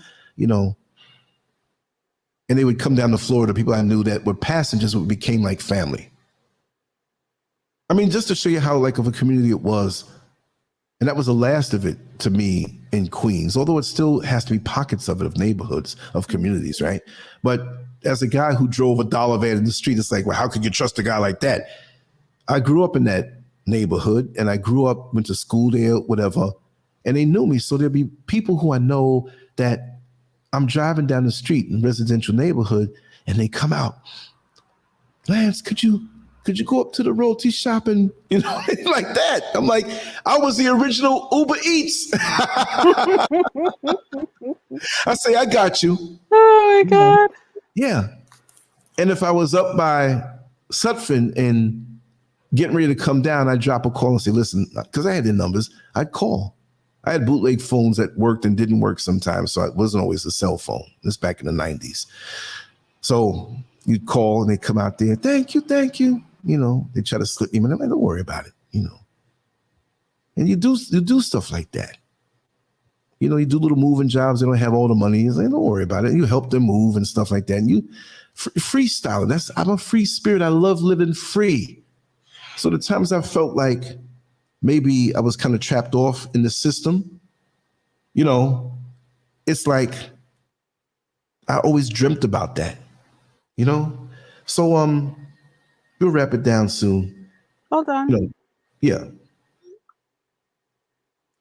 and they would come down to Florida, people I knew that were passengers who became like family. I mean, just to show you how like of a community it was. And that was the last of it to me in Queens, although it still has to be pockets of it, of neighborhoods, of communities, right? But as a guy who drove a dollar van in the street, it's like, well, how could you trust a guy like that? I grew up in that neighborhood and I went to school there, whatever, and they knew me. So there'll be people who I know that I'm driving down the street in a residential neighborhood and they come out, Lance, could you go up to the roti shop and, like that. I'm like, I was the original Uber Eats. I say, I got you. Oh my God. Yeah. And if I was up by Sutphin and getting ready to come down, I'd drop a call and say, listen, because I had their numbers, I'd call. I had bootleg phones that worked and didn't work sometimes, so it wasn't always a cell phone. This back in the 90s. So you'd call and they'd come out there, thank you. They try to slip me, and I'm like, don't worry about it, And you do stuff like that. You do little moving jobs. They don't have all the money. It's like, don't worry about it. You help them move and stuff like that. And you freestyling. I'm a free spirit. I love living free. So the times I felt like maybe I was kind of trapped off in the system, it's like I always dreamt about that. You know? So we'll wrap it down soon. Hold on. You know, yeah.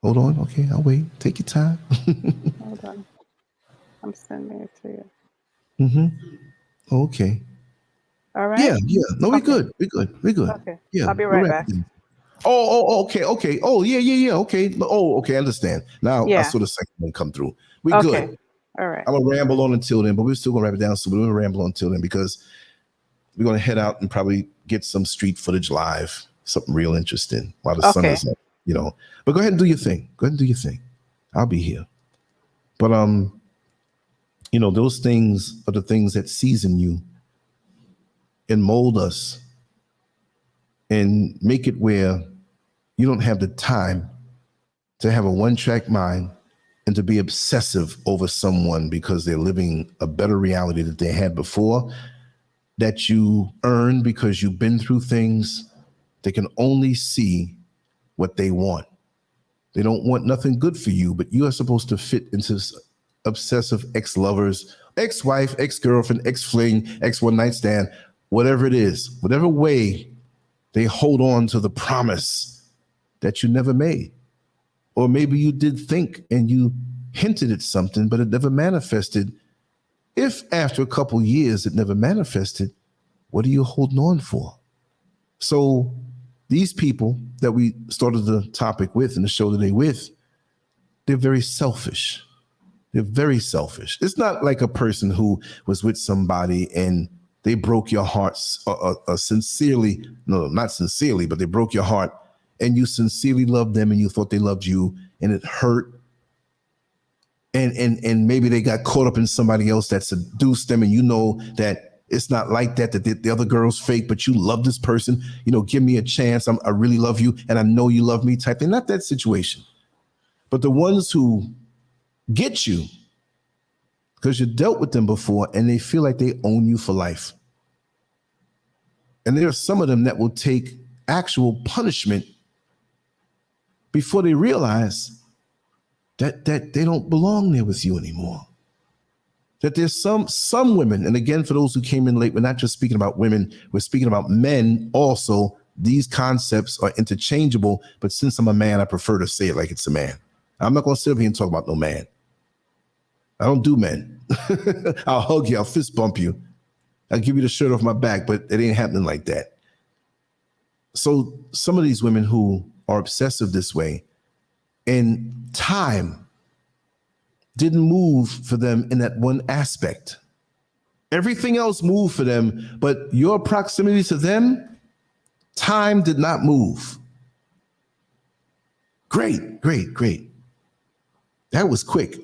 Hold on. Okay, I'll wait. Take your time. Hold on. I'm sending it to you. Mm-hmm. Okay. All right. Yeah. No, we're Okay. good. We're good. Okay. Yeah. I'll be right back. Okay. Oh, yeah. Okay. Oh, okay. I understand. Now I saw the second one come through. We're good. All right. I'm gonna ramble on until then, but we're still gonna wrap it down. So we're gonna ramble on until then because we're gonna head out and probably get some street footage live, something real interesting while the sun is up, you know. But go ahead and do your thing. I'll be here. But you know, those things are the things that season you and mold us and make it where you don't have the time to have a one-track mind and to be obsessive over someone because they're living a better reality that they had before, that you earn because you've been through things. They can only see what they want. They don't want nothing good for you, but you are supposed to fit into obsessive ex-lovers, ex-wife, ex-girlfriend, ex-fling, ex-one-night stand, whatever it is, whatever way they hold on to the promise that you never made. Or maybe you did think and you hinted at something, but it never manifested. If after a couple years it never manifested, what are you holding on for? So these people that we started the topic with and the show today with, they're very selfish. They're very selfish. It's not like a person who was with somebody and they broke your heart sincerely. No, not sincerely, but they broke your heart and you sincerely loved them and you thought they loved you and it hurt. And maybe they got caught up in somebody else that seduced them and you know that it's not like that the other girl's fake, but you love this person. You know, give me a chance. I really love you and I know you love me type thing. Not that situation. But the ones who get you because you dealt with them before and they feel like they own you for life. And there are some of them that will take actual punishment before they realize that they don't belong there with you anymore. That there's some women, and again, for those who came in late, we're not just speaking about women, we're speaking about men also. These concepts are interchangeable, but since I'm a man, I prefer to say it like it's a man. I'm not going to sit up here and talk about no man. I don't do men. I'll hug you, I'll fist bump you, I'll give you the shirt off my back, but it ain't happening like that. So some of these women who are obsessive this way, and time didn't move for them in that one aspect. Everything else moved for them, but your proximity to them, time did not move. Great. That was quick.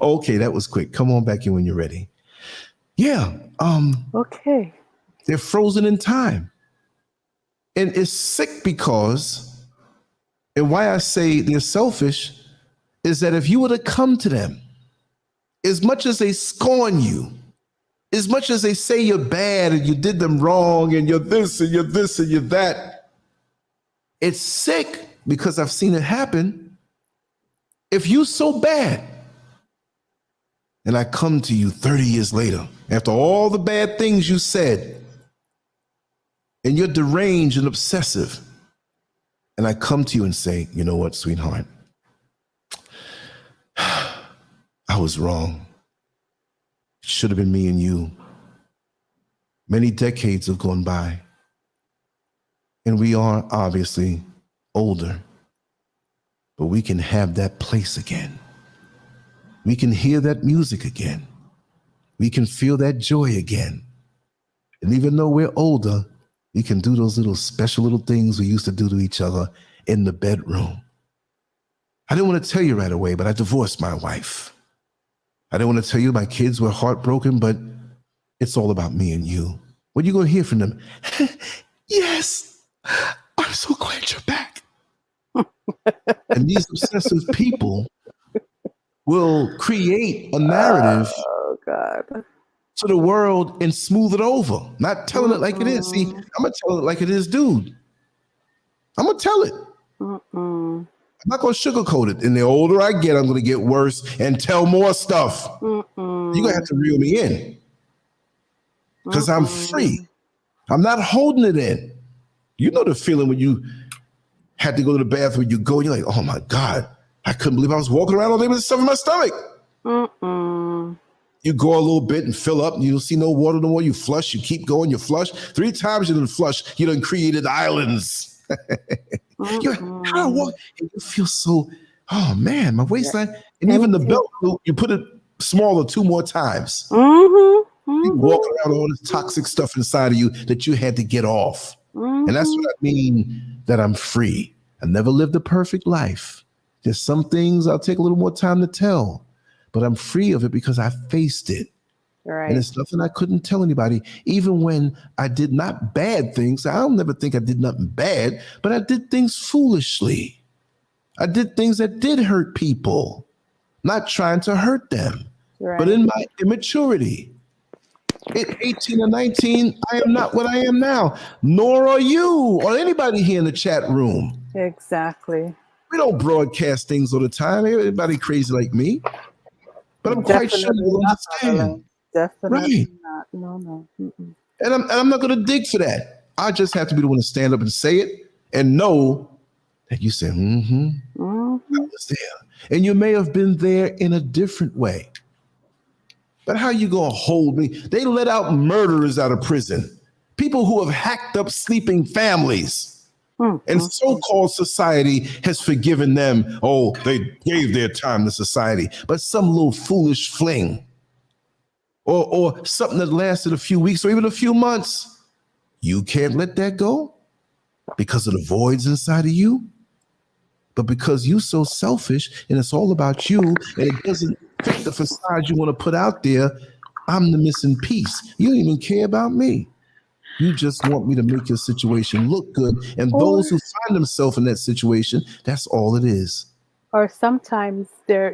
Okay, that was quick. Come on back in when you're ready. Yeah. Okay. They're frozen in time. And it's sick because, and why I say they're selfish, is that if you were to come to them, as much as they scorn you, as much as they say you're bad and you did them wrong and you're this and you're this and you're that, it's sick because I've seen it happen. If you're so bad, and I come to you 30 years later, after all the bad things you said, and you're deranged and obsessive, and I come to you and say, you know what, sweetheart? I was wrong. It should have been me and you. Many decades have gone by, and we are obviously older, but we can have that place again. We can hear that music again. We can feel that joy again. And even though we're older, we can do those little special little things we used to do to each other in the bedroom. I didn't want to tell you right away, but I divorced my wife. I didn't want to tell you my kids were heartbroken, but it's all about me and you. What are you going to hear from them? Yes, I'm so glad you're back. And these obsessive people will create a narrative to the world and smooth it over, not telling it like it is. See, I'm going to tell it like it is, dude. I'm going to tell it. I'm not going to sugarcoat it. And the older I get, I'm going to get worse and tell more stuff. You're going to have to reel me in. because I'm free. I'm not holding it in. You know the feeling when you had to go to the bathroom, you go, you're like, oh my God, I couldn't believe I was walking around all day with stuff in my stomach. You go a little bit and fill up and you don't see no water no more. You flush, you keep going, you flush. 3 times you didn't flush, you done created islands. You're how walk and you feel so, oh man, my waistline. And even the belt, you put it smaller 2 more times. You walk around all this toxic stuff inside of you that you had to get off. And that's what I mean, that I'm free. I never lived a perfect life. There's some things I'll take a little more time to tell, but I'm free of it because I faced it. Right. And it's nothing I couldn't tell anybody, even when I did not bad things. I'll never think I did nothing bad, but I did things foolishly. I did things that did hurt people, not trying to hurt them, but in my immaturity. At 18 or 19, I am not what I am now, nor are you or anybody here in the chat room. Exactly. We don't broadcast things all the time. Everybody crazy like me. But I'm quite sure you'll understand. Definitely not. No. And I'm not going to dig for that. I just have to be the one to stand up and say it and know that you say, I was there. And you may have been there in a different way. But how you going to hold me? They let out murderers out of prison. People who have hacked up sleeping families. And so-called society has forgiven them. Oh, they gave their time to society. But some little foolish fling or something that lasted a few weeks or even a few months, you can't let that go because of the voids inside of you. But because you're so selfish and it's all about you and it doesn't fit the facade you want to put out there, I'm the missing piece. You don't even care about me. You just want me to make your situation look good. And those who find themselves in that situation, that's all it is. Or sometimes they're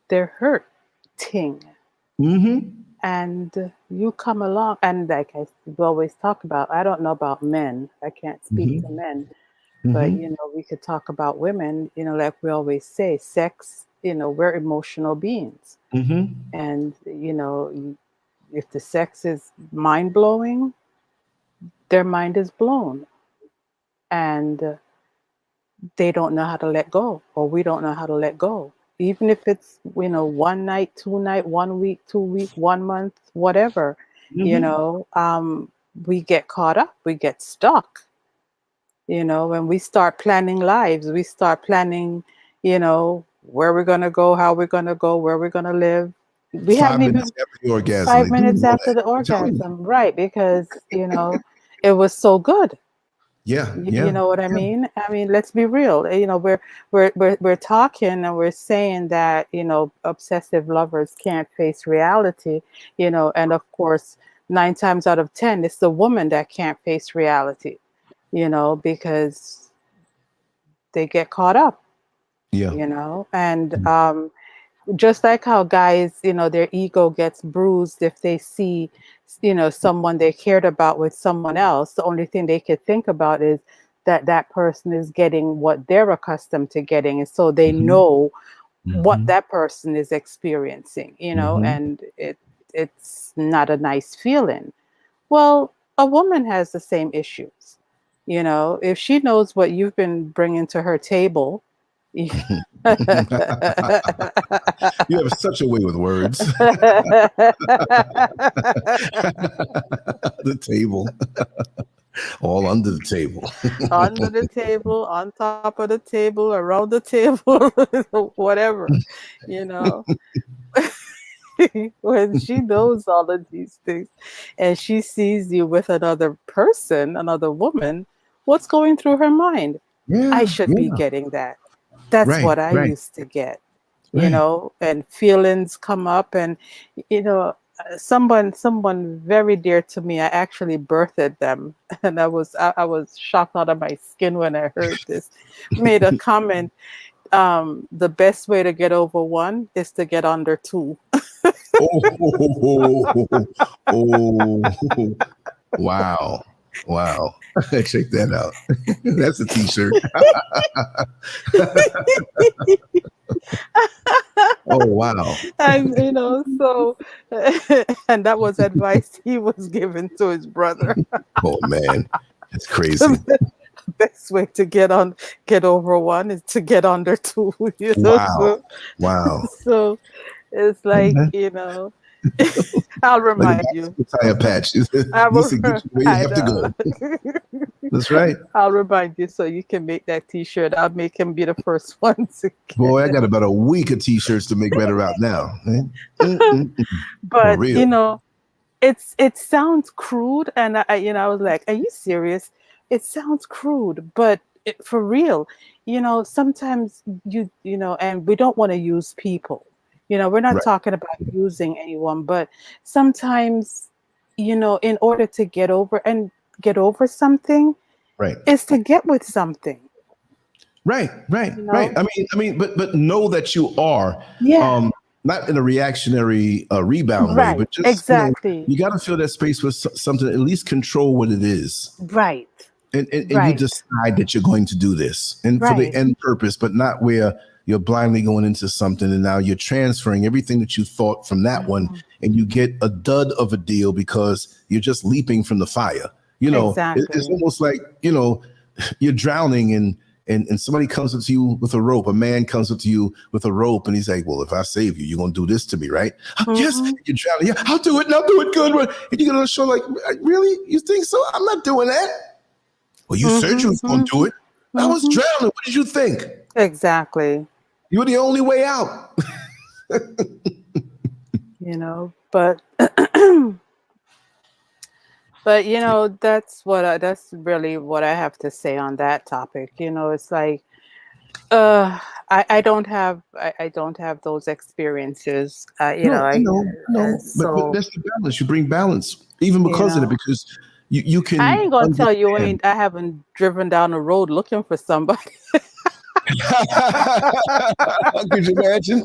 hurting. And you come along, and like I always talk about, I don't know about men. I can't speak to men. But, we could talk about women, like we always say, sex, we're emotional beings. And, if the sex is mind-blowing, their mind is blown. And they don't know how to let go, or we don't know how to let go. Even if it's, 1 night, 2 night, 1 week, 2 week, 1 month, whatever, we get caught up, we get stuck. When we start planning lives, we start planning, where we're going to go, how we're going to go, where we're going to live. We haven't even 5 minutes after the orgasm, right? Because, it was so good. Yeah. You know what I mean? I mean, let's be real. We're talking and we're saying that, obsessive lovers can't face reality, and of course, 9 times out of 10, it's the woman that can't face reality. Because they get caught up, and just like how guys, their ego gets bruised if they see, someone they cared about with someone else. The only thing they could think about is that person is getting what they're accustomed to getting. And so they know what that person is experiencing, and it's not a nice feeling. Well, a woman has the same issues. If she knows what you've been bringing to her table. You have such a way with words. The table. All under the table. Under the table, on top of the table, around the table, whatever, When she knows all of these things and she sees you with another person, another woman, what's going through her mind? I should be getting that. That's what I used to get, and feelings come up and, someone very dear to me, I actually birthed them. And I was shocked out of my skin when I heard this, made a comment. The best way to get over 1 is to get under 2. Wow. Check that out. That's a t-shirt. Oh, wow. And so and that was advice he was giving to his brother. Oh, man. That's crazy. The best way to get over one is to get under two. Wow. So, Wow. so it's like, I'll Like a remind you. bicycle tire patch. I Needs will. to get you where you I have to know. go. That's right. I'll remind you so you can make that T-shirt. I'll make him be the first one to get Boy, I it. got about a week of T-shirts to make better out now. For But real. it sounds crude, and I was like, "Are you serious?" It sounds crude, but for real, sometimes and we don't want to use people. We're not Right. talking about using anyone, but sometimes, in order to get over something, Right. is to get with something. Right. I mean, but know that you are. Yeah. Not in a reactionary rebound way, Right. but just Exactly. you got to fill that space with something, at least control what it is, Right. and you Right. decide that you're going to do this, and for the Right. end purpose, but not where you're blindly going into something, and now you're transferring everything that you thought from that one, and you get a dud of a deal because you're just leaping from the fire. It's Exactly. almost like you're drowning and somebody comes up to you with a rope. A man comes up to you with a rope, and he's like, "Well, if I save you, you're gonna do this to me, right?" Yes, you're drowning. Yeah, I'll do it, and I'll do it good. And you get on the show like, "Really? You think so? I'm not doing that." Well, you said you was gonna do it. I was drowning. What did you think? Exactly. You were the only way out. But but that's really what I have to say on that topic. It's like I don't have those experiences. No, no. But So that's the balance. You bring balance, even because of it, because you I can ain't gonna tell you understand. I haven't driven down the road looking for somebody. Could you imagine?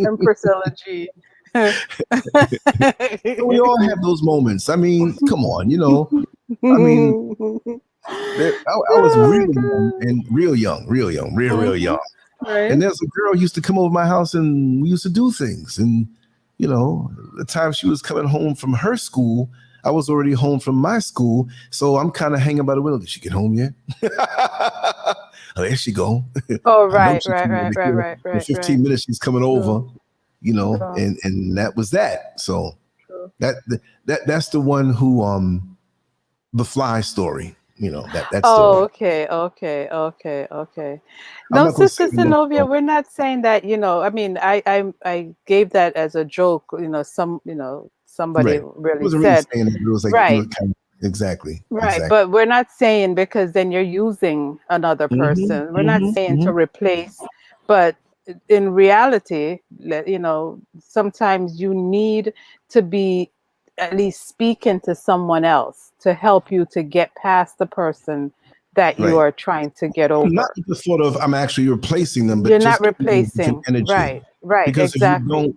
I'm Priscilla G. We all have those moments. I mean, come on, I mean, I was real young and real young, real young. Right. And there's a girl who used to come over my house and we used to do things. And, the time she was coming home from her school, I was already home from my school. So I'm kind of hanging by the window. Did she get home yet? Oh, there she go. Oh, I know right. she's coming over here. In 15 minutes, she's coming over, and that was that. So that's the one who, the fly story, that's okay. I'm No, not going to say Sister Zenobia, we're not saying that, I mean, I gave that as a joke, somebody right. I really wasn't really said, saying it, but it was like, right, exactly. but we're not saying because then you're using another person. We're not saying to replace, but in reality, sometimes you need to be at least speaking to someone else to help you to get past the person that you Right. are trying to get over. Not the thought of I'm actually replacing them, but You're just not replacing. energy. Right, Because exactly.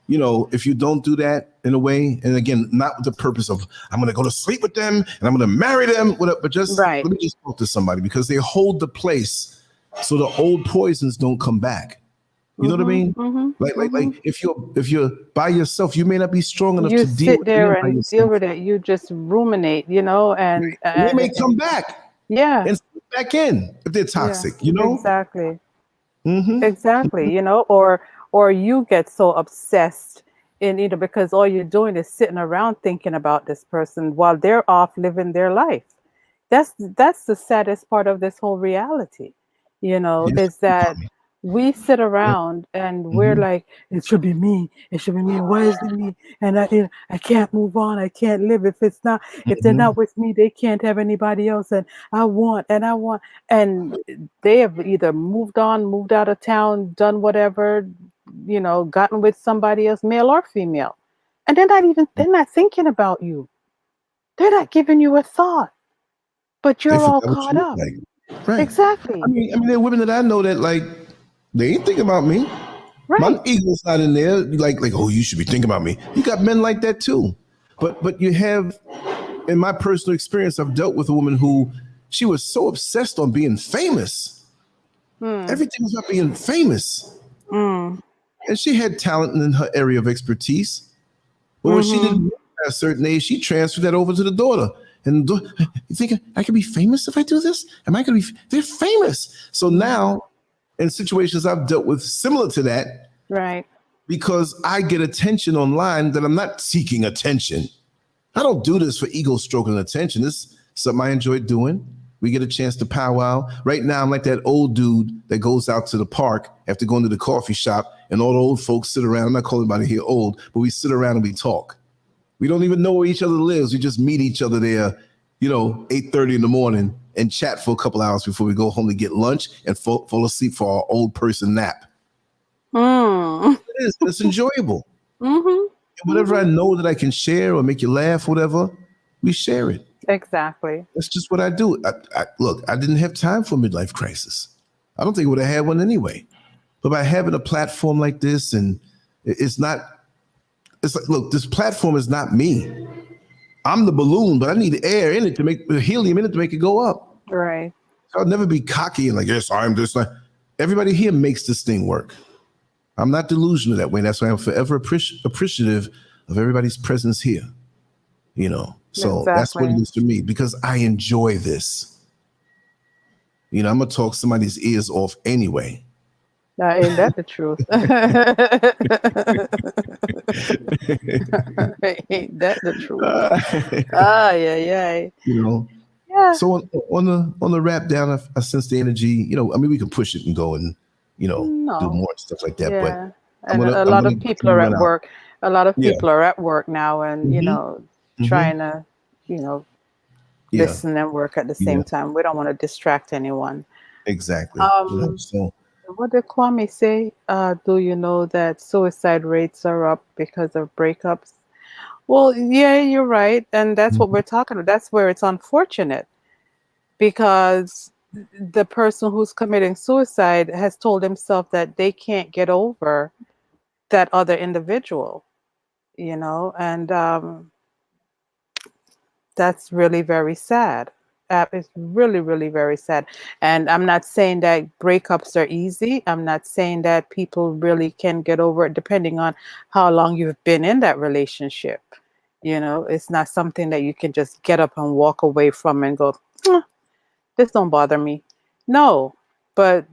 if you don't do that in a way, and again, not with the purpose of I'm going to go to sleep with them and I'm going to marry them, but just let me just talk to somebody because they hold the place so the old poisons don't come back. You know what I mean? Like if you're by yourself, you may not be strong enough to deal sit there and with deal with it. You just ruminate, and they may come back. Yeah. And slip back in if they're toxic, Exactly. Exactly. Or you get so obsessed because all you're doing is sitting around thinking about this person while they're off living their life. That's the saddest part of this whole reality, is that we sit around and we're like, it should be me. It should be me. Why is it me? And I can't move on. I can't live if they're not with me. They can't have anybody else. And I want. And they have either moved on, moved out of town, done whatever, gotten with somebody else, male or female, and they're not thinking about you. They're not giving you a thought. But you're all caught up. Like. Right. Exactly. I mean, there are women that I know that they ain't thinking about me. Right. My ego's not in there. Like, oh, you should be thinking about me. You got men like that too. But you have, in my personal experience, I've dealt with a woman who she was so obsessed on being famous Everything was about being famous. Mm. And she had talent in her area of expertise. But when she didn't at a certain age, she transferred that over to the daughter. And you think I could be famous if I do this? Am I going to be? They're famous. So now, in situations I've dealt with similar to that, right? Because I get attention online that I'm not seeking attention. I don't do this for ego stroking attention. This is something I enjoy doing. We get a chance to powwow. Right now, I'm like that old dude that goes out to the park after going to the coffee shop, and all the old folks sit around. I'm not calling anybody here old, but we sit around and we talk. We don't even know where each other lives. We just meet each other there, 8:30 in the morning and chat for a couple hours before we go home to get lunch and fall asleep for our old person nap. It's enjoyable. And whatever I know that I can share or make you laugh, whatever, we share it. Exactly. That's just what I do. Look, I didn't have time for a midlife crisis. I don't think I would have had one anyway. But by having a platform like this, and it's like, look, this platform is not me. I'm the balloon, but I need air in it to make helium in it to make it go up. Right. So I'll never be cocky and like, yes, I'm just like, everybody here makes this thing work. I'm not delusional that way. That's why I'm forever appreciative of everybody's presence here. So That's what it is to me, because I enjoy this. I'm gonna talk somebody's ears off anyway. Ain't that the truth? Ain't that the truth? Yeah. Yeah. So on the wrap down, I sense the energy. We can push it and go and do more stuff like that. Yeah. But a lot of people are at work. A lot of people are at work now, and trying to listen and work at the same time. We don't want to distract anyone. Exactly. So what did Kwame say? Do you know that suicide rates are up because of breakups? Well, yeah, you're right. And that's what we're talking about. That's where it's unfortunate, because the person who's committing suicide has told himself that they can't get over that other individual, and that's really very sad. It's really, really very sad. And I'm not saying that breakups are easy. I'm not saying that people really can get over it, depending on how long you've been in that relationship. It's not something that you can just get up and walk away from and go, this don't bother me. No, but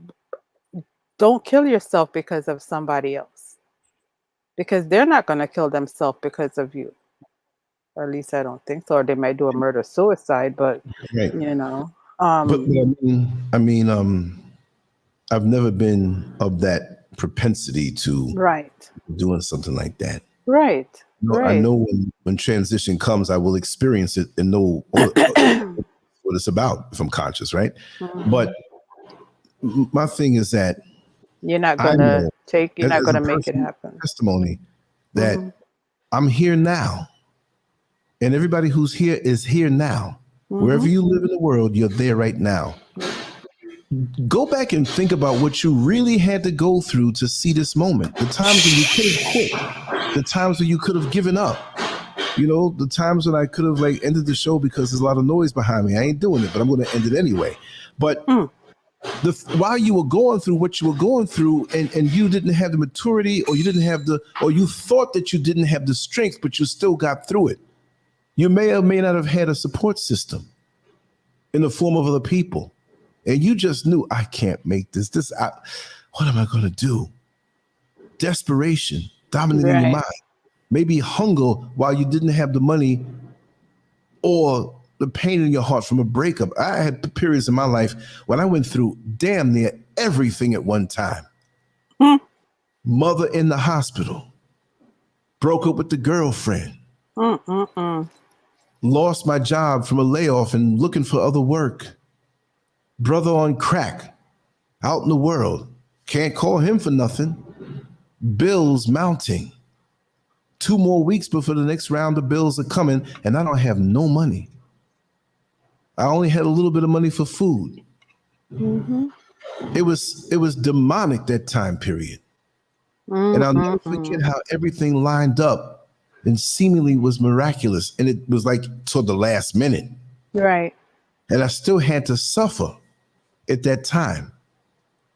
don't kill yourself because of somebody else, because they're not going to kill themselves because of you. Or at least I don't think so. Or they might do a murder-suicide, but right. But I've never been of that propensity to doing something like that. Right. I know when transition comes, I will experience it and know what it's about if I'm conscious, right? But my thing is that you're not gonna make it happen. Testimony that I'm here now. And everybody who's here is here now. Wherever you live in the world, you're there right now. Go back and think about what you really had to go through to see this moment. The times when you could have quit. The times when you could have given up. The times when I could have ended the show because there's a lot of noise behind me. I ain't doing it, but I'm going to end it anyway. But while you were going through what you were going through, and you didn't have the maturity, or you thought that you didn't have the strength, but you still got through it. You may or may not have had a support system in the form of other people. And you just knew, I can't make this. What am I going to do? Desperation dominating your mind. Maybe hunger while you didn't have the money, or the pain in your heart from a breakup. I had periods in my life when I went through damn near everything at one time. Mother in the hospital. Broke up with the girlfriend. Lost my job from a layoff and looking for other work. Brother on crack, out in the world. Can't call him for nothing. Bills mounting. 2 more weeks before the next round of bills are coming, and I don't have no money. I only had a little bit of money for food. It was demonic, that time period. And I'll never forget how everything lined up and seemingly was miraculous. And it was like toward the last minute. Right. And I still had to suffer at that time.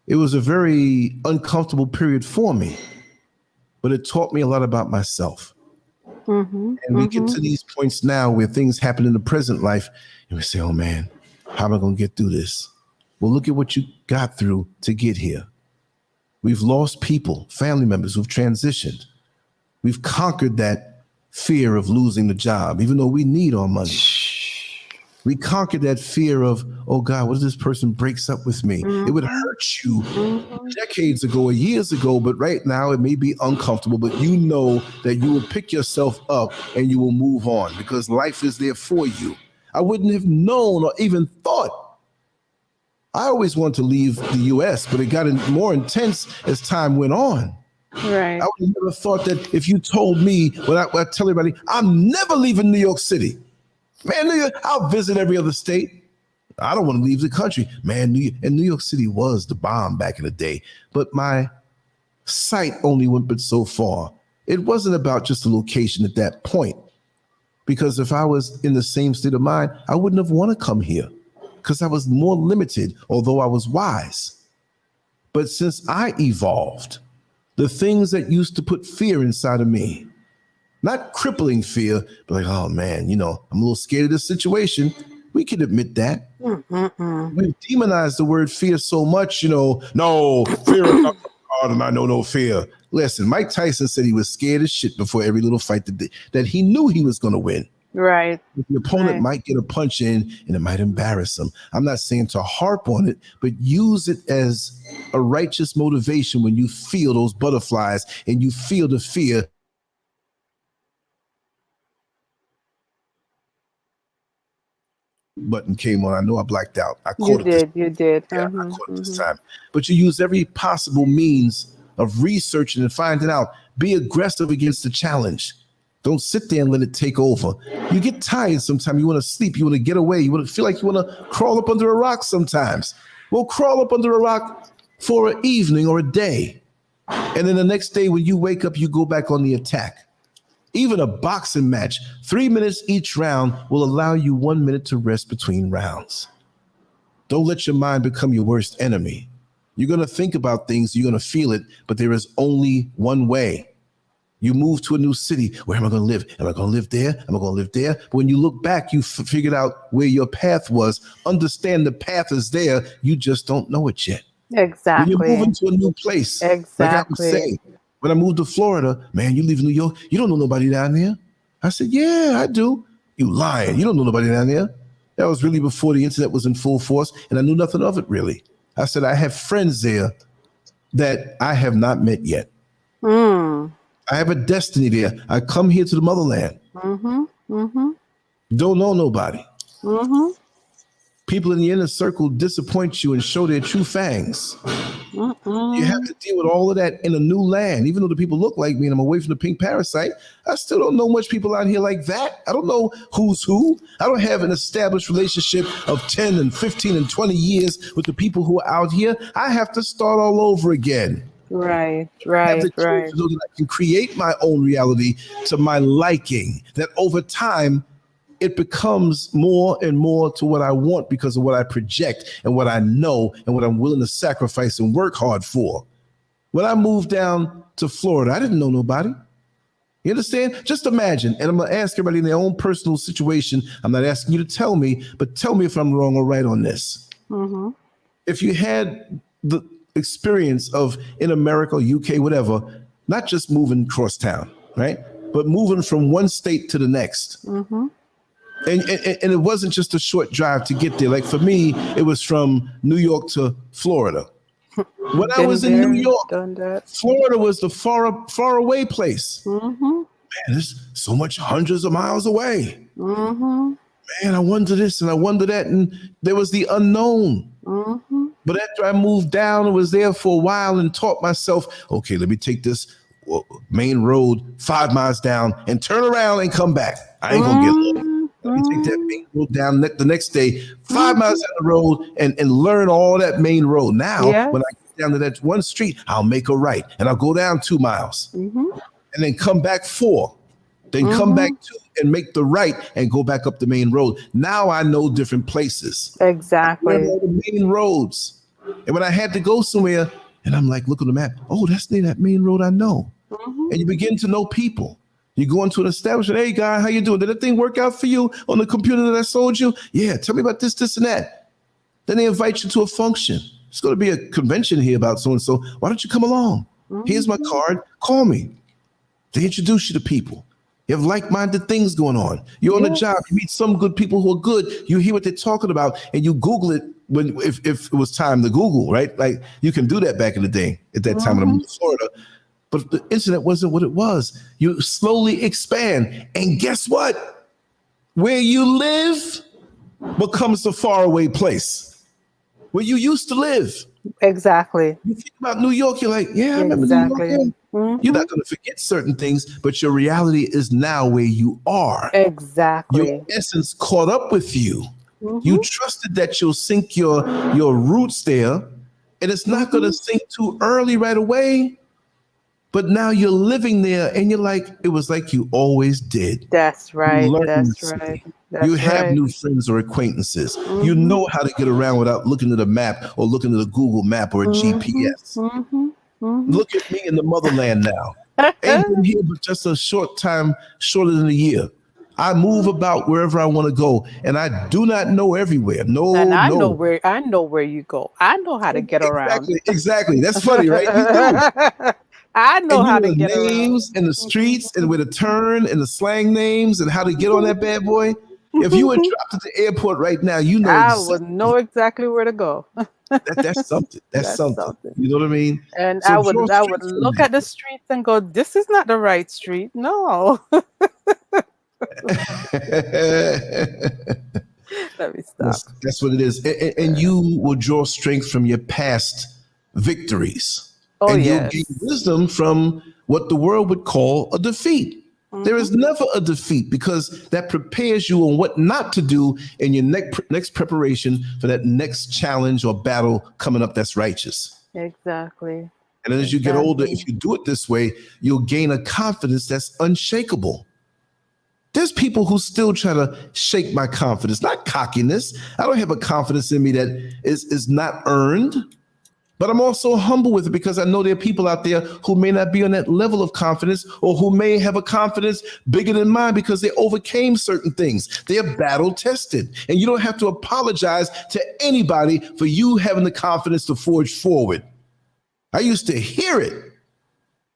It was a very uncomfortable period for me, but it taught me a lot about myself. And we get to these points now where things happen in the present life and we say, oh man, how am I going to get through this? Well, look at what you got through to get here. We've lost people, family members who've transitioned. We've conquered that fear of losing the job, even though we need our money. We conquered that fear of, oh God, what if this person breaks up with me? It would hurt you decades ago or years ago, but right now it may be uncomfortable, but you know that you will pick yourself up and you will move on because life is there for you. I wouldn't have known or even thought. I always wanted to leave the US, but it got more intense as time went on. Right. I would never thought that if you told me, when I tell everybody, I'm never leaving New York City. Man, I'll visit every other state. I don't want to leave the country. Man, New York City was the bomb back in the day, but my sight only went but so far. It wasn't about just the location at that point, because if I was in the same state of mind, I wouldn't have want to come here because I was more limited, although I was wise. But since I evolved, the things that used to put fear inside of me, not crippling fear, but like, oh man, I'm a little scared of this situation. We can admit that. We've demonized the word fear so much, no, fear is not God and I know no fear. Listen, Mike Tyson said he was scared as shit before every little fight that he knew he was going to win. Right. The opponent might get a punch in and it might embarrass him. I'm not saying to harp on it, but use it as a righteous motivation when you feel those butterflies and you feel the fear. Button came on. I know I blacked out. I quoted You did. Yeah, I caught it this time. But you use every possible means of researching and finding out. Be aggressive against the challenge. Don't sit there and let it take over. You get tired sometimes. You want to sleep. You want to get away. You want to feel like you want to crawl up under a rock sometimes. Well, crawl up under a rock for an evening or a day. And then the next day when you wake up, you go back on the attack. Even a boxing match, 3 minutes each round will allow you 1 minute to rest between rounds. Don't let your mind become your worst enemy. You're going to think about things, you're going to feel it, but there is only one way. You move to a new city. Where am I going to live? Am I going to live there? Am I going to live there? But when you look back, you figured out where your path was. Understand the path is there. You just don't know it yet. Exactly. When you're moving to a new place, like I would say, when I moved to Florida, man, you live in New York, you don't know nobody down there. I said, yeah, I do. You lying. You don't know nobody down there. That was really before the internet was in full force, and I knew nothing of it, really. I said, I have friends there that I have not met yet. I have a destiny there. I come here to the motherland. Don't know nobody. People in the inner circle disappoint you and show their true fangs. You have to deal with all of that in a new land. Even though the people look like me and I'm away from the pink parasite, I still don't know much people out here like that. I don't know who's who. I don't have an established relationship of 10 and 15 and 20 years with the people who are out here. I have to start all over again. Right. So that I can create my own reality to my liking, that over time, it becomes more and more to what I want because of what I project and what I know and what I'm willing to sacrifice and work hard for. When I moved down to Florida, I didn't know nobody. You understand? Just imagine, and I'm going to ask everybody in their own personal situation. I'm not asking you to tell me, but tell me if I'm wrong or right on this. If you had the experience of in America, UK, whatever, not just moving cross town, right? But moving from one state to the next. And it wasn't just a short drive to get there. Like for me, it was from New York to Florida. When I was in New York, Florida was the far away place. Man, there's so much hundreds of miles away. Man, I wonder this and I wonder that. And there was the unknown. But after I moved down and was there for a while and taught myself, okay, let me take this main road 5 miles down and turn around and come back. I ain't gonna get lost. Let me take that main road down the next day, 5 miles down the road and learn all that main road. Now, when I get down to that one street, I'll make a right and I'll go down 2 miles and then come back 4, then come back 2 and make the right and go back up the main road. Now I know different places. Exactly. I know the main roads. And when I had to go somewhere, and I'm like, look at the map. Oh, that's near that main road I know. Mm-hmm. And you begin to know people. You go into an establishment. Hey, guy, how you doing? Did that thing work out for you on the computer that I sold you? Yeah, tell me about this, this, and that. Then they invite you to a function. It's going to be a convention here about so-and-so. Why don't you come along? Mm-hmm. Here's my card. Call me. They introduce you to people. You have like-minded things going on. You're on the job. You meet some good people who are good. You hear what they're talking about, and you Google it if it was time to Google, right? Like you can do that back in the day at that time when I moved to Florida. But the internet wasn't what it was. You slowly expand. And guess what? Where you live becomes a faraway place. Where you used to live. Exactly. You think about New York, you're like, yeah, I remember New York. Yeah. Mm-hmm. You're not going to forget certain things, but your reality is now where you are. Exactly. Your essence caught up with you. Mm-hmm. You trusted that you'll sink your roots there, and it's not going to sink too early right away. But now you're living there, and you're like, it was like you always did. That's right. That's right. You have new friends or acquaintances. Mm-hmm. You know how to get around without looking at a map or looking at a Google map or a GPS. Mm-hmm. Mm-hmm. Look at me in the motherland now. Ain't been here but just a short time, shorter than a year. I move about wherever I want to go, and I do not know everywhere. I know where you go. I know how to get around. Exactly. That's funny, right? You do. I know how to get names around. And the streets and where to turn and the slang names and how to get on that bad boy. If you were dropped at the airport right now, you know I would know exactly where to go. That's something. That's something. You know what I mean? And so I would look at the streets and go, this is not the right street. No. Let me stop. That's what it is. And you will draw strength from your past victories. Oh, and you'll gain wisdom from what the world would call a defeat. Mm-hmm. There is never a defeat because that prepares you on what not to do in your next preparation for that next challenge or battle coming up that's righteous. Exactly. And as you get older, if you do it this way, you'll gain a confidence that's unshakable. There's people who still try to shake my confidence, not cockiness. I don't have a confidence in me that is not earned. But I'm also humble with it because I know there are people out there who may not be on that level of confidence or who may have a confidence bigger than mine because they overcame certain things. They are battle tested. And you don't have to apologize to anybody for you having the confidence to forge forward. I used to hear it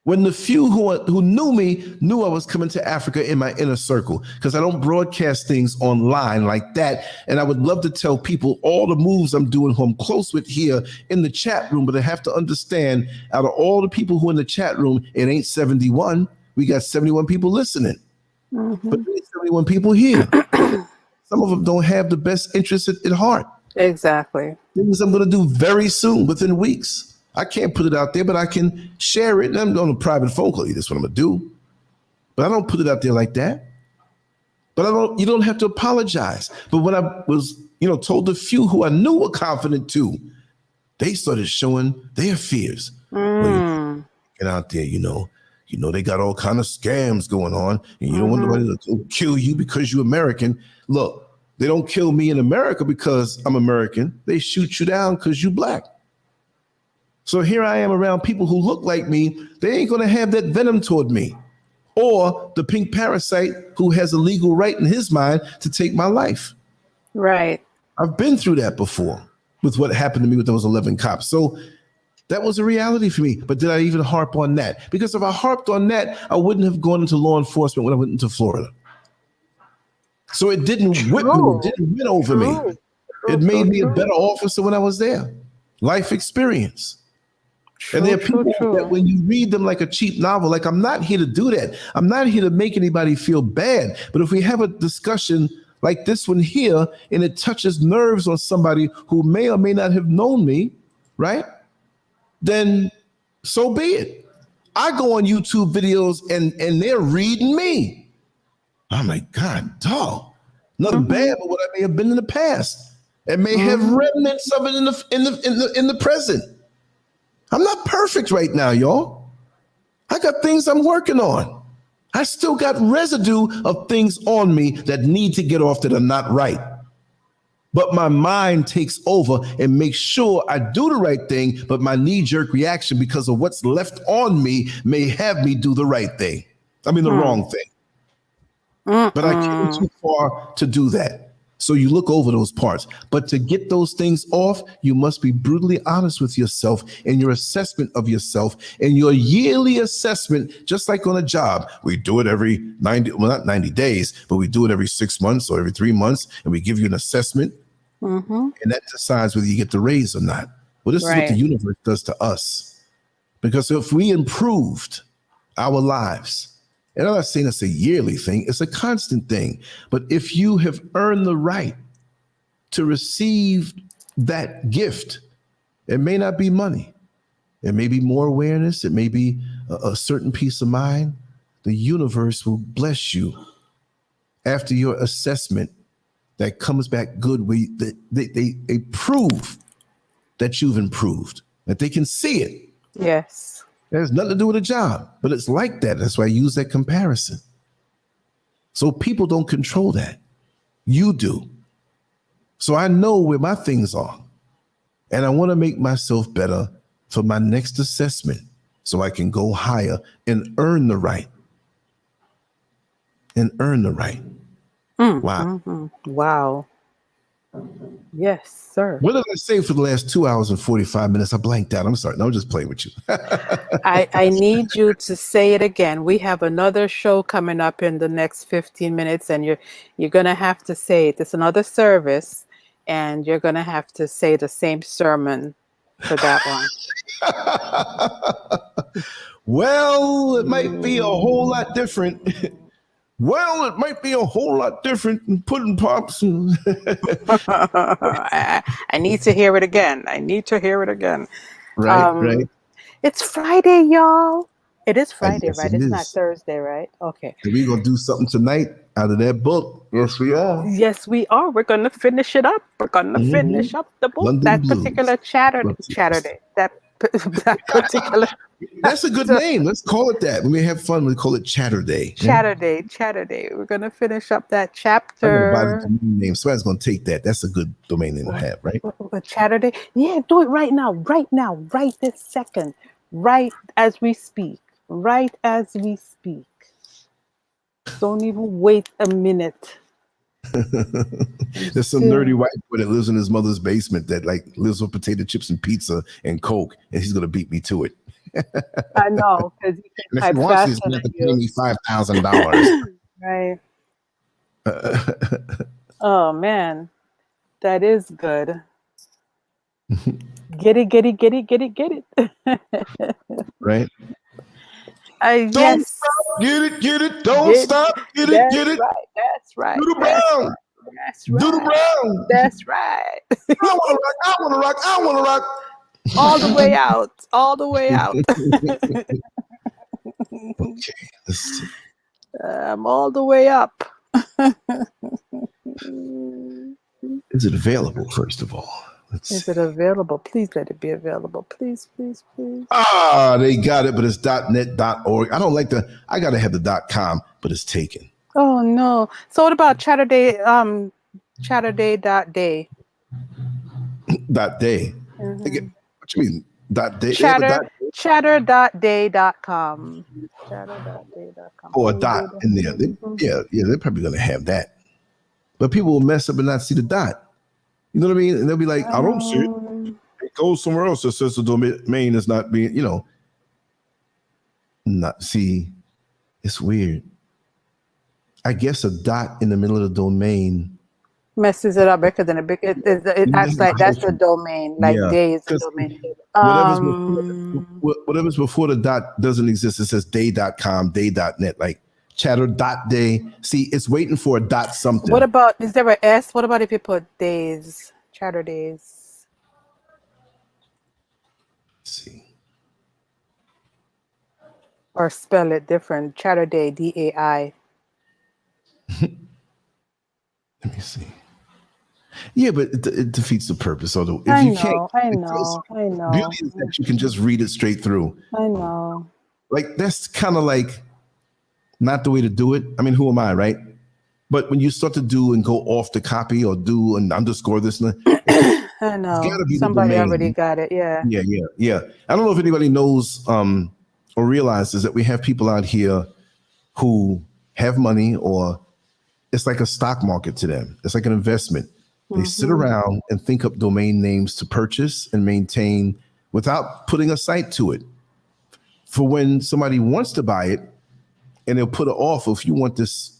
when the few who knew me knew I was coming to Africa in my inner circle, because I don't broadcast things online like that. And I would love to tell people all the moves I'm doing who I'm close with here in the chat room, but I have to understand out of all the people who are in the chat room, it ain't 71. We got 71 people listening, but there's 71 people here. Some of them don't have the best interest at heart. Exactly. Things I'm going to do very soon, within weeks. I can't put it out there, but I can share it. And I'm on a private phone call. That's what I'm going to do. But I don't put it out there like that. But you don't have to apologize. But when I was, told the few who I knew were confident too, they started showing their fears. When get out there, they got all kind of scams going on. And you don't want nobody to kill you because you're American. Look, they don't kill me in America because I'm American. They shoot you down because you're black. So here I am around people who look like me. They ain't going to have that venom toward me. Or the pink parasite who has a legal right in his mind to take my life. Right. I've been through that before with what happened to me with those 11 cops. So that was a reality for me. But did I even harp on that? Because if I harped on that, I wouldn't have gone into law enforcement when I went into Florida. So it didn't whip me, it didn't win over me. It made me a better officer when I was there. Life experience. And there are people that when you read them like a cheap novel, like I'm not here to do that. I'm not here to make anybody feel bad. But if we have a discussion like this one here, and it touches nerves on somebody who may or may not have known me, right? Then so be it. I go on YouTube videos and they're reading me. I'm like, God, dog. Nothing bad, but what I may have been in the past. And may have remnants of it in the present. I'm not perfect right now, y'all. I got things I'm working on. I still got residue of things on me that need to get off that are not right. But my mind takes over and makes sure I do the right thing, but my knee-jerk reaction because of what's left on me may have me do the right thing. I mean, the wrong thing. But I came too far to do that. So you look over those parts. But to get those things off, you must be brutally honest with yourself and your assessment of yourself and your yearly assessment, just like on a job. We do it every 90, well, not 90 days, but we do it every 6 months or every 3 months, and we give you an assessment. And that decides whether you get the raise or not. Well, this is what the universe does to us. Because if we improved our lives, and I'm not saying it's a yearly thing, it's a constant thing. But if you have earned the right to receive that gift, it may not be money. It may be more awareness. It may be a certain peace of mind. The universe will bless you after your assessment that comes back good. They prove that you've improved, that they can see it. Yes. It has nothing to do with a job, but it's like that. That's why I use that comparison. So people don't control that. You do. So I know where my things are. And I want to make myself better for my next assessment so I can go higher and earn the right. Wow. Wow. Yes, sir. What did I say for the last 2 hours and 45 minutes? I blanked out. I'm sorry. No, I'm just playing with you. I need you to say it again. We have another show coming up in the next 15 minutes, and you're going to have to say it. It's another service, and you're going to have to say the same sermon for that one. Well, it might be a whole lot different. Well, it might be a whole lot different than pudding pops. I need to hear it again. Right. It's Friday, y'all. It is Friday, Yes, right? it It's is. not Thursday, right? Okay. And we're going to do something tonight out of that book. Yes, we are. Yes, we are. We're going to finish it up. We're going to finish up the book. London That Blues. particular Saturday. That particular. That's a good name. Let's call it that. When we have fun, we call it Chatterday. Chatterday. We're going to finish up that chapter. I'm going to buy the domain name. Somebody's going to take that. That's a good domain name to have, right? Chatterday. Yeah, do it right now. Right this second. Right as we speak. Don't even wait a minute. There's some nerdy white boy that lives in his mother's basement that like lives with potato chips and pizza and Coke, and he's going to beat me to it. I know, because he can if type he wants, he's faster going to than have to pay you. me $5,000. Right. Oh man, that is good. Get it. Right. Yes. Stop, get it. Don't stop. Get it. That's right. Do the brown. Do the brown. That's right. I want to rock. All the way out. Okay. Let's see. I'm all the way up. Is it available, first of all? Is it available? Please let it be available. Please. Ah, they got it, but it's .net.org. I don't like I got to have the .com, but it's taken. Oh, no. So what about Chatterday, Chatterday.day? .day. What you mean? .day? Chatter.day.com. Chatter.day.com. Or a dot in there. Yeah, they're probably going to have that. But people will mess up and not see the dot. You know what I mean? And they'll be like, I don't see it. It goes somewhere else that says the domain is not being, not see. It's weird. I guess a dot in the middle of the domain messes it up because then it acts like that's the domain, like day is the domain. Whatever's before the dot doesn't exist. It says day.com, day.net, like chatter.day. See, it's waiting for a dot something. What about, is there an S? What about if you put days, chatter days? Let's see. Or spell it different, chatter day, DAI. Let me see. Yeah, but it defeats the purpose. Although I know. Beauty is that you can just read it straight through. I know. Like that's kind of like not the way to do it. I mean, who am I, right? But when you start to do and go off the copy or do an underscore this, it's I know. gotta be Somebody the domain. already got it. Yeah. Yeah. I don't know if anybody knows or realizes that we have people out here who have money, or it's like a stock market to them. It's like an investment. They sit around and think up domain names to purchase and maintain without putting a site to it. For when somebody wants to buy it, and they'll put an offer. If you want this,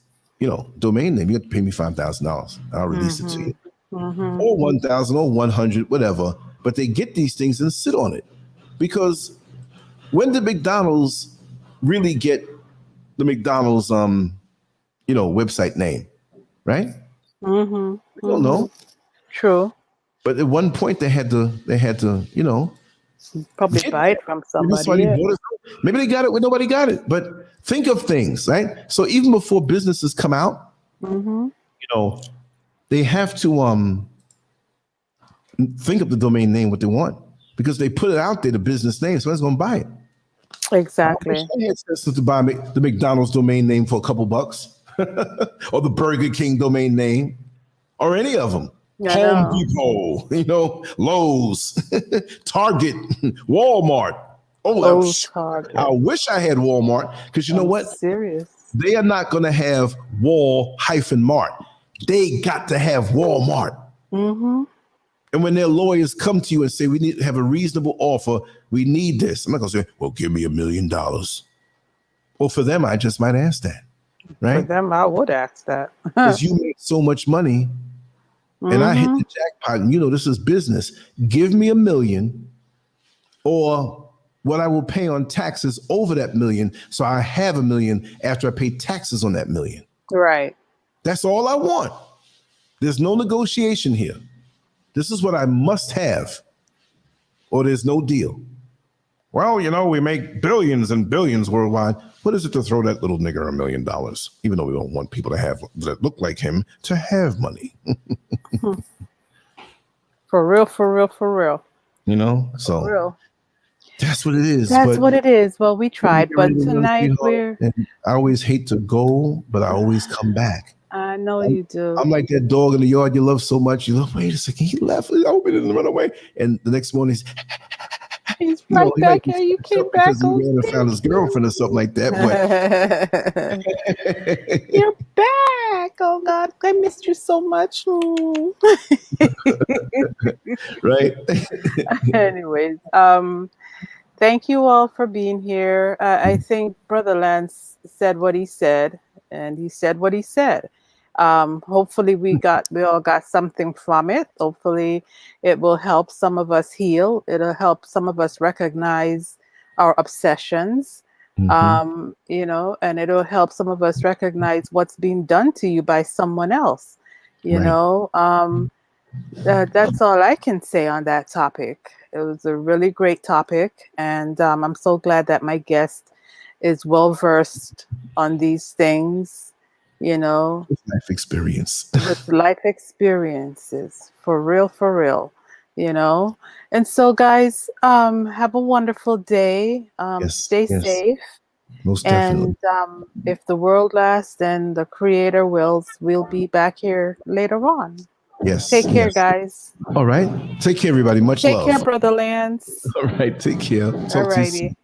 domain name, you have to pay me $5,000. I'll release it to you, or 1,000 or 100, whatever. But they get these things and sit on it, because when did McDonald's really get the McDonald's website name, right? We don't know. True. But at one point they had to probably buy it from somebody. Maybe they got it when nobody got it. But think of things, right? So even before businesses come out, they have to think of the domain name what they want, because they put it out there, the business name, so someone's going to buy it. Exactly. I had sense to buy the McDonald's domain name for a couple bucks, or the Burger King domain name, or any of them. Home Depot, Lowe's, Target, Walmart. Target. I wish I had Walmart, because you know what? Serious. They are not going to have Wal-Mart. They got to have Walmart. And when their lawyers come to you and say, we need to have a reasonable offer, we need this, I'm not going to say, well, give me $1 million. Well, for them, I just might ask that, right? For them, I would ask that. Because you make so much money, and I hit the jackpot, and this is business. Give me $1 million, or what I will pay on taxes over that $1 million, so I have $1 million after I pay taxes on that $1 million. Right. That's all I want. There's no negotiation here. This is what I must have, or there's no deal. Well, we make billions and billions worldwide. What is it to throw that little nigger $1 million? Even though we don't want people to have that look like him to have money. For real. So For real. That's what it is. That's what it is. Well, we tried, but tonight and I always hate to go, but I always come back. I know you do. I'm like that dog in the yard you love so much. You love, wait a second, he left. I hope he didn't run away. And the next morning, he's right back here. You came back. Because he ran and found his girlfriend or something like that. But you're back. Oh God, I missed you so much. Right. Anyways, thank you all for being here. I think Brother Lance said what he said, and he said what he said. Hopefully we all got something from it. Hopefully it will help some of us heal. It'll help some of us recognize our obsessions, and it'll help some of us recognize what's being done to you by someone else. That's all I can say on that topic. It was a really great topic, and I'm so glad that my guest is well versed on these things. With life experience. With life experiences, for real. And so, guys, have a wonderful day. Stay safe. Most definitely. And if the world lasts and the Creator wills, we'll be back here later on. Yes. Take care, guys. All right. Take care, everybody. Much love. Take care, Brother Lance. All right. Take care. Talk to you soon.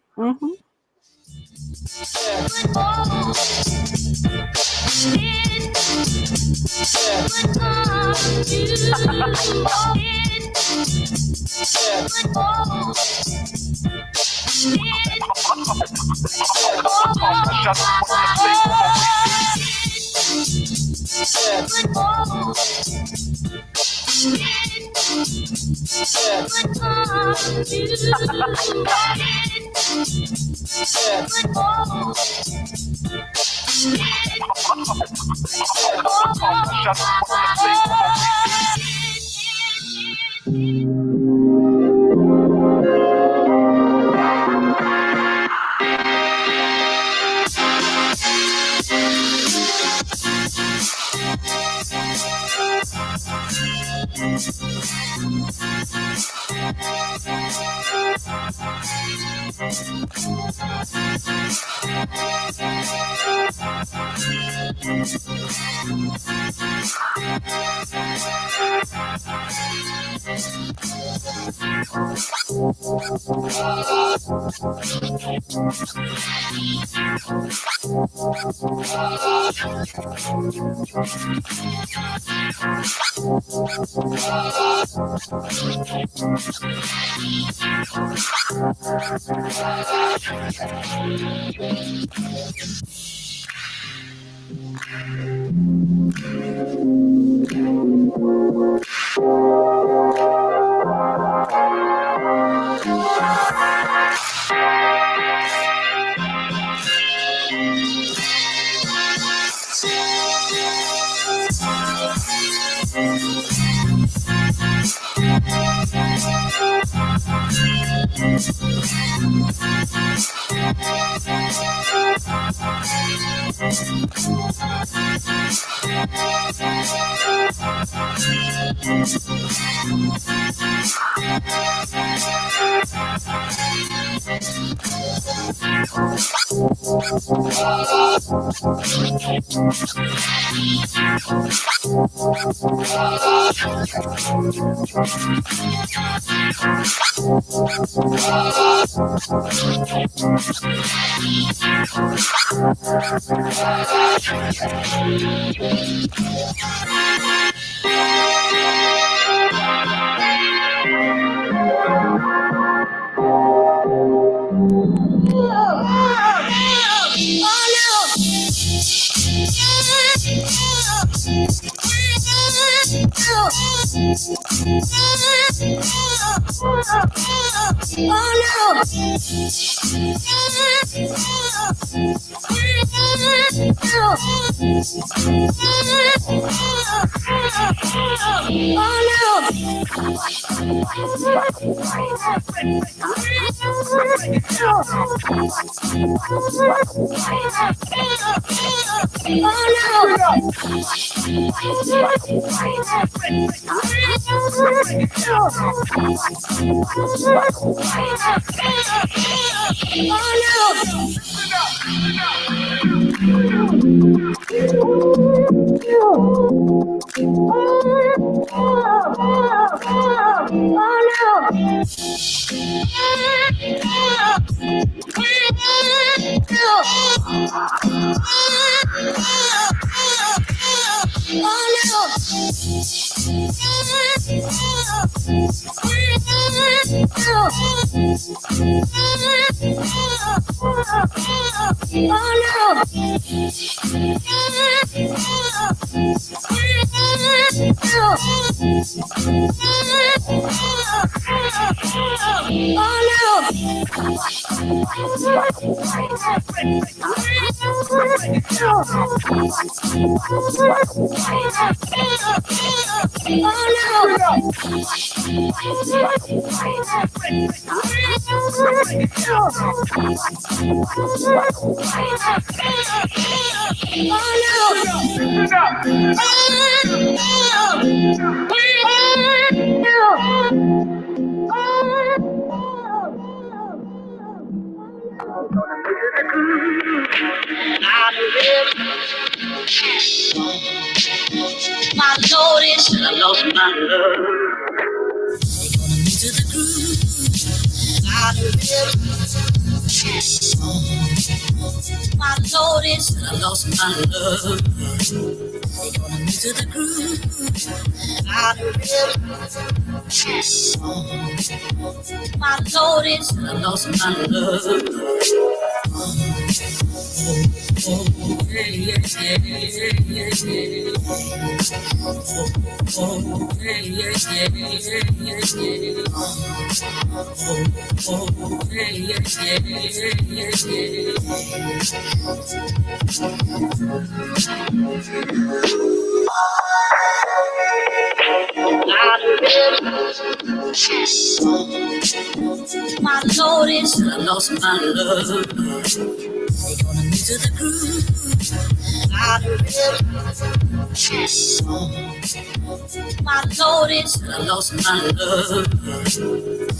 My notice that I lost my love.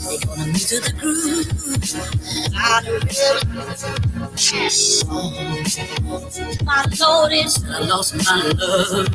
They gonna move to the groove. I my notice that I lost my love.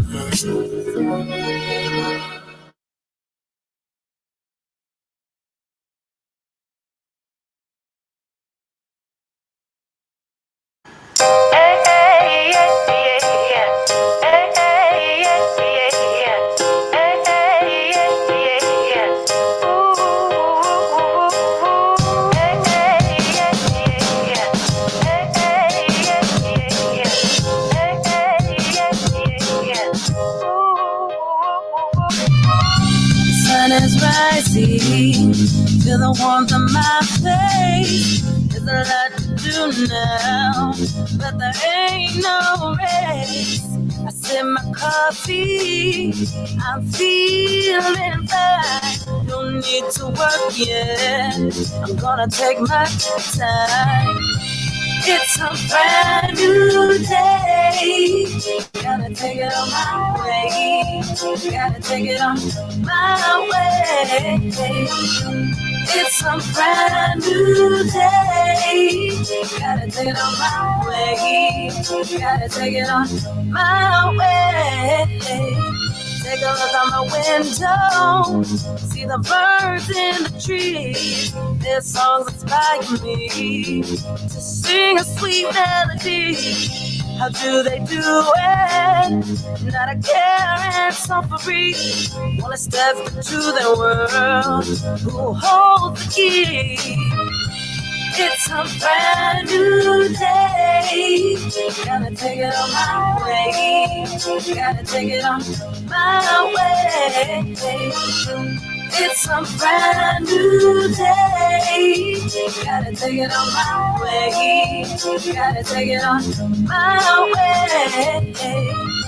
Sun is rising, feel the warmth of my face. There's a lot to do now, but there ain't no race. I sip my coffee, I'm feeling fine. Don't need to work yet, I'm gonna take my time. It's a brand new day. Gotta take it on my way. Gotta take it on my way. It's a brand new day. Gotta take it on my way. Gotta take it on my way. Take a look out my window, see the birds in the trees. Their songs inspire me to sing a sweet melody. How do they do it? Not a care and so free. Wanna step into their world, who holds the key? It's a brand new day. Gotta take it on my way. Gotta take it on my way. It's a brand new day. Gotta take it on my way. Gotta take it on my way.